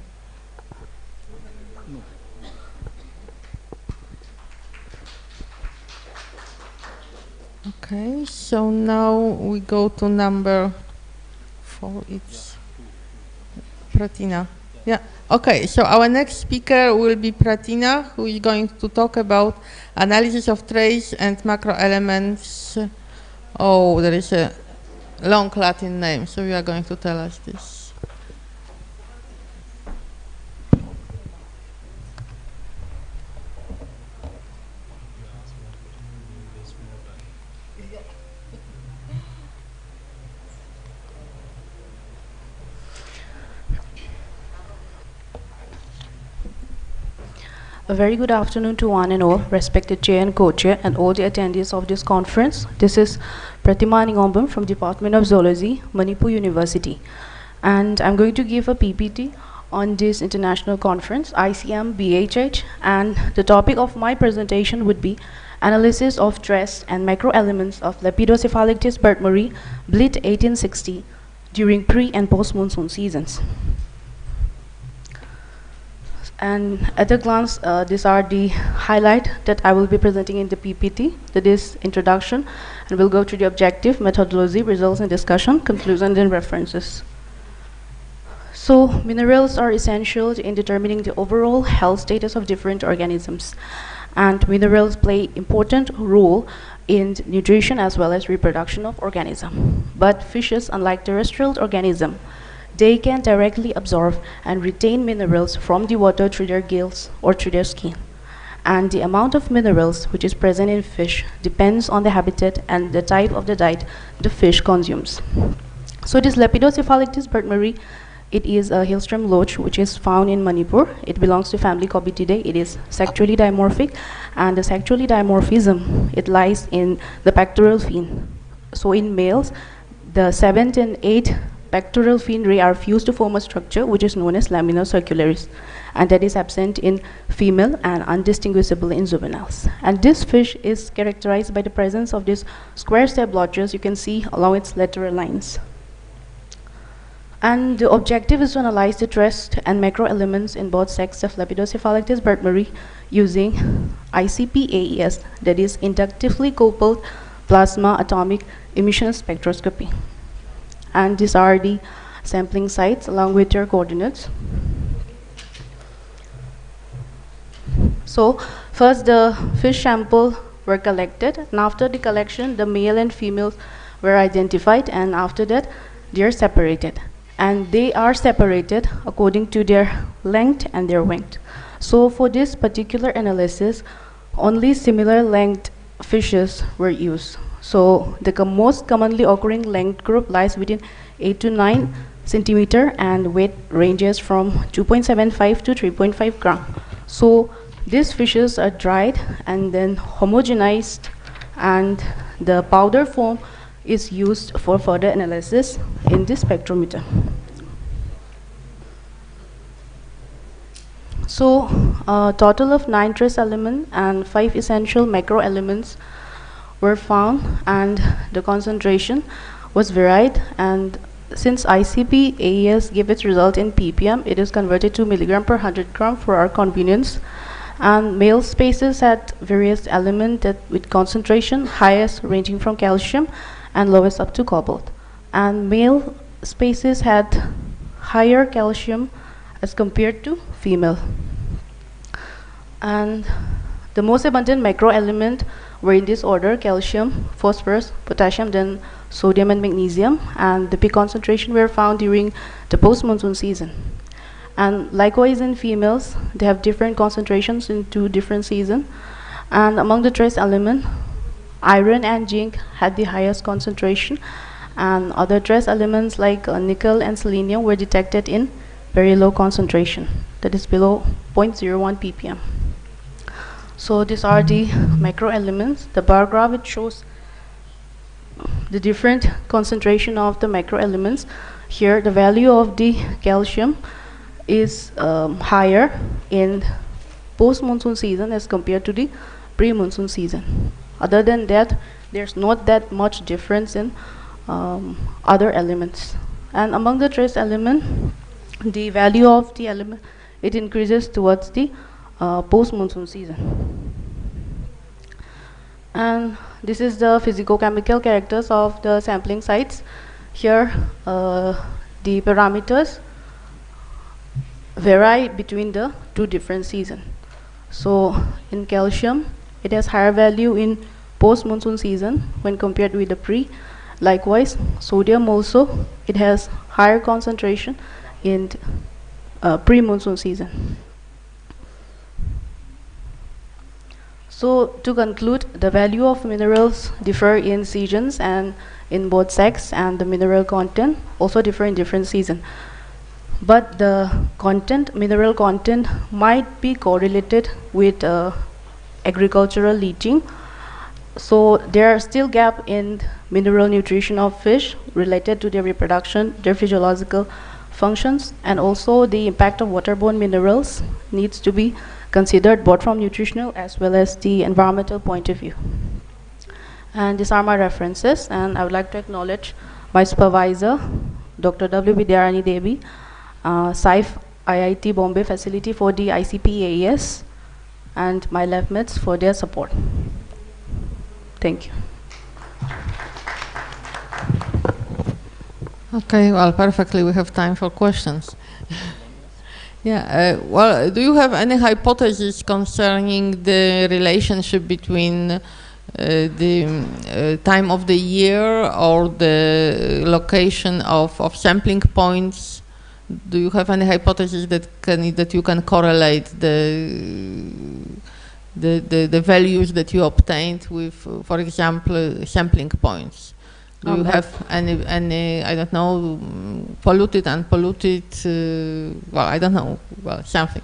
Okay, so now we go to number 4. It's Pratina. Yeah. Okay, so our next speaker will be Pratina, who is going to talk about analysis of trace and macro elements. Oh, there is a long Latin name, so you are going to tell us this. A very good afternoon to one and all, respected chair and co-chair, and all the attendees of this conference. This is Pratima Ningombam from Department of Zoology, Manipur University. And I'm going to give a PPT on this international conference, ICM BHH, and the topic of my presentation would be analysis of trace and macroelements of Lepidocephalictis burtmeri, Blit 1860, during pre- and post-monsoon seasons. And at a glance, these are the highlights that I will be presenting in the PPT. That is introduction, and we'll go to the objective, methodology, results and discussion, conclusion and references. So minerals are essential in determining the overall health status of different organisms. And minerals play important role in nutrition as well as reproduction of organism. But fishes, unlike terrestrial organisms, they can directly absorb and retain minerals from the water through their gills or through their skin. And the amount of minerals which is present in fish depends on the habitat and the type of the diet the fish consumes. So this Lepidocephalictis burtmeri, it is a hillstrom loach which is found in Manipur. It belongs to family Cobitidae. It is sexually dimorphic, and the sexually dimorphism, it lies in the pectoral fin. So in males, the 7th and 8th pectoral fin ray are fused to form a structure which is known as lamina circularis, and that is absent in female and undistinguishable in juveniles. And this fish is characterized by the presence of these square step blotches you can see along its lateral lines. And the objective is to analyze the trace and macro elements in both sexes of Lepidocephalictis burtmeri using ICP-AES, that is inductively coupled plasma atomic emission spectroscopy. And these are the sampling sites along with their coordinates. So first the fish sample were collected, and after the collection the male and females were identified, and after that they are separated. And they are separated according to their length and their weight. So for this particular analysis, only similar length fishes were used. So the most commonly occurring length group lies within 8 to 9 centimeter, and weight ranges from 2.75 to 3.5 gram. So these fishes are dried and then homogenized, and the powder form is used for further analysis in this spectrometer. So a total of 9 trace elements and 5 essential macro elements were found, and the concentration was varied. And since ICP-AES gave its result in ppm, it is converted to milligram per 100 gram for our convenience. And male species had various elements with concentration, highest ranging from calcium and lowest up to cobalt. And male species had higher calcium as compared to female. And the most abundant macro element were in this order: calcium, phosphorus, potassium, then sodium and magnesium, and the peak concentration were found during the post-monsoon season. And likewise in females, they have different concentrations in 2 different seasons. And among the trace element, iron and zinc had the highest concentration, and other trace elements like nickel and selenium were detected in very low concentration, that is below 0.01 ppm. So these are the macro elements. The bar graph, it shows the different concentration of the macro elements. Here the value of the calcium is higher in post-monsoon season as compared to the pre-monsoon season. Other than that, there's not that much difference in other elements. And among the trace element, the value of the element, it increases towards the post-monsoon season. And this is the physicochemical characters of the sampling sites. Here, the parameters vary between the 2 different seasons. So in calcium, it has higher value in post-monsoon season when compared with the pre. Likewise, sodium also, it has higher concentration in pre-monsoon season. So to conclude, the value of minerals differ in seasons and in both sex, and the mineral content also differ in different seasons. But the content, mineral content, might be correlated with agricultural leaching. So there are still gaps in mineral nutrition of fish related to their reproduction, their physiological functions, and also the impact of waterborne minerals needs to be considered both from nutritional as well as the environmental point of view. And these are my references, and I would like to acknowledge my supervisor, Dr. W. Vidyarani Devi, SAIF IIT Bombay facility for the ICP AES, and my lab mates for their support. Thank you. Okay, well, perfectly. We have time for questions. Yeah, well, do you have any hypotheses concerning the relationship between the time of the year or the location of sampling points? Do you have any hypotheses that you can correlate the values that you obtained with, for example, sampling points? Do you have any, I don't know, polluted, unpolluted, well, I don't know, well, something?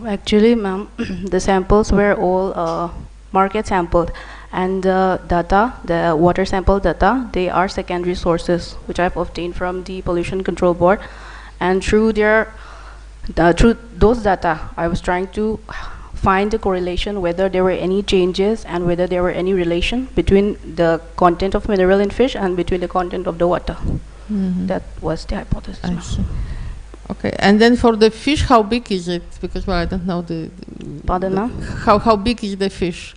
Actually, ma'am, the samples were all market sampled, and the data, the water sample data, they are secondary sources which I've obtained from the Pollution Control Board, and through through those data, I was trying to find the correlation, whether there were any changes and whether there were any relation between the content of mineral in fish and between the content of the water. Mm-hmm. That was the hypothesis. I see. Okay, and then for the fish, how big is it? Because, well, I don't know Pardon, ma'am? How big is the fish?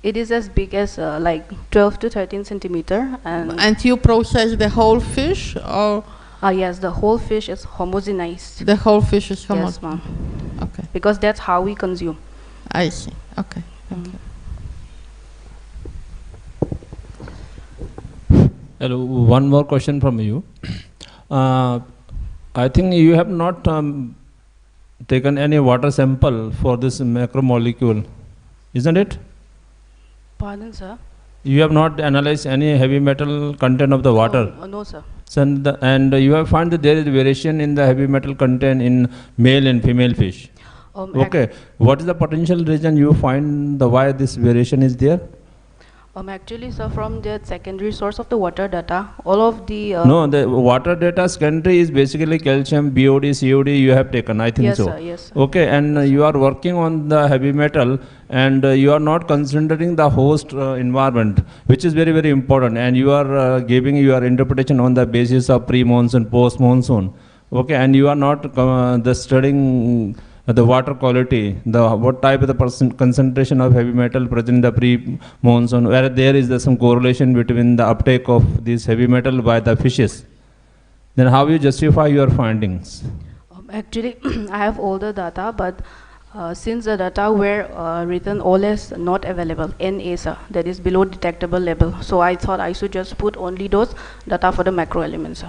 It is as big as like 12 to 13 centimeter. And you process the whole fish, or? Yes, the whole fish is homogenized. The whole fish is homogenized? Yes, ma'am. Okay. Because that's how we consume. I see. Okay. Thank you. Hello, one more question from you. I think you have not taken any water sample for this macromolecule, isn't it? Pardon, sir? You have not analyzed any heavy metal content of the water? No, sir. So and you have found that there is variation in the heavy metal content in male and female fish. Okay. What is the potential reason you find why this variation is there? Actually, sir, from the secondary source of the water data, all of the... no, the water data secondary is basically calcium, BOD, COD you have taken, I think yes, so. Sir, yes, sir. Okay, and you are working on the heavy metal, and you are not considering the host environment, which is very, very important, and you are giving your interpretation on the basis of pre-monsoon, post-monsoon. Okay, and you are not studying the water quality, what type of the concentration of heavy metal present in the pre-monsoon, where there is some correlation between the uptake of this heavy metal by the fishes. Then how you justify your findings? Actually, I have all the data, but Since the data were written all as not available, NASA, that is below detectable level. So I thought I should just put only those data for the macro elements.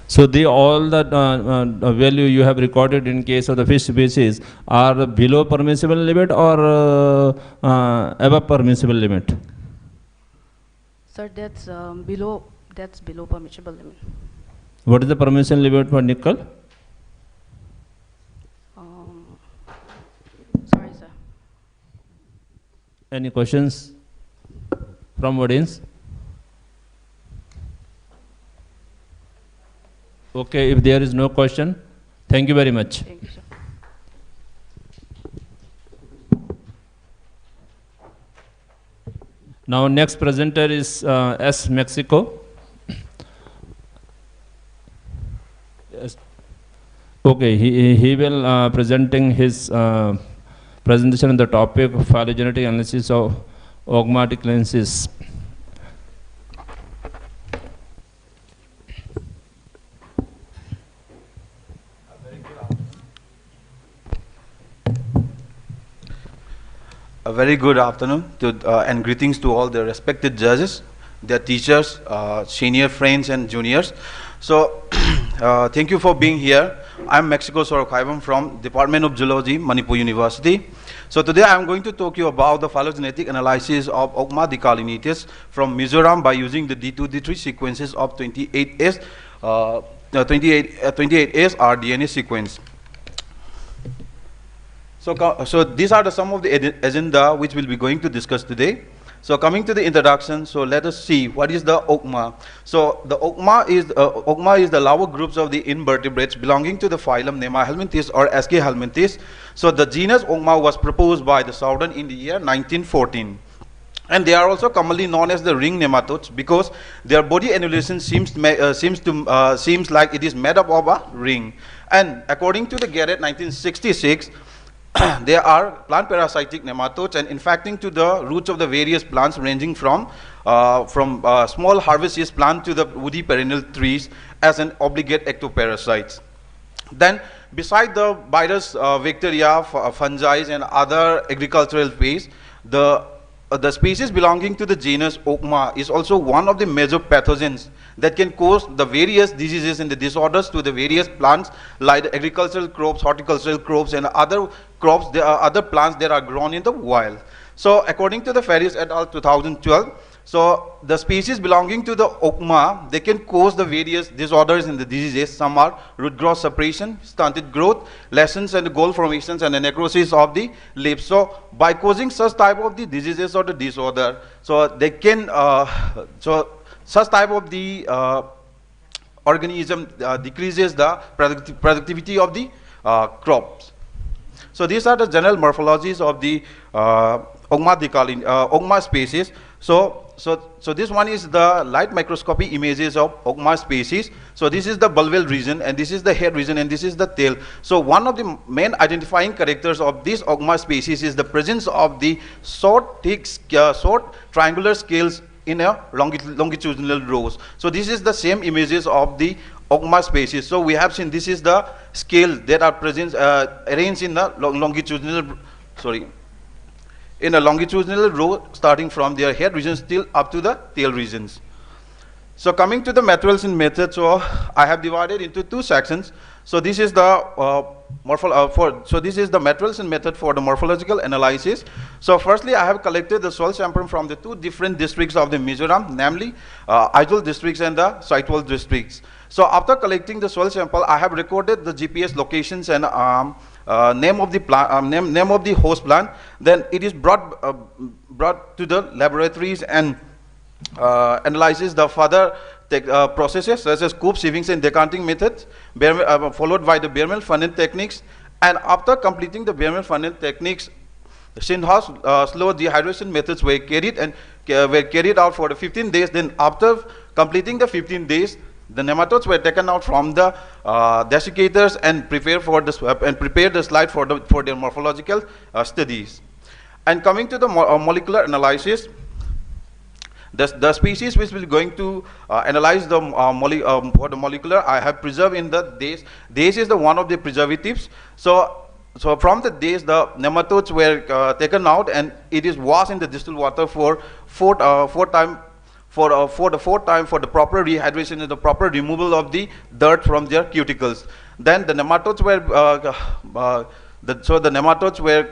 So all the value you have recorded in case of the fish species are below permissible limit or above permissible limit? Sir, that's below permissible limit. What is the permission limit for nickel? Sorry, sir. Any questions from audience? Okay, if there is no question, thank you very much. Thank you, sir. Now next presenter is S. Mexico. Yes. Okay, he will presenting his presentation on the topic of phylogenetic analysis of ogmatic lenses. A very good afternoon and greetings to all the respected judges, their teachers, senior friends and juniors. So thank you for being here. I'm Mexico Sorokaivam from Department of Zoology, Manipur University. So today I'm going to talk you about the phylogenetic analysis of Ogma decalinites from Mizoram by using the D2, D3 sequences of 28S rDNA sequence. So these are some of the agenda which we'll be going to discuss today. So coming to the introduction, so let us see what is the Ogma. So the Ogma is the lower groups of the invertebrates belonging to the phylum Nemahelminthes or Aschelhelminthes. So the genus Ogma was proposed by the Southern in the year 1914. And they are also commonly known as the ring nematodes because their body annulation seems like it is made up of a ring. And according to the Garrett 1966, they are plant parasitic nematodes and infecting to the roots of the various plants ranging from small herbaceous plant to the woody perennial trees as an obligate ectoparasites. Then beside the virus, bacteria, fungi and other agricultural pests, the species belonging to the genus Ogma is also one of the major pathogens that can cause the various diseases and the disorders to the various plants like the agricultural crops, horticultural crops and other crops, there are other plants that are grown in the wild. So according to the Ferris et al. 2012, so the species belonging to the Ogma, they can cause the various disorders and the diseases. Some are root growth suppression, stunted growth, lesions and gold formations and the necrosis of the leaves. So by causing such type of the diseases or the disorder, so they can, such type of the organism decreases the productivity of the crops. So these are the general morphologies of the Ogma species. So this one is the light microscopy images of Ogma species. So this is the bulval region and this is the head region and this is the tail. So one of the main identifying characters of this Ogma species is the presence of the short triangular scales in a longitudinal rows. So this is the same images of the Ogma species. So we have seen this is the scale that are present arranged in the longitudinal row starting from their head regions till up to the tail regions. So coming to the materials and methods, so I have divided into two sections. So this is the this is the materials and method for the morphological analysis. So firstly, I have collected the soil sample from the two different districts of the Mizoram, namely Aizawl districts and the Saitwal districts. So after collecting the soil sample, I have recorded the GPS locations and name of the plant, name of the host plant. Then it is brought to the laboratories and analyzes the further processes such as scoop, sievings and decanting methods, followed by the Baermel funnel techniques. And after completing the Baermel funnel techniques, the Sindhouse slow dehydration methods were carried out for the 15 days. Then after completing the 15 days, the nematodes were taken out from the desiccators and prepared the slide for their morphological studies. And coming to the molecular analysis, the species which we're going to analyze for the molecular, I have preserved in the days. Days is the one of the preservatives. So so from the days the nematodes were taken out, and it is washed in the distilled water for the fourth time for the proper rehydration and the proper removal of the dirt from their cuticles. Then the nematodes were the nematodes were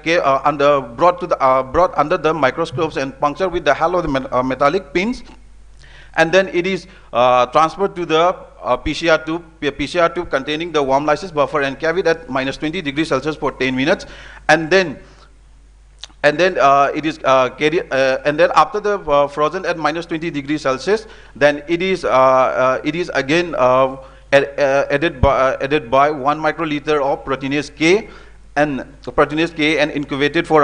brought under the microscopes and punctured with the hollow metallic pins, and then it is transferred to the PCR tube containing the warm lysis buffer and carried at -20 degrees Celsius for 10 minutes, and then it is carried, and then after the frozen at -20 degrees Celsius, then it is again added by 1 microliter of proteinase K and incubated for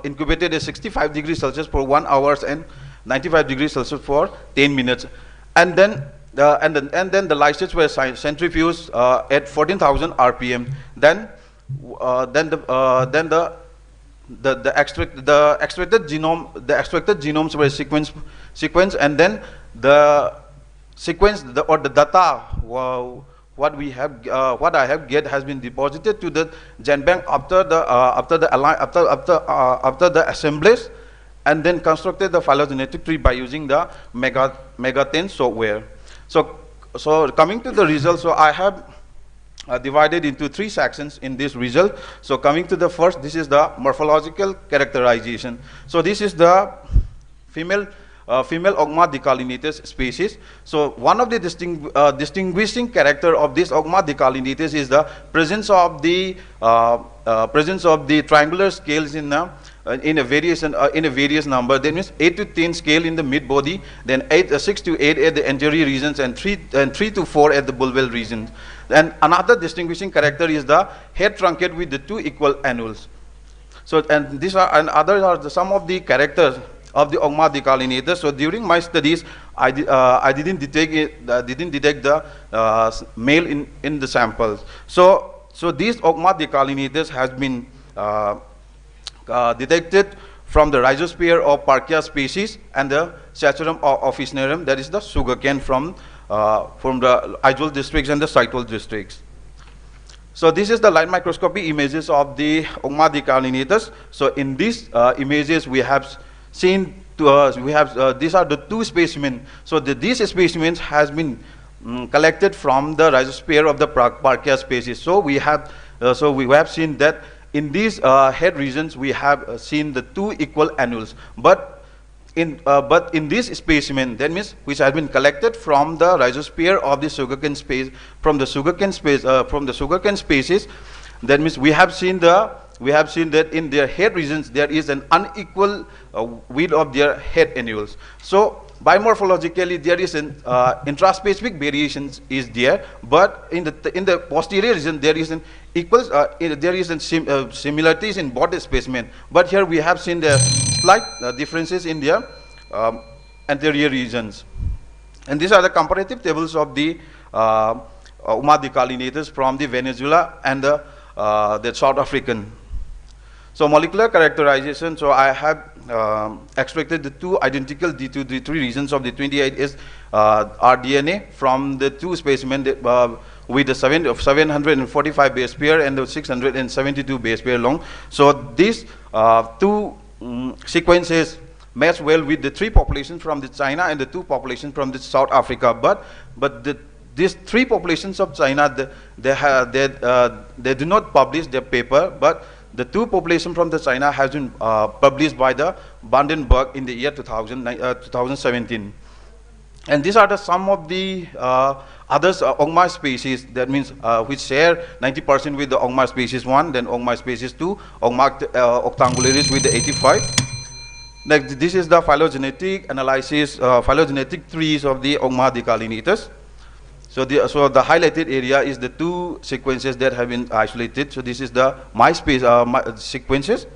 incubated at 65 degrees Celsius for 1 hour and 95 degrees Celsius for 10 minutes, and then the lysates were centrifuged at 14,000 RPM. Then the extracted genomes were sequenced, and then the sequence or the data what I have get has been deposited to the GenBank after the assemblies, and then constructed the phylogenetic tree by using the Megaten software. So coming to the results, so I have divided into 3 sections in this result. So coming to the first, this is the morphological characterization. So this is the female Ogma decalinatus species. So one of the distinguishing character of this Ogma decalinatus is the presence of the triangular scales in a various number. That means 8 to 10 scale in the mid body, then 6 to 8 at the anterior regions, and 3 to 4 at the bulbal regions. And another distinguishing character is the head truncated with the 2 equal annuals. So others are some of the characters of the Ogma decalinatus. So during my studies, I didn't detect the male in the samples. So these Ogma decalinatus has been detected from the rhizosphere of Parkia species and the Saccharum officinarum, that is the sugarcane from the Aizawl districts and the Saitwal districts. So this is the light microscopy images of the Ogma decalinatus. So in these images we have seen these are the 2 specimens. So these specimens has been collected from the rhizosphere of the Parkia species. So we have seen that in these head regions we have seen the 2 equal annuals, but in this specimen, that means which has been collected from the rhizosphere of the sugarcane space, from the sugarcane species, that means we have seen that in their head regions there is an unequal width of their head annuals. So biomorphologically there is an intraspecific variations is there, but in the posterior region there is an equals similarities in both specimen, but here we have seen the slight differences in their anterior regions. And these are the comparative tables of the Ogma decalinatus from the Venezuela and the South African. So molecular characterization, so I have extracted the 2 identical D2, D3 regions of the 28S rDNA from the 2 specimens with the 745 base pair and the 672 base pair long. So these 2 sequences match well with the 3 populations from the China and the 2 populations from the South Africa. But these 3 populations of China, they do not publish their paper, but the 2 populations from the China has been published by the Vandenberg in the year 2017. And these are some of the others Ogma species, that means which share 90% with the Ogma species 1, then Ogma species 2, Ogma octangularis with the 85. Next, this is the phylogenetic analysis, phylogenetic trees of the Ogma decalinatus. So the highlighted area is the 2 sequences that have been isolated. So this is the sequences.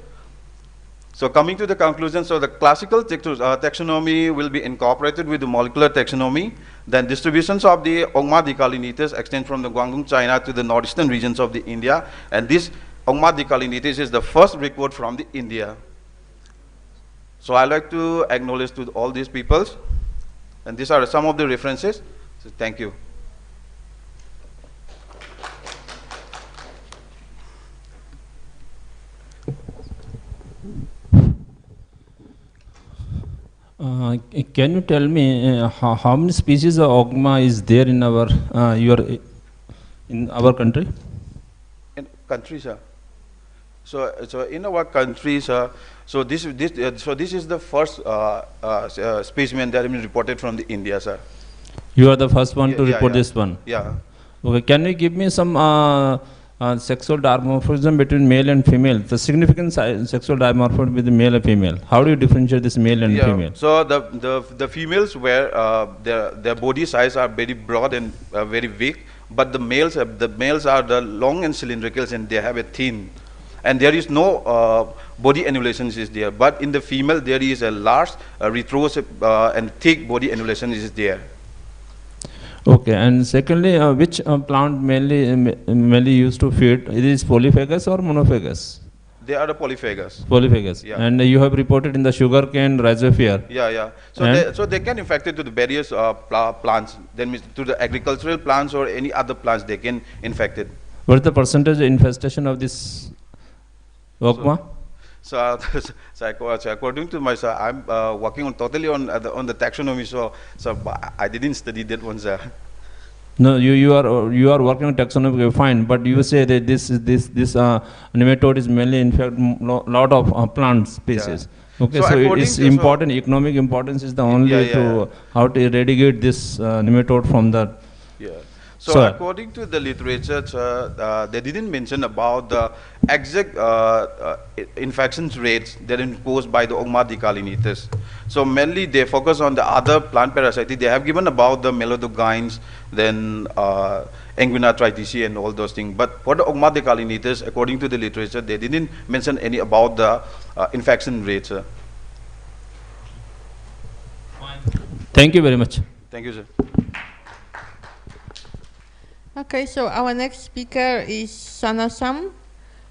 So coming to the conclusion, so the classical taxonomy will be incorporated with the molecular taxonomy. Then distributions of the Ogma decalinatus extend from the Guangdong, China to the northeastern regions of the India. And this Ogma decalinatus is the first record from the India. So I like to acknowledge to all these peoples. And these are some of the references. So thank you. Can you tell me how many species of ogma is there in our in our country? In countries, sir. So in our country, sir. So this is the first specimen that has been reported from the India, sir. You are the first one to report yeah. this one. Yeah. Okay. Can you give me some sexual dimorphism between male and female? The significant sexual dimorphism with the male and female. How do you differentiate this male and female? So the females where their body size are very broad and very weak, but the males are the long and cylindrical and they have a thin, and there is no body annulations is there. But in the female there is a large retrous and thick body annulation is there. Okay, and secondly, which plant mainly used to feed? It is polyphagous or monophagous? They are the polyphagous. Polyphagous. Yeah. And you have reported in the sugarcane rhizosphere. Yeah. So they can infect it to the various plants. Then means to the agricultural plants or any other plants they can infect it. What is the percentage infestation of this ogma? So according to my sir, I'm working on totally on the taxonomy. So I didn't study that one, sir. No, you are working on taxonomy, fine. But you say that this nematode is mainly infect lot of plant species. Yeah. Okay, so it is important. Economic importance is the only to how to eradicate this nematode from the. Yeah. So according to the literature, they didn't mention about the exact infections rates that are caused by the Ogma decalinitis. So mainly they focus on the other plant parasites. They have given about the melodogynes, then Anguina triticea and all those things. But for the Ogma decalinitis, according to the literature, they didn't mention any about the infection rates. Thank you very much. Thank you, sir. Okay, so our next speaker is Sana-san,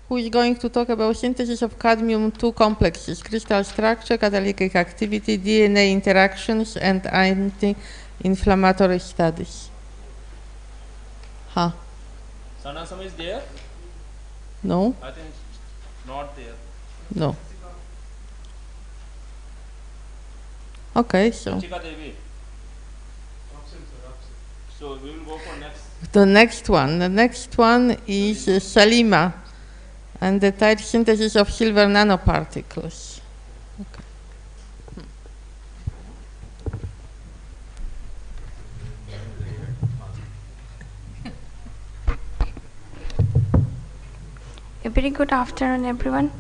who is going to talk about synthesis of cadmium-2 complexes, crystal structure, catalytic activity, DNA interactions, and anti-inflammatory studies. Sana-san is there? No. I think it's not there. No. Okay, so. So we will go for next. The next one is Salima, and the tight synthesis of silver nanoparticles. Okay. A very good afternoon, everyone.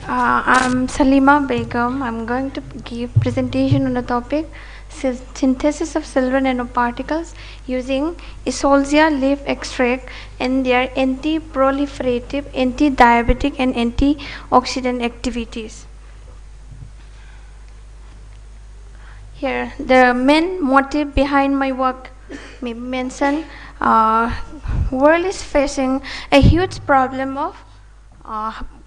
I'm Salima Begum. I'm going to give presentation on the topic synthesis of silver nanoparticles using Escherichia leaf extract and their anti-proliferative, anti-diabetic and antioxidant activities. Here, the main motive behind my work may mention world is facing a huge problem of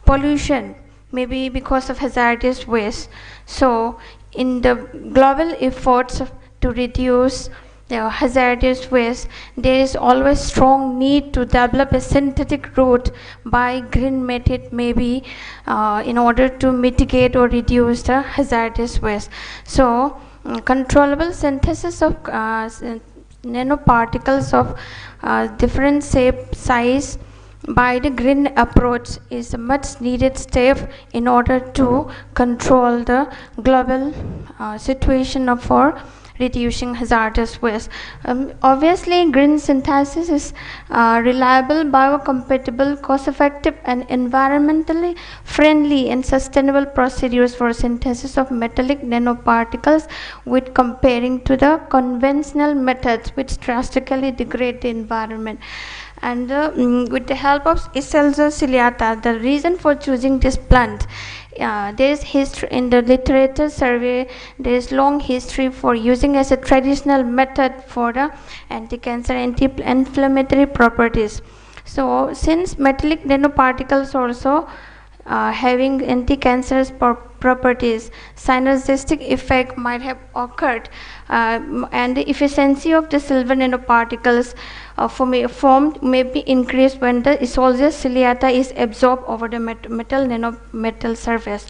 pollution, maybe because of hazardous waste. So in the global efforts to reduce the hazardous waste, there is always strong need to develop a synthetic route by green method, maybe in order to mitigate or reduce the hazardous waste. So controllable synthesis of nanoparticles of different shape, size by the green approach is a much needed step in order to control the global situation for reducing hazardous waste. Obviously, green synthesis is reliable, biocompatible, cost-effective and environmentally friendly and sustainable procedures for synthesis of metallic nanoparticles with comparing to the conventional methods which drastically degrade the environment. And with the help of Escherichia ciliata, the reason for choosing this plant, there is history in the literature survey. There is long history for using as a traditional method for the anti-cancer, anti-inflammatory properties. So since metallic nanoparticles also having anti-cancerous properties, synergistic effect might have occurred, and the efficiency of the silver nanoparticles formed may be increased when the Escherichia ciliata is absorbed over the metal surface.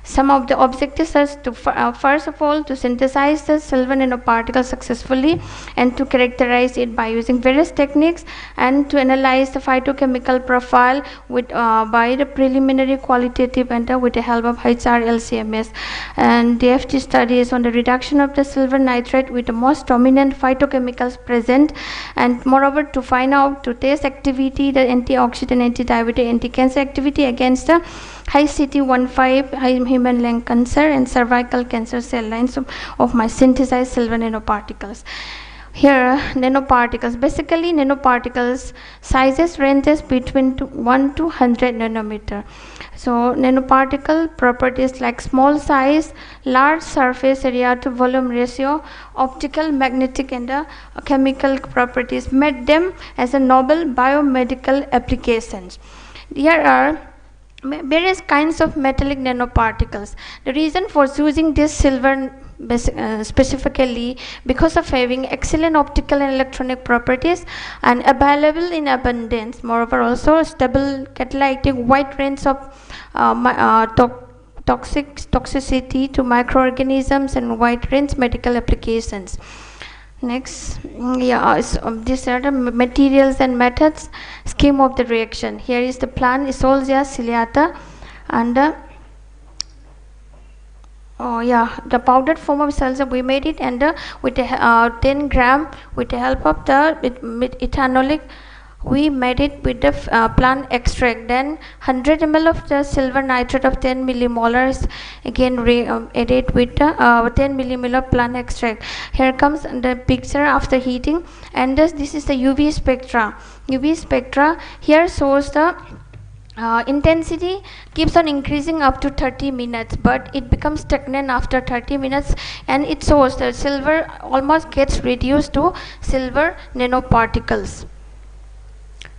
Some of the objectives are to first of all to synthesize the silver nanoparticle successfully and to characterize it by using various techniques, and to analyze the phytochemical profile with by the preliminary qualitative and with the help of HRLCMS. And DFT studies on the reduction of the silver nitrate with the most dominant phytochemicals present, and moreover to find out, to test activity, the antioxidant, anti-diabetic, anti-cancer activity against the high CT15, high human lung cancer and cervical cancer cell lines of my synthesized silver nanoparticles. Here nanoparticles, basically nanoparticles sizes ranges between 1 to 100 nanometer. So nanoparticle properties like small size, large surface area to volume ratio, optical, magnetic and chemical properties made them as a novel biomedical applications. There are various kinds of metallic nanoparticles. The reason for choosing this silver specifically because of having excellent optical and electronic properties and available in abundance. Moreover, also stable catalytic, wide range of toxicity to microorganisms and wide range medical applications. Next, these are the materials and methods. Scheme of the reaction. Here is the plant Isolzia ciliata, and the powdered form of cells we made it, and with 10 gram with the help of the ethanolic. We made it with the plant extract. Then 100 ml of the silver nitrate of 10 millimolars again added with the 10 millimole of plant extract. Here comes the picture after heating, and this is the UV spectra. UV spectra here shows the intensity keeps on increasing up to 30 minutes, but it becomes stagnant after 30 minutes, and it shows the silver almost gets reduced to silver nanoparticles.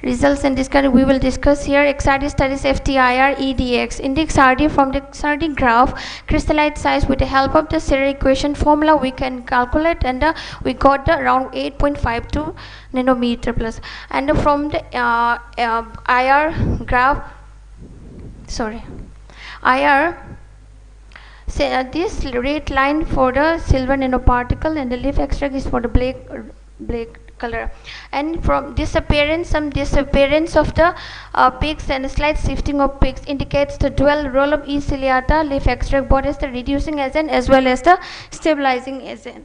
Results and discussion we will discuss here. XRD studies FTIR EDX. In the XRD, from the XRD graph, crystallite size with the help of the Serre equation formula we can calculate, and we got the around 8.52 nanometer plus. And from the IR graph, IR, say this red line for the silver nanoparticle, and the leaf extract is for the black color. And from disappearance of the peaks and slight shifting of peaks indicates the dual role of E. ciliata leaf extract, both as the reducing agent as well as the stabilizing agent.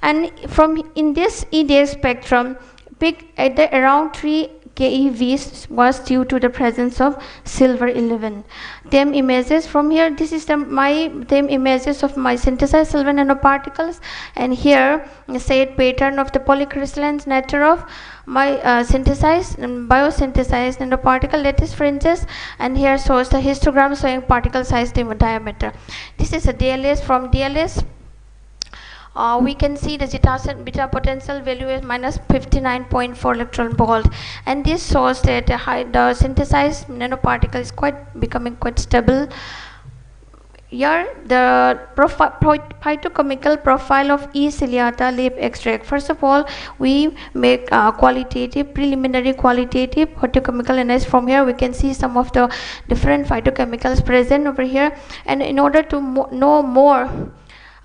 And from in this EDX spectrum, peak at the around 3 keV was due to the presence of silver 11. TEM images from here. This is my TEM images of my synthesized silver nanoparticles, and here said pattern of the polycrystalline nature of my synthesized biosynthesized nanoparticle lattice fringes, and here shows the histogram showing particle size diameter. This is a DLS. From DLS we can see the beta potential value is minus 59.4 electron volt, and this shows that the synthesized nanoparticle is becoming quite stable. Here the phytochemical profile of E. ciliata leaf extract. First of all, we make preliminary qualitative phytochemical analysis. From here we can see some of the different phytochemicals present over here, and in order to know more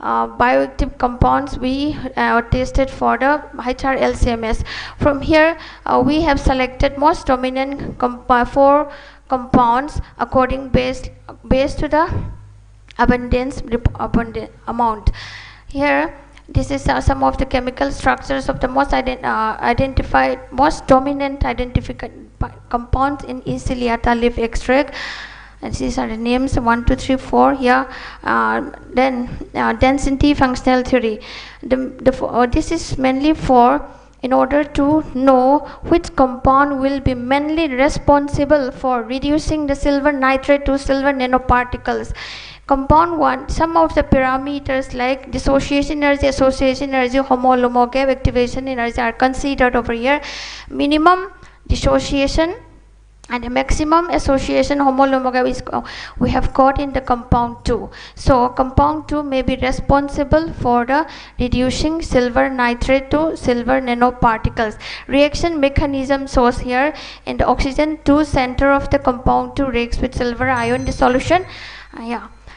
bioactive compounds, we tested for the HRLCMS. From here we have selected most dominant 4 compounds according based to the abundant amount. Here this is some of the chemical structures of the most dominant identified compounds in E. ciliata leaf extract. And these are the names 1, 2, 3, 4 here. Then density functional theory. This is mainly for in order to know which compound will be mainly responsible for reducing the silver nitrate to silver nanoparticles. Compound 1, some of the parameters like dissociation energy, association energy, homolomogam activation energy are considered over here. Minimum dissociation and a maximum association homolomogam is we have got in the compound 2. So compound 2 may be responsible for the reducing silver nitrate to silver nanoparticles. Reaction mechanism shows here. In the oxygen 2 center of the compound 2 reacts with silver ion dissolution.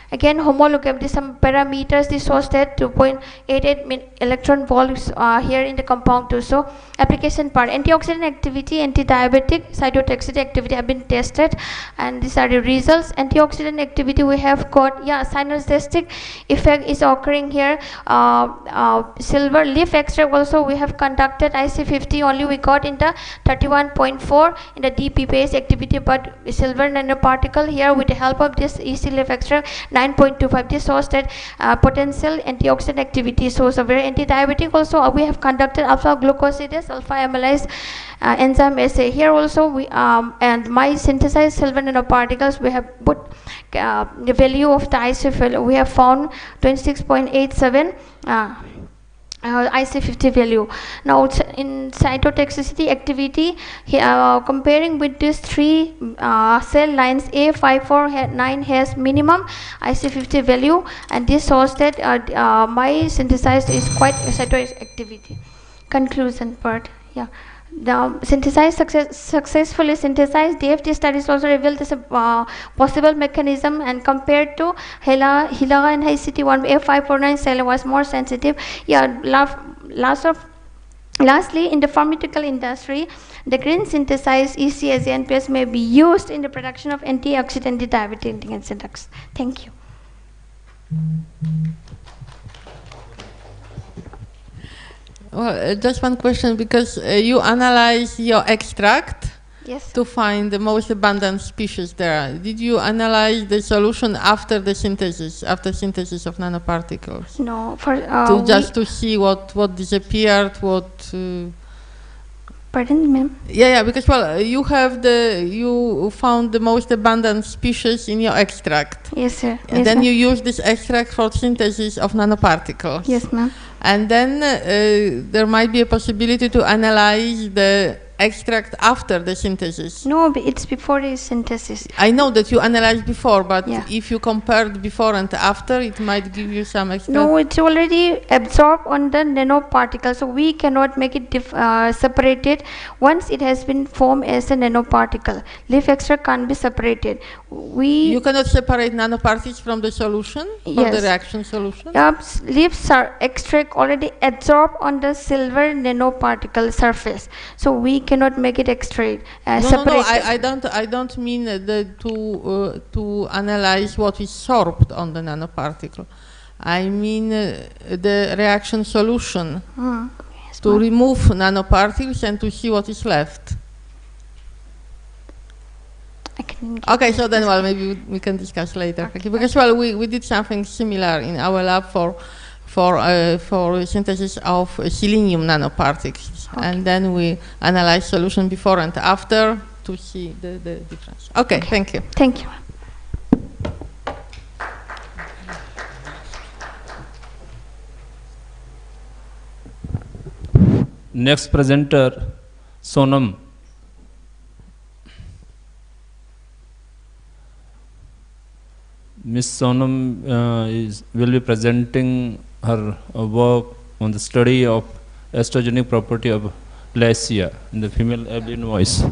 Again, homologous, some parameters, this shows that 2.88 electron volts here in the compound too. So application part, antioxidant activity, anti-diabetic, cytotoxic activity have been tested, and these are the results. Antioxidant activity we have got, yeah, synergistic effect is occurring here. Silver leaf extract also we have conducted IC50 only we got in the 31.4 in the DPPase activity, but silver nanoparticle here with the help of this EC leaf extract 9.25. This shows that potential antioxidant activity, shows a very anti-diabetic. Also we have conducted alpha glucosidase, alpha amylase enzyme assay. Here also we and my synthesized silver nanoparticles we have put the value of the IC we have found 26.87 IC50 value. Now in cytotoxicity activity, comparing with these three cell lines, A549 has minimum IC50 value, and this shows that my synthesized is quite cytotoxic activity. Conclusion part, yeah. The successfully synthesized DFT studies also revealed this possible mechanism, and compared to HeLa and HCT1, A549 cell was more sensitive. Yeah, lastly, in the pharmaceutical industry, the green synthesized ECAGNPS may be used in the production of antioxidant diabetic drugs. Thank you. Well, just one question, because you analyze your extract, yes, to find the most abundant species there. Did you analyze the solution after the synthesis, after synthesis of nanoparticles? No, for to see what disappeared, what. Pardon, ma'am? Yeah, because well, you found the most abundant species in your extract. Yes, sir. And yes, then you use this extract for synthesis of nanoparticles. Yes, ma'am. And then there might be a possibility to analyze the extract after the synthesis. No, it's before the synthesis. I know that you analyzed before, but yeah, if you compared before and after, it might give you some extra. No, it's already absorbed on the nanoparticle, so we cannot make it separated once it has been formed as a nanoparticle. Leaf extract can't be separated. You cannot separate nanoparticles from the solution, from the reaction solution? Leaves are extract already absorbed on the silver nanoparticle surface, so we cannot make it extract separated. No, I don't mean to analyze what is sorbed on the nanoparticle. I mean the reaction solution, yes, to remove nanoparticles and to see what is left. Okay, so then, well, maybe we can discuss later. Okay. Because, well, we did something similar in our lab for synthesis of selenium nanoparticles. Okay. And then we analyze solution before and after to see the difference. Okay, thank you. Thank you. Next presenter, Sonam. Ms. Sonam will be presenting her work on the study of estrogenic property of Lycia in the female alien voice.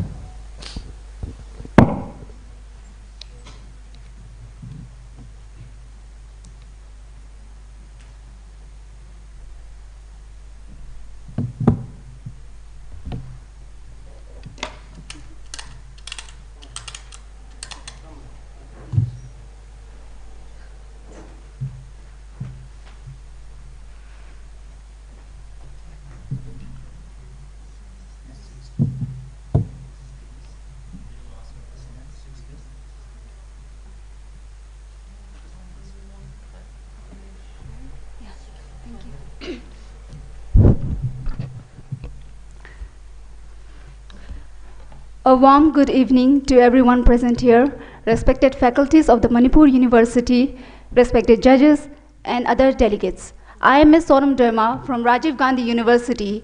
A warm good evening to everyone present here, respected faculties of the Manipur University, respected judges, and other delegates. I am Ms. Sonam Derma from Rajiv Gandhi University,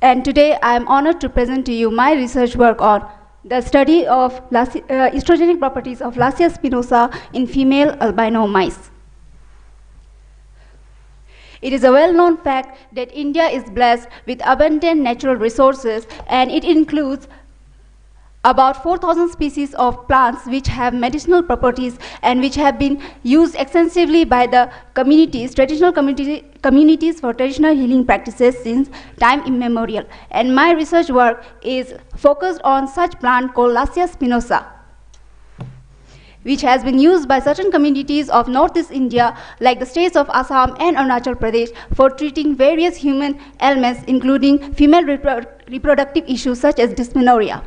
and today I am honored to present to you my research work on the study of estrogenic properties of Lycia spinosa in female albino mice. It is a well-known fact that India is blessed with abundant natural resources, and it includes about 4,000 species of plants which have medicinal properties and which have been used extensively by the communities, traditional communities for traditional healing practices since time immemorial. And my research work is focused on such plant called Lassia spinosa, which has been used by certain communities of Northeast India, like the states of Assam and Arunachal Pradesh, for treating various human ailments, including female reproductive issues such as dysmenorrhea.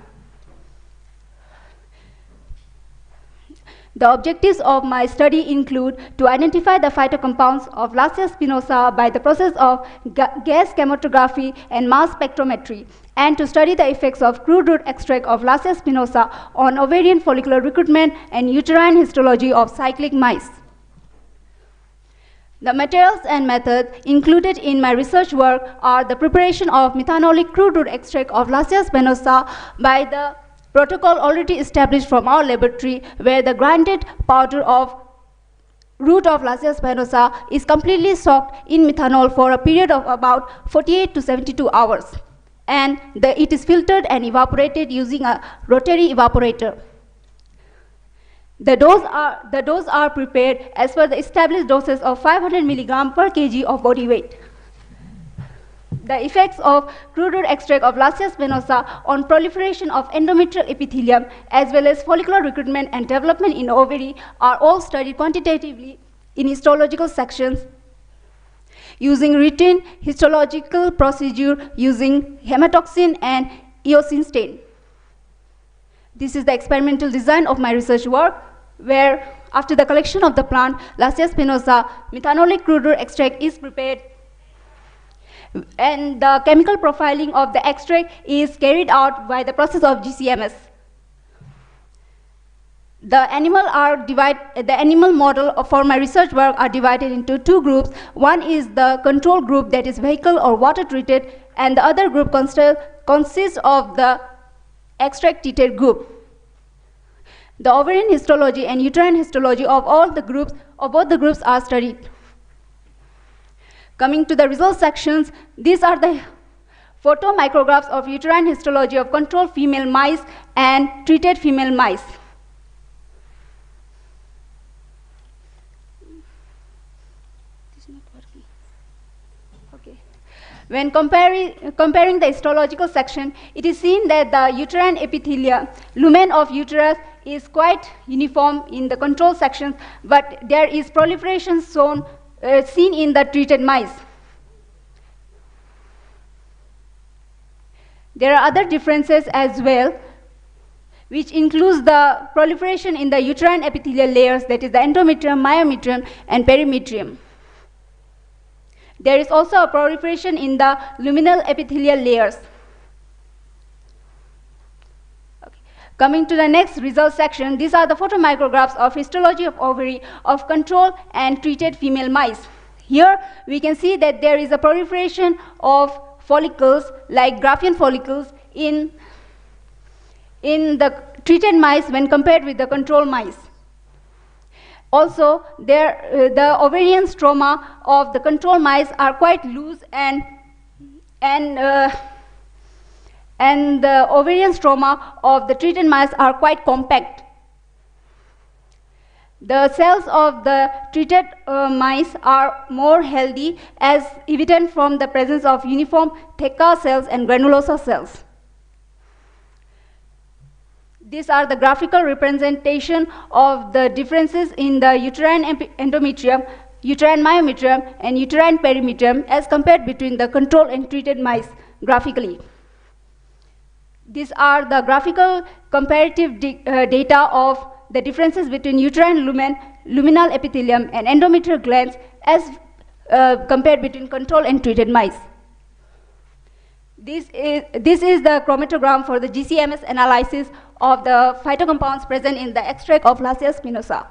The objectives of my study include to identify the phytocompounds of Lassia spinosa by the process of gas chromatography and mass spectrometry, and to study the effects of crude root extract of Lassia spinosa on ovarian follicular recruitment and uterine histology of cyclic mice. The materials and methods included in my research work are the preparation of methanolic crude root extract of Lassia spinosa by the protocol already established from our laboratory, where the grinded powder of root of Lassia spinosa is completely soaked in methanol for a period of about 48 to 72 hours. And it is filtered and evaporated using a rotary evaporator. The dose are prepared as per the established doses of 500 milligram per kg of body weight. The effects of crude root extract of Lassia spinosa on proliferation of endometrial epithelium as well as follicular recruitment and development in ovary are all studied quantitatively in histological sections using routine histological procedure using hematoxin and eosin stain. This is the experimental design of my research work, where after the collection of the plant Lassia spinosa, methanolic crude root extract is prepared, and the chemical profiling of the extract is carried out by the process of GCMS. The animal model for my research work are divided into two groups. One is the control group, that is vehicle or water treated, and the other group consists of the extract treated group. The ovarian histology and uterine histology of both the groups are studied. Coming to the results sections, these are the photomicrographs of uterine histology of controlled female mice and treated female mice. When comparing the histological section, it is seen that the uterine epithelium, lumen of uterus, is quite uniform in the control sections, but there is proliferation seen in the treated mice. There are other differences as well, which includes the proliferation in the uterine epithelial layers, that is the endometrium, myometrium, and perimetrium. There is also a proliferation in the luminal epithelial layers. Okay. Coming to the next result section, these are the photomicrographs of histology of ovary of control and treated female mice. Here we can see that there is a proliferation of follicles like Graafian follicles in the treated mice when compared with the control mice. Also, the ovarian stroma of the control mice are quite loose, and the ovarian stroma of the treated mice are quite compact. The cells of the treated mice are more healthy, as evident from the presence of uniform theca cells and granulosa cells. These are the graphical representation of the differences in the uterine endometrium, uterine myometrium, and uterine perimetrium as compared between the control and treated mice graphically. These are the graphical comparative data of the differences between uterine lumen, luminal epithelium, and endometrial glands as compared between control and treated mice. This is the chromatogram for the GCMS analysis of the phytocompounds present in the extract of Lassia spinosa.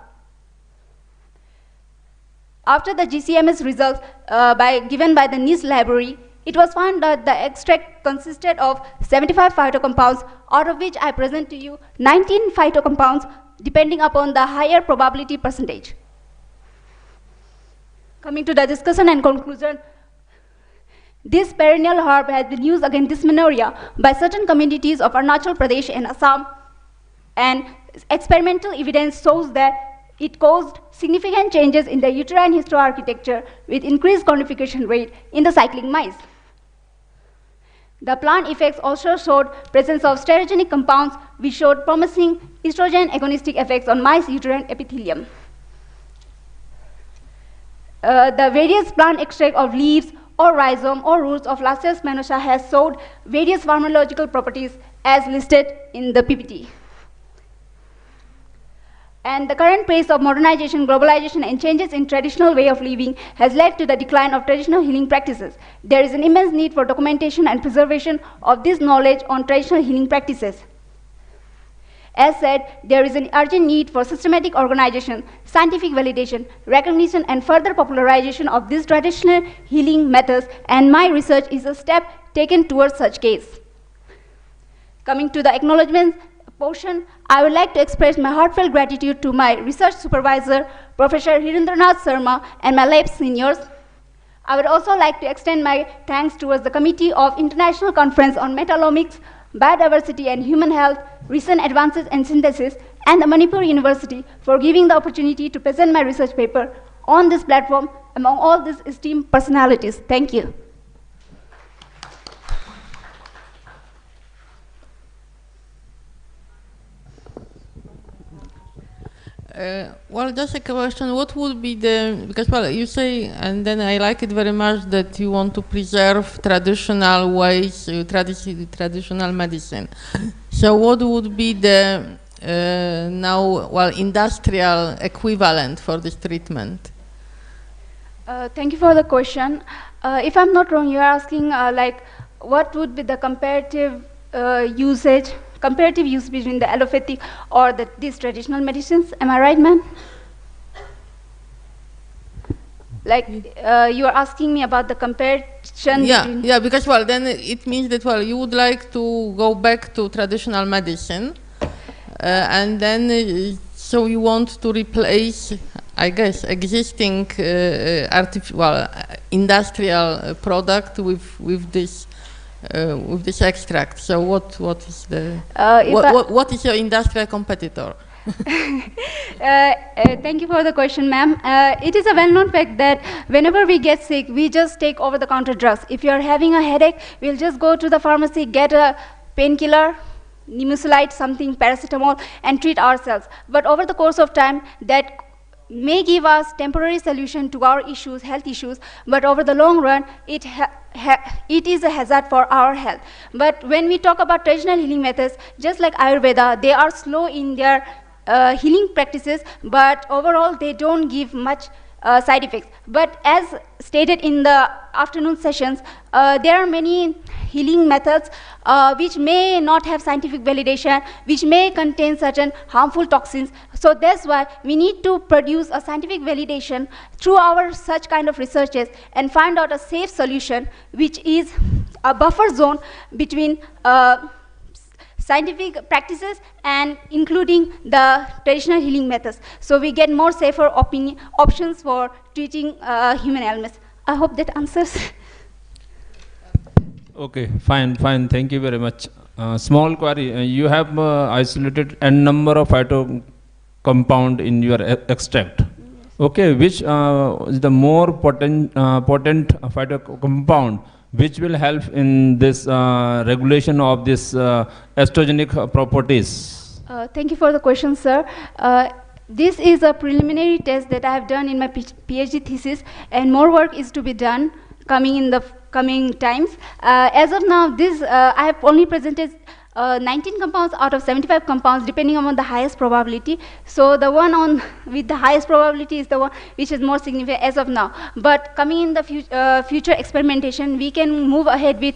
After the GCMS results given by the NIST library, it was found that the extract consisted of 75 phytocompounds, out of which I present to you 19 phytocompounds depending upon the higher probability percentage. Coming to the discussion and conclusion, This perennial herb has been used against dysmenorrhea by certain communities of Arunachal Pradesh and Assam, and experimental evidence shows that it caused significant changes in the uterine histoarchitecture with increased conification rate in the cycling mice. The plant effects also showed presence of stereogenic compounds which showed promising estrogen agonistic effects on mice uterine epithelium. The various plant extract of leaves or rhizome or roots of Lasius manosa has showed various pharmacological properties as listed in the PPT. And the current pace of modernization, globalization, and changes in traditional way of living has led to the decline of traditional healing practices. There is an immense need for documentation and preservation of this knowledge on traditional healing practices. As said, there is an urgent need for systematic organization, scientific validation, recognition, and further popularization of these traditional healing methods, and my research is a step taken towards such case. Coming to the acknowledgements portion, I would like to express my heartfelt gratitude to my research supervisor, Professor Hirendranath Sharma, and my lab seniors. I would also like to extend my thanks towards the Committee of International Conference on Metabolomics, Biodiversity and Human Health, Recent Advances in Synthesis, and the Manipur University for giving the opportunity to present my research paper on this platform among all these esteemed personalities. Thank you. Well, just a question, what would be the, because well, you say, and then I like it very much, that you want to preserve traditional ways, traditional medicine. So what would be the now, well, industrial equivalent for this treatment? Thank you for the question. If I'm not wrong, you're asking like, what would be the comparative use between the allopathic or these traditional medicines. Am I right, ma'am? Like, you are asking me about the comparison between... Yeah, because, well, then it means that, well, you would like to go back to traditional medicine, and then, so you want to replace, I guess, existing industrial product with this extract. So what is the what is your industrial competitor? Thank you for the question, ma'am. It is a well-known fact that whenever we get sick, we just take over-the-counter drugs. If you are having a headache, we'll just go to the pharmacy, get a painkiller, Nimesulide, something, paracetamol, and treat ourselves. But over the course of time, that may give us temporary solution to our issues, health issues, but over the long run, it is a hazard for our health. But when we talk about traditional healing methods, just like Ayurveda, they are slow in their healing practices, but overall they don't give much side effects. But as stated in the afternoon sessions, there are many healing methods which may not have scientific validation, which may contain certain harmful toxins. So that's why we need to produce a scientific validation through our such kind of researches and find out a safe solution which is a buffer zone between scientific practices and including the traditional healing methods. So we get more safer options for treating human ailments. I hope that answers. Okay, fine. Thank you very much. Small query. You have isolated n number of phyto compound in your extract. Okay, which is the more potent phyto compound which will help in this regulation of this estrogenic properties? Thank you for the question, sir. This is a preliminary test that I have done in my PhD thesis, and more work is to be done coming in the coming times. As of now, I have only presented 19 compounds out of 75 compounds, depending on the highest probability. So the one with the highest probability is the one which is more significant as of now. But coming in the future experimentation, we can move ahead with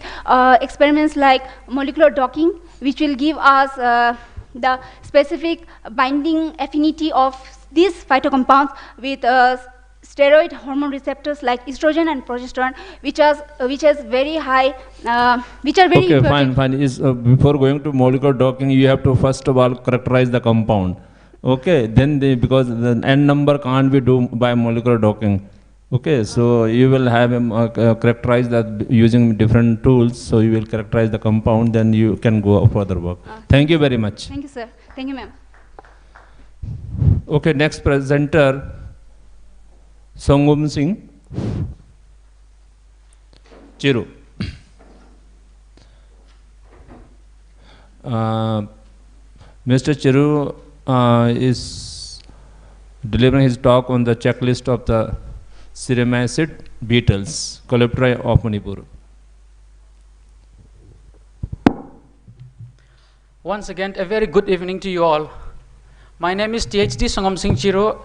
experiments like molecular docking, which will give us the specific binding affinity of these phytocompounds with steroid hormone receptors like estrogen and progesterone, which has very high, which are very important. Fine. Is before going to molecular docking, you have to first of all characterize the compound. Okay, then because the n number can't be done by molecular docking. Okay, so you will have characterize that using different tools. So you will characterize the compound, then you can go further work. Thank you very much. Thank you, sir. Thank you, ma'am. Okay, next presenter, Songum Singh Chiru. Mr. Chiru is delivering his talk on the checklist of the ceramicid beetles, Coleoptera of Manipur. Once again, a very good evening to you all. My name is THD Songom Singh Chiro,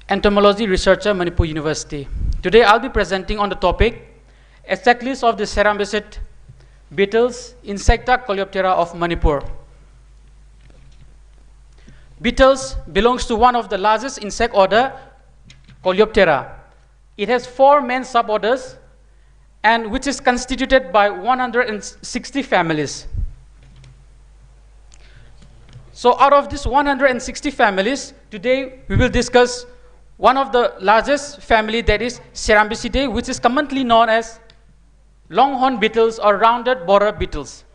entomology researcher, Manipur University. Today I'll be presenting on the topic, a checklist of the ceramicid beetles, Insecta Coleoptera of Manipur. Beetles belongs to one of the largest insect order, Coleoptera. It has 4 main suborders, and which is constituted by 160 families. So out of these 160 families, today we will discuss one of the largest family, that is Cerambycidae, which is commonly known as longhorn beetles or rounded borer beetles.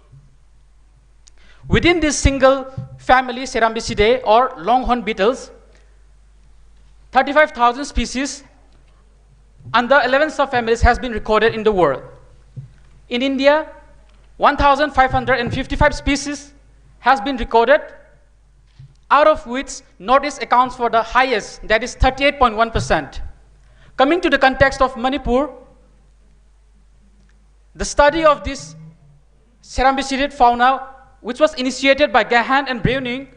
Within this single family, Cerambycidae or longhorn beetles, 35,000 species under 11 subfamilies has been recorded in the world. In India, 1,555 species has been recorded, out of which Northeast accounts for the highest, that is 38.1%. Coming to the context of Manipur, the study of this Cerambycidid fauna, which was initiated by Gahan and Browning,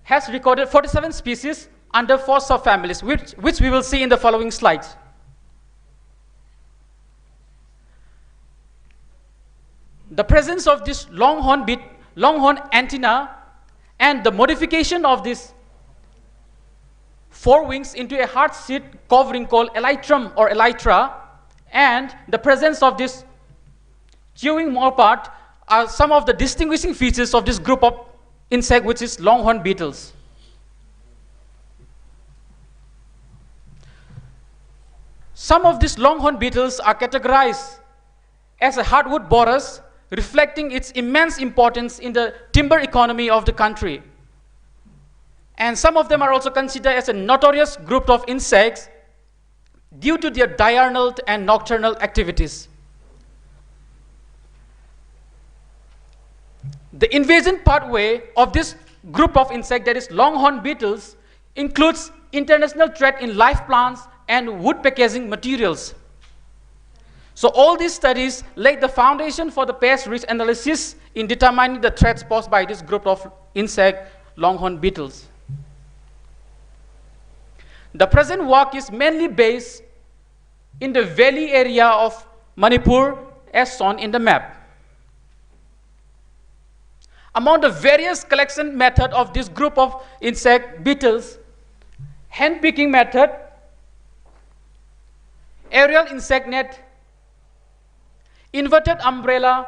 has recorded 47 species under 4 subfamilies, which we will see in the following slides. The presence of this longhorn antenna and the modification of this forewings into a hard sheet covering called elytrum or elytra, and the presence of this chewing mouthpart are some of the distinguishing features of this group of insect, which is longhorn beetles. Some of these longhorn beetles are categorized as a hardwood borers, reflecting its immense importance in the timber economy of the country. And some of them are also considered as a notorious group of insects due to their diurnal and nocturnal activities. The invasion pathway of this group of insects, that is longhorn beetles, includes international threat in live plants and wood packaging materials. So all these studies laid the foundation for the past risk analysis in determining the threats posed by this group of insect, longhorn beetles. The present work is mainly based in the valley area of Manipur as shown in the map. Among the various collection methods of this group of insect beetles, hand picking method, aerial insect net, inverted umbrella,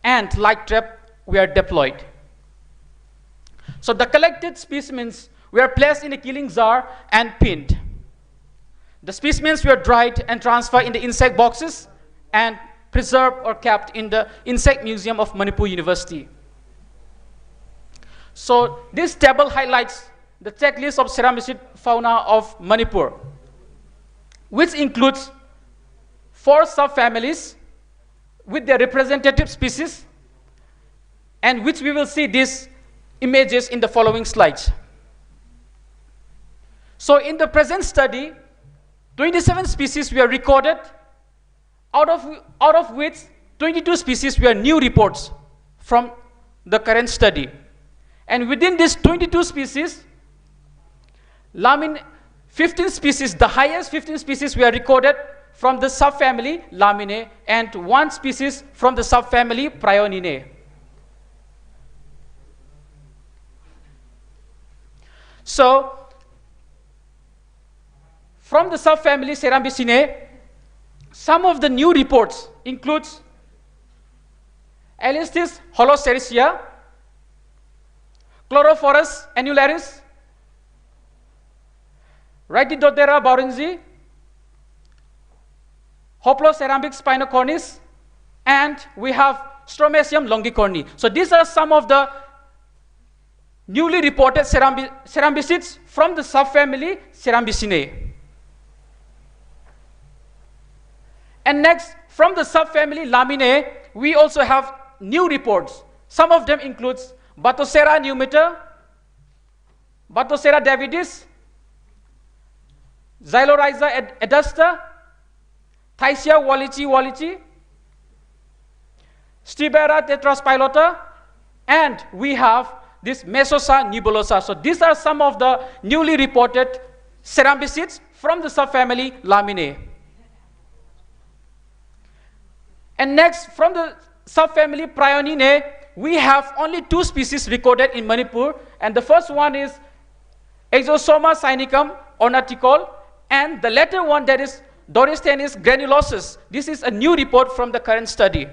and light trap were deployed. So the collected specimens were placed in a killing jar and pinned. The specimens were dried and transferred in the insect boxes and preserved or kept in the Insect Museum of Manipur University. So this table highlights the checklist of ceramicid fauna of Manipur, which includes 4 subfamilies with their representative species, and which we will see these images in the following slides. So in the present study, 27 species were recorded, out of which 22 species were new reports from the current study. And within these 22 species, 15 species, the highest 15 species were recorded from the subfamily Laminae, and 1 species from the subfamily Prioninae. So, from the subfamily Cerambycinae, some of the new reports includes Alistis holocericea, Chlorophorus annularis, Rhytidodera baurensi, Hoplocerambic spinocornis, and we have Stromasium longicorni. So these are some of the newly reported cerambicids from the subfamily Cerambicinae. And next, from the subfamily Laminae, we also have new reports. Some of them includes Bathosera numita, Bathosera davidis, Xylorhiza adusta, Thysia wallichi, Stibera tetraspilota, and we have this Mesosa nebulosa. So these are some of the newly reported cerambicids from the subfamily Laminae. And next, from the subfamily Prioninae, we have only 2 species recorded in Manipur, and the first one is Exosoma cynicum ornaticol, and the latter one, that is Doristhanis granulosus. This is a new report from the current study.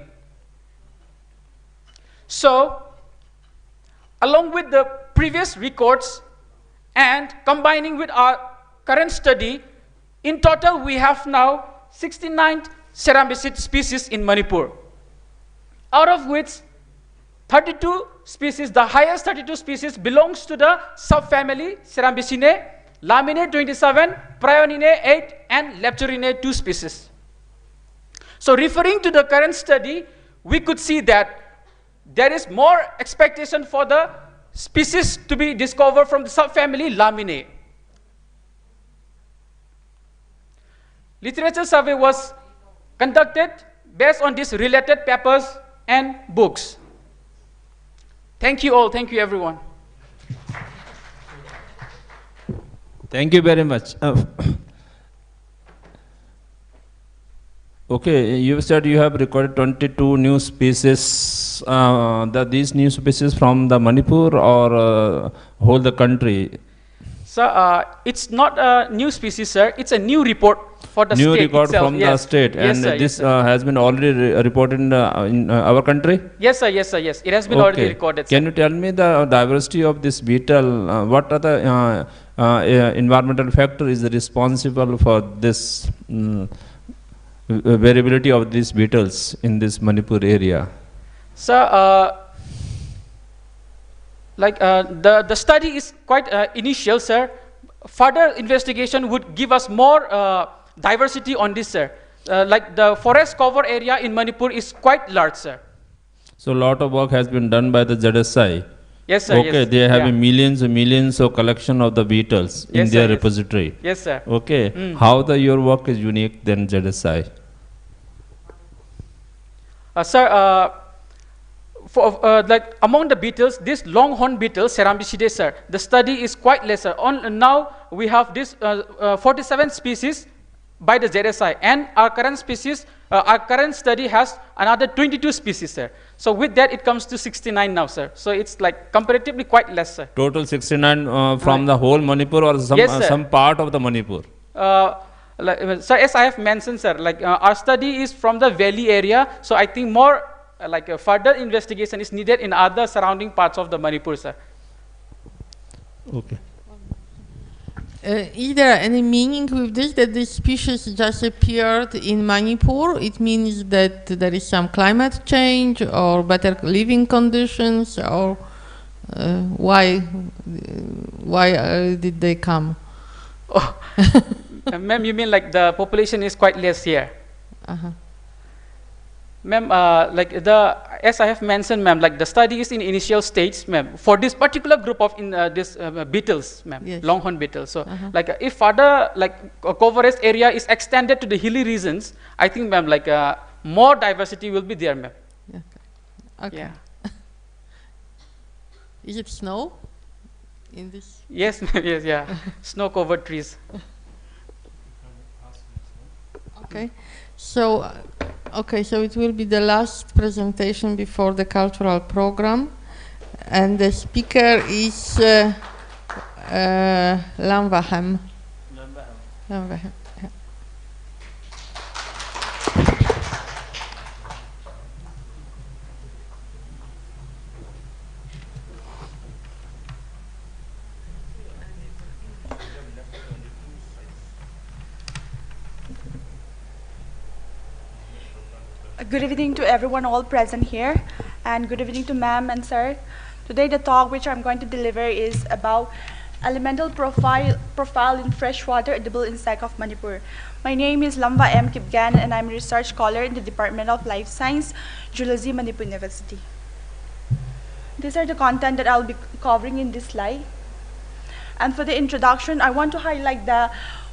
So, along with the previous records and combining with our current study, in total we have now 69 cerambicid species in Manipur, out of which 32 species, the highest 32 species, belongs to the subfamily Cerambicinae, Laminae 27, Prioninae 8, and Leptorinae 2 species. So referring to the current study, we could see that there is more expectation for the species to be discovered from the subfamily Laminae. Literature survey was conducted based on these related papers and books. Thank you all. Thank you, everyone. Thank you very much. Okay, you said you have recorded 22 new species. These new species from the Manipur or whole the country? So it's not a new species, sir. It's a new report for the new state record itself. from Yes. the state, Yes, and sir, this yes, sir. has been already reported in our country. Yes, sir. Yes, sir. Yes, it has been already recorded. Can you tell me the diversity of this beetle? What are the environmental factor is responsible for this variability of these beetles in this Manipur area? So, the study is quite initial, sir. Further investigation would give us more diversity on this, sir. Like the forest cover area in Manipur is quite large, sir. So a lot of work has been done by the ZSI. Yes, sir. Okay, yes, they have yeah. millions and millions of collection of the beetles in Yes, their sir, yes. repository. Yes, sir. Okay, Mm. how your work is unique than ZSI? Sir, like among the beetles, this longhorn beetle, Cerambicidae, sir, the study is quite lesser. Now we have this 47 species by the ZSI, and our current species, our current study has another 22 species, sir. So with that, it comes to 69 now, sir. So it's like comparatively quite less, sir. Total 69 from the whole Manipur or some, Yes, sir. some part of the Manipur? So as I have mentioned, sir, like our study is from the valley area, so I think more further investigation is needed in other surrounding parts of the Manipur, sir. Okay. Is there any meaning with this, that this species just appeared in Manipur? It means that there is some climate change or better living conditions, or why did they come? Oh. Ma'am, you mean like the population is quite less here? Uh-huh. Ma'am, as I have mentioned, ma'am, like the study is in initial stage, ma'am, for this particular group of beetles, ma'am, Yes. longhorn beetles. So, if further coverage area is extended to the hilly regions, I think, ma'am, more diversity will be there, ma'am. Yeah. Okay. Yeah. Is it snow in this? Yes, ma'am, yes, yeah. Snow-covered trees. Okay. So, so it will be the last presentation before the cultural program, and the speaker is Lamvahem. Lamvahem. Yeah. Good evening to everyone all present here, and good evening to ma'am and sir. Today the talk which I'm going to deliver is about elemental profile in freshwater edible insect of Manipur. My name is Lamba M. Kipgan, and I'm a research scholar in the Department of Life Science, Zoology, Manipur University. These are the content that I'll be covering in this slide. And for the introduction, I want to highlight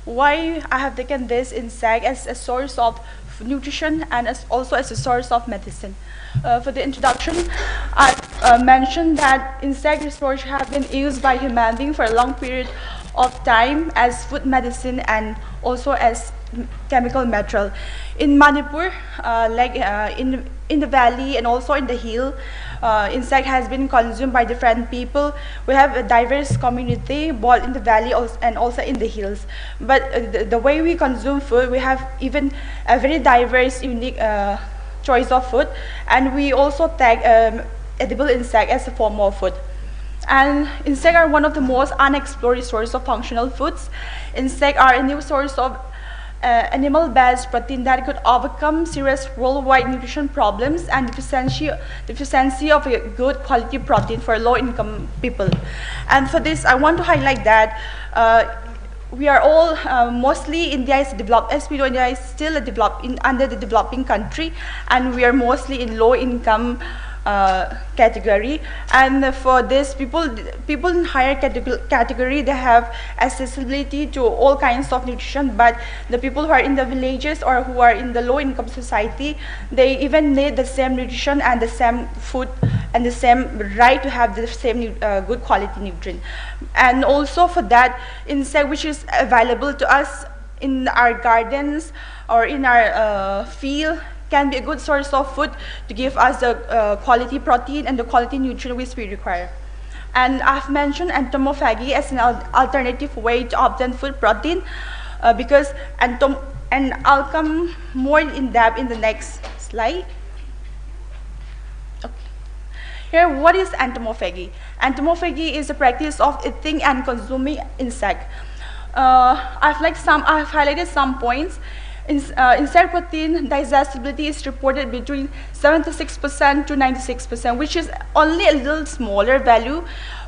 why I have taken this insect as a source of nutrition and also as a source of medicine. For the introduction, I mentioned that insect research have been used by human beings for a long period of time as food medicine and also as chemical material. In Manipur, in the valley and also in the hill, insect has been consumed by different people. We have a diverse community both in the valley and also in the hills. But the way we consume food, we have even a very diverse, unique choice of food, and we also take edible insect as a form of food. And insects are one of the most unexplored resources of functional foods. Insects are a new source of animal-based protein that could overcome serious worldwide nutrition problems and deficiency of a good quality protein for low-income people. And for this, I want to highlight that we are all mostly India is developed. As we know, India is still under the developing country, and we are mostly in low-income category. And for this, people in higher category, they have accessibility to all kinds of nutrition, but the people who are in the villages or who are in the low income society, they even need the same nutrition and the same food and the same right to have the same good quality nutrient. And also for that, insect which is available to us in our gardens or in our field can be a good source of food to give us the quality protein and the quality nutrient which we require. And I've mentioned entomophagy as an alternative way to obtain food protein because and I'll come more in depth in the next slide. Okay. Here, what is entomophagy? Entomophagy is the practice of eating and consuming insect. I've highlighted some points. Insect protein digestibility is reported between 76% to 96%, which is only a little smaller value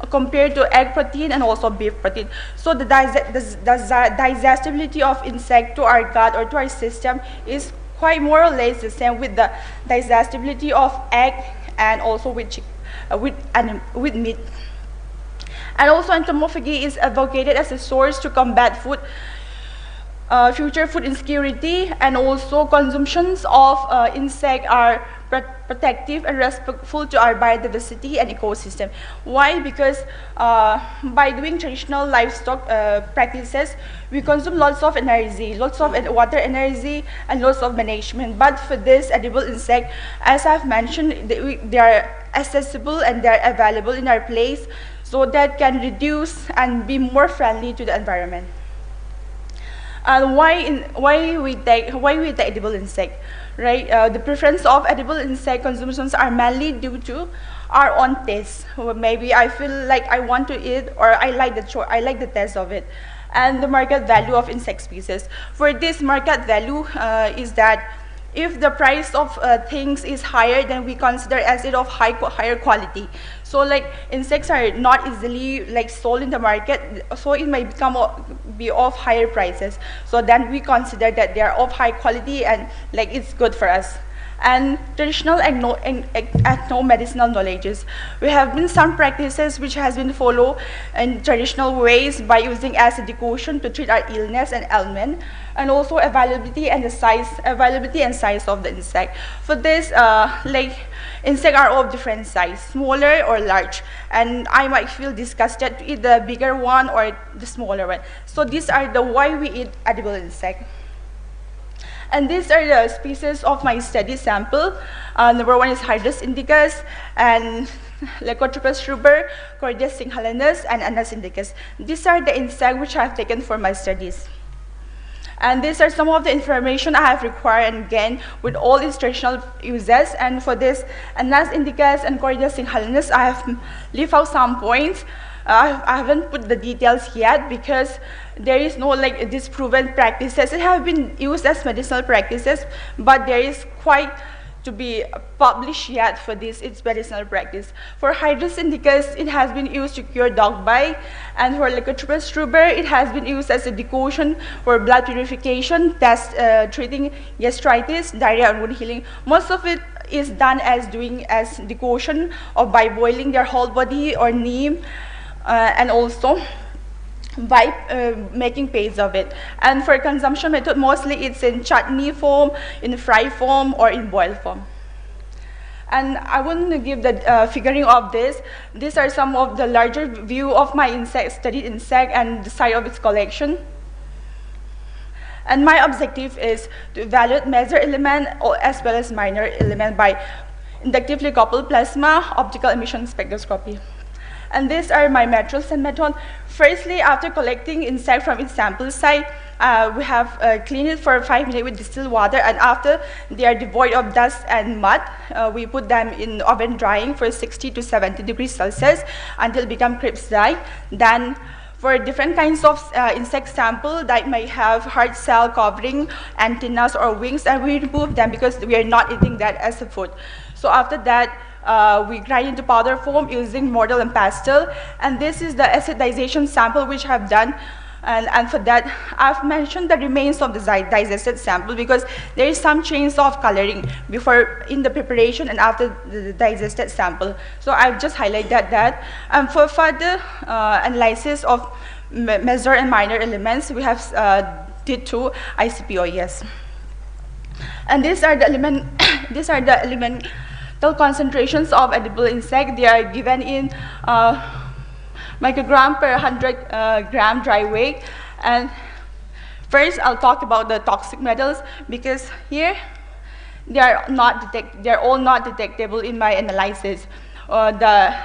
compared to egg protein and also beef protein. So the digestibility of insect to our gut or to our system is quite more or less the same with the digestibility of egg and also with meat. And also entomophagy is advocated as a source to combat future food insecurity, and also consumptions of insect are protective and respectful to our biodiversity and ecosystem. Why? Because by doing traditional livestock practices, we consume lots of energy, lots of water energy, and lots of management. But for this edible insect, as I've mentioned, they are accessible and they are available in our place, so that can reduce and be more friendly to the environment. And why we take edible insect, right? The preference of edible insect consumptions are mainly due to our own taste. Maybe I feel like I want to eat, or I like the taste of it, and the market value of insect species. For this market value is that if the price of things is higher, then we consider as it of higher quality. So like insects are not easily sold in the market, so it may be of higher prices. So then we consider that they are of high quality and it's good for us. And traditional ethno-medicinal knowledges. We have been some practices which has been followed in traditional ways by using acid decoction to treat our illness and ailment, and also availability and size of the insect. For this, insects are of different size, smaller or large, and I might feel disgusted to eat the bigger one or the smaller one. So these are the why we eat edible insect. And these are the species of my study sample. Number one is Hydrus indicus, and Leucotrophus ruber, Cordyceps singhalenus, and Anas indicus. These are the insects which I have taken for my studies. And these are some of the information I have required and gained with all its traditional uses. And for this, Anas indicus and Cordyceps singhalenus, I have left out some points. I haven't put the details yet because there is no disproven practices. It have been used as medicinal practices, but there is quite to be published yet for this, its medicinal practice. For Hydrus indicus, it has been used to cure dog bite, and for Lycotropis struber, it has been used as a decoction for blood purification, treating gastritis, diarrhea, and wound healing. Most of it is done as decoction or by boiling their whole body or neem, and also by making paste of it. And for consumption method, mostly it's in chutney form, in fry form, or in boiled form. And I want to give the figuring of this. These are some of the larger view of my studied insect and the size of its collection. And my objective is to evaluate major element as well as minor element by inductively coupled plasma optical emission spectroscopy. And these are my methods and method. Firstly, after collecting insect from its sample site, we have cleaned it for 5 minutes with distilled water, and after they are devoid of dust and mud, we put them in oven drying for 60 to 70 degrees Celsius until become crisp dry. Then for different kinds of insect sample that may have hard cell covering, antennas or wings, and we remove them because we are not eating that as a food. So after that, we grind into powder form using mortar and pestle, and this is the acidization sample which I have done. And for that, I've mentioned the remains of the digested sample because there is some change of coloring before in the preparation and after the digested sample. So I've just highlighted that. And for further analysis of major and minor elements, we have did 2 ICP-OES. And these are the elemental concentrations of edible insect. They are given in microgram per 100 gram dry weight. And first, I'll talk about the toxic metals because here they are all not detectable in my analysis. The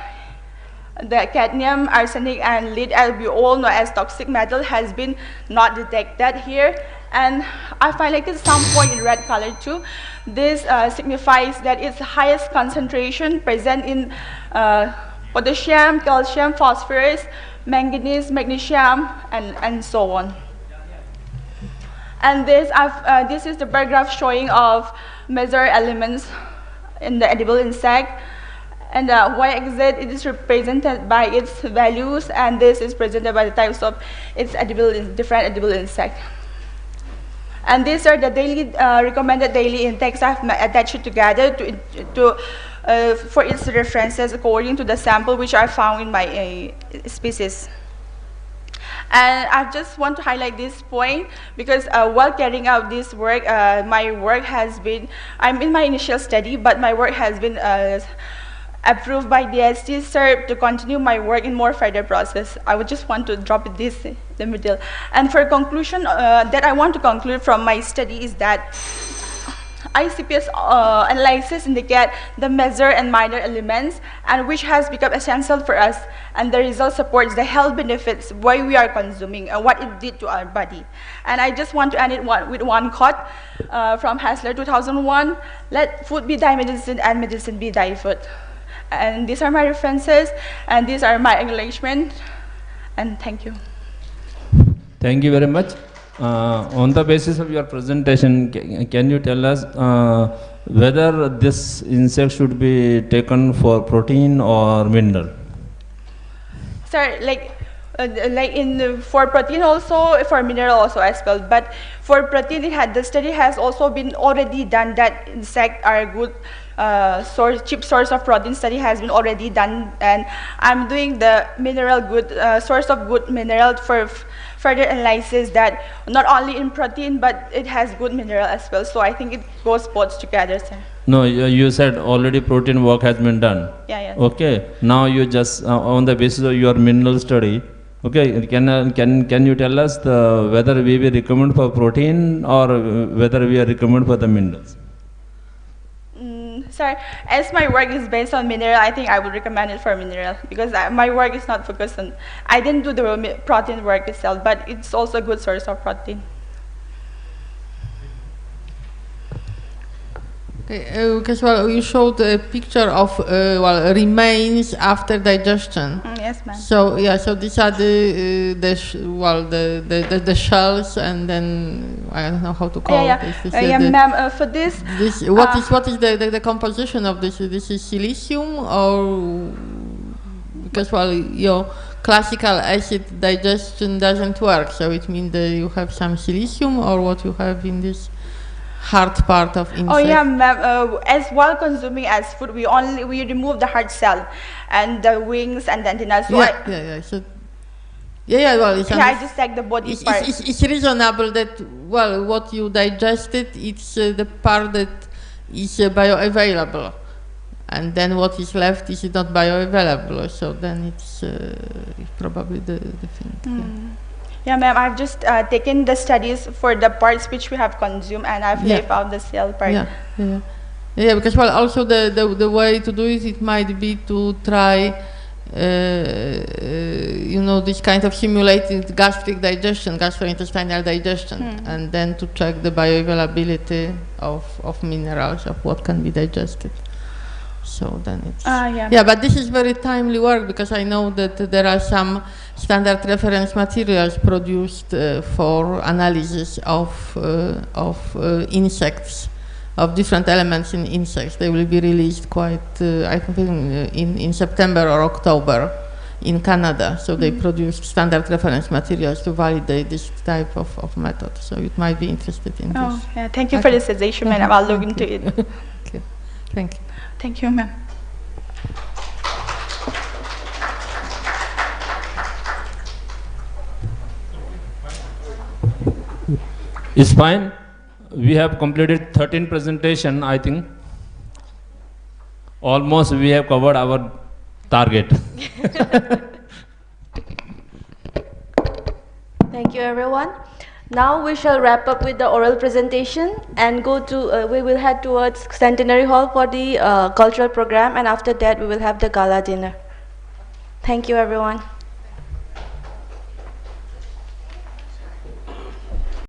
cadmium, arsenic, and lead, as we all know as toxic metal, has been not detected here. And I've highlighted some point in red color too. This signifies that it's the highest concentration present in potassium, calcium, phosphorus, manganese, magnesium, and so on. And this is the bar graph showing of major elements in the edible insect. And y-axis, it is represented by its values, and this is presented by the types of its different edible insect. And these are the recommended daily intakes I've attached together for its references according to the sample which I found in my species. And I just want to highlight this point because while carrying out this work, my work has been, I'm in my initial study, but my work has been approved by DST SERP to continue my work in more further process. I would just want to drop this in the middle. And for conclusion, that I want to conclude from my study is that ICPS analysis indicate the major and minor elements, and which has become essential for us, and the result supports the health benefits why we are consuming and what it did to our body. And I just want to end it with one quote from Hassler 2001, "Let food be thy medicine and medicine be thy food." And these are my references, and these are my acknowledgement, and thank you. Thank you very much. On the basis of your presentation, can you tell us whether this insect should be taken for protein or mineral? Sir, for protein also, for mineral also as well. But for protein, the study has also been already done that insect are good cheap source of protein. Study has been already done, and I'm doing the mineral source of good mineral for further analysis that not only in protein but it has good mineral as well. So I think it goes both together, sir. No, you said already protein work has been done. Yeah. Okay. Now you just on the basis of your mineral study. Okay. Can you tell us whether we will recommend for protein or whether we are recommend for the minerals? Sir, as my work is based on mineral, I think I would recommend it for mineral because my work is not focused on. I didn't do the protein work itself, but it's also a good source of protein. Okay, because you showed a picture of remains after digestion. Yeah. Yes, ma'am. So yeah, so these are the shells, and then I don't know how to call it. Yeah, ma'am. For this, what is the composition of this? This is silicium, or because your classical acid digestion doesn't work, so it means that you have some silicium, or what you have in this hard part of insect? Oh yeah, ma'am. As while consuming as food, we remove the hard cell and the wings and the antenna. So well, I just take the body part. It's reasonable that what you digested, it's the part that is bioavailable, and then what is left is not bioavailable. So then it's probably the thing. Yeah, ma'am, I've just taken the studies for the parts which we have consumed, and I've left out the cell part. Yeah, because also the way to do it might be to try, this kind of simulated gastric digestion, gastrointestinal digestion, and then to check the bioavailability of minerals, of what can be digested. So then it's but this is very timely work, because I know that there are some standard reference materials produced for analysis of insects, of different elements in insects. They will be released quite, I think, in September or October in Canada. So they produced standard reference materials to validate this type of method. So it might be interested in this. Oh, yeah. Thank you for the suggestion, ma'am. I'll look into it. Okay. Thank you. Thank you, ma'am. It's fine. We have completed 13 presentation, I think. Almost we have covered our target. Thank you, everyone. Now we shall wrap up with the oral presentation and go to, we will head towards Centenary Hall for the cultural program, and after that we will have the gala dinner. Thank you, everyone.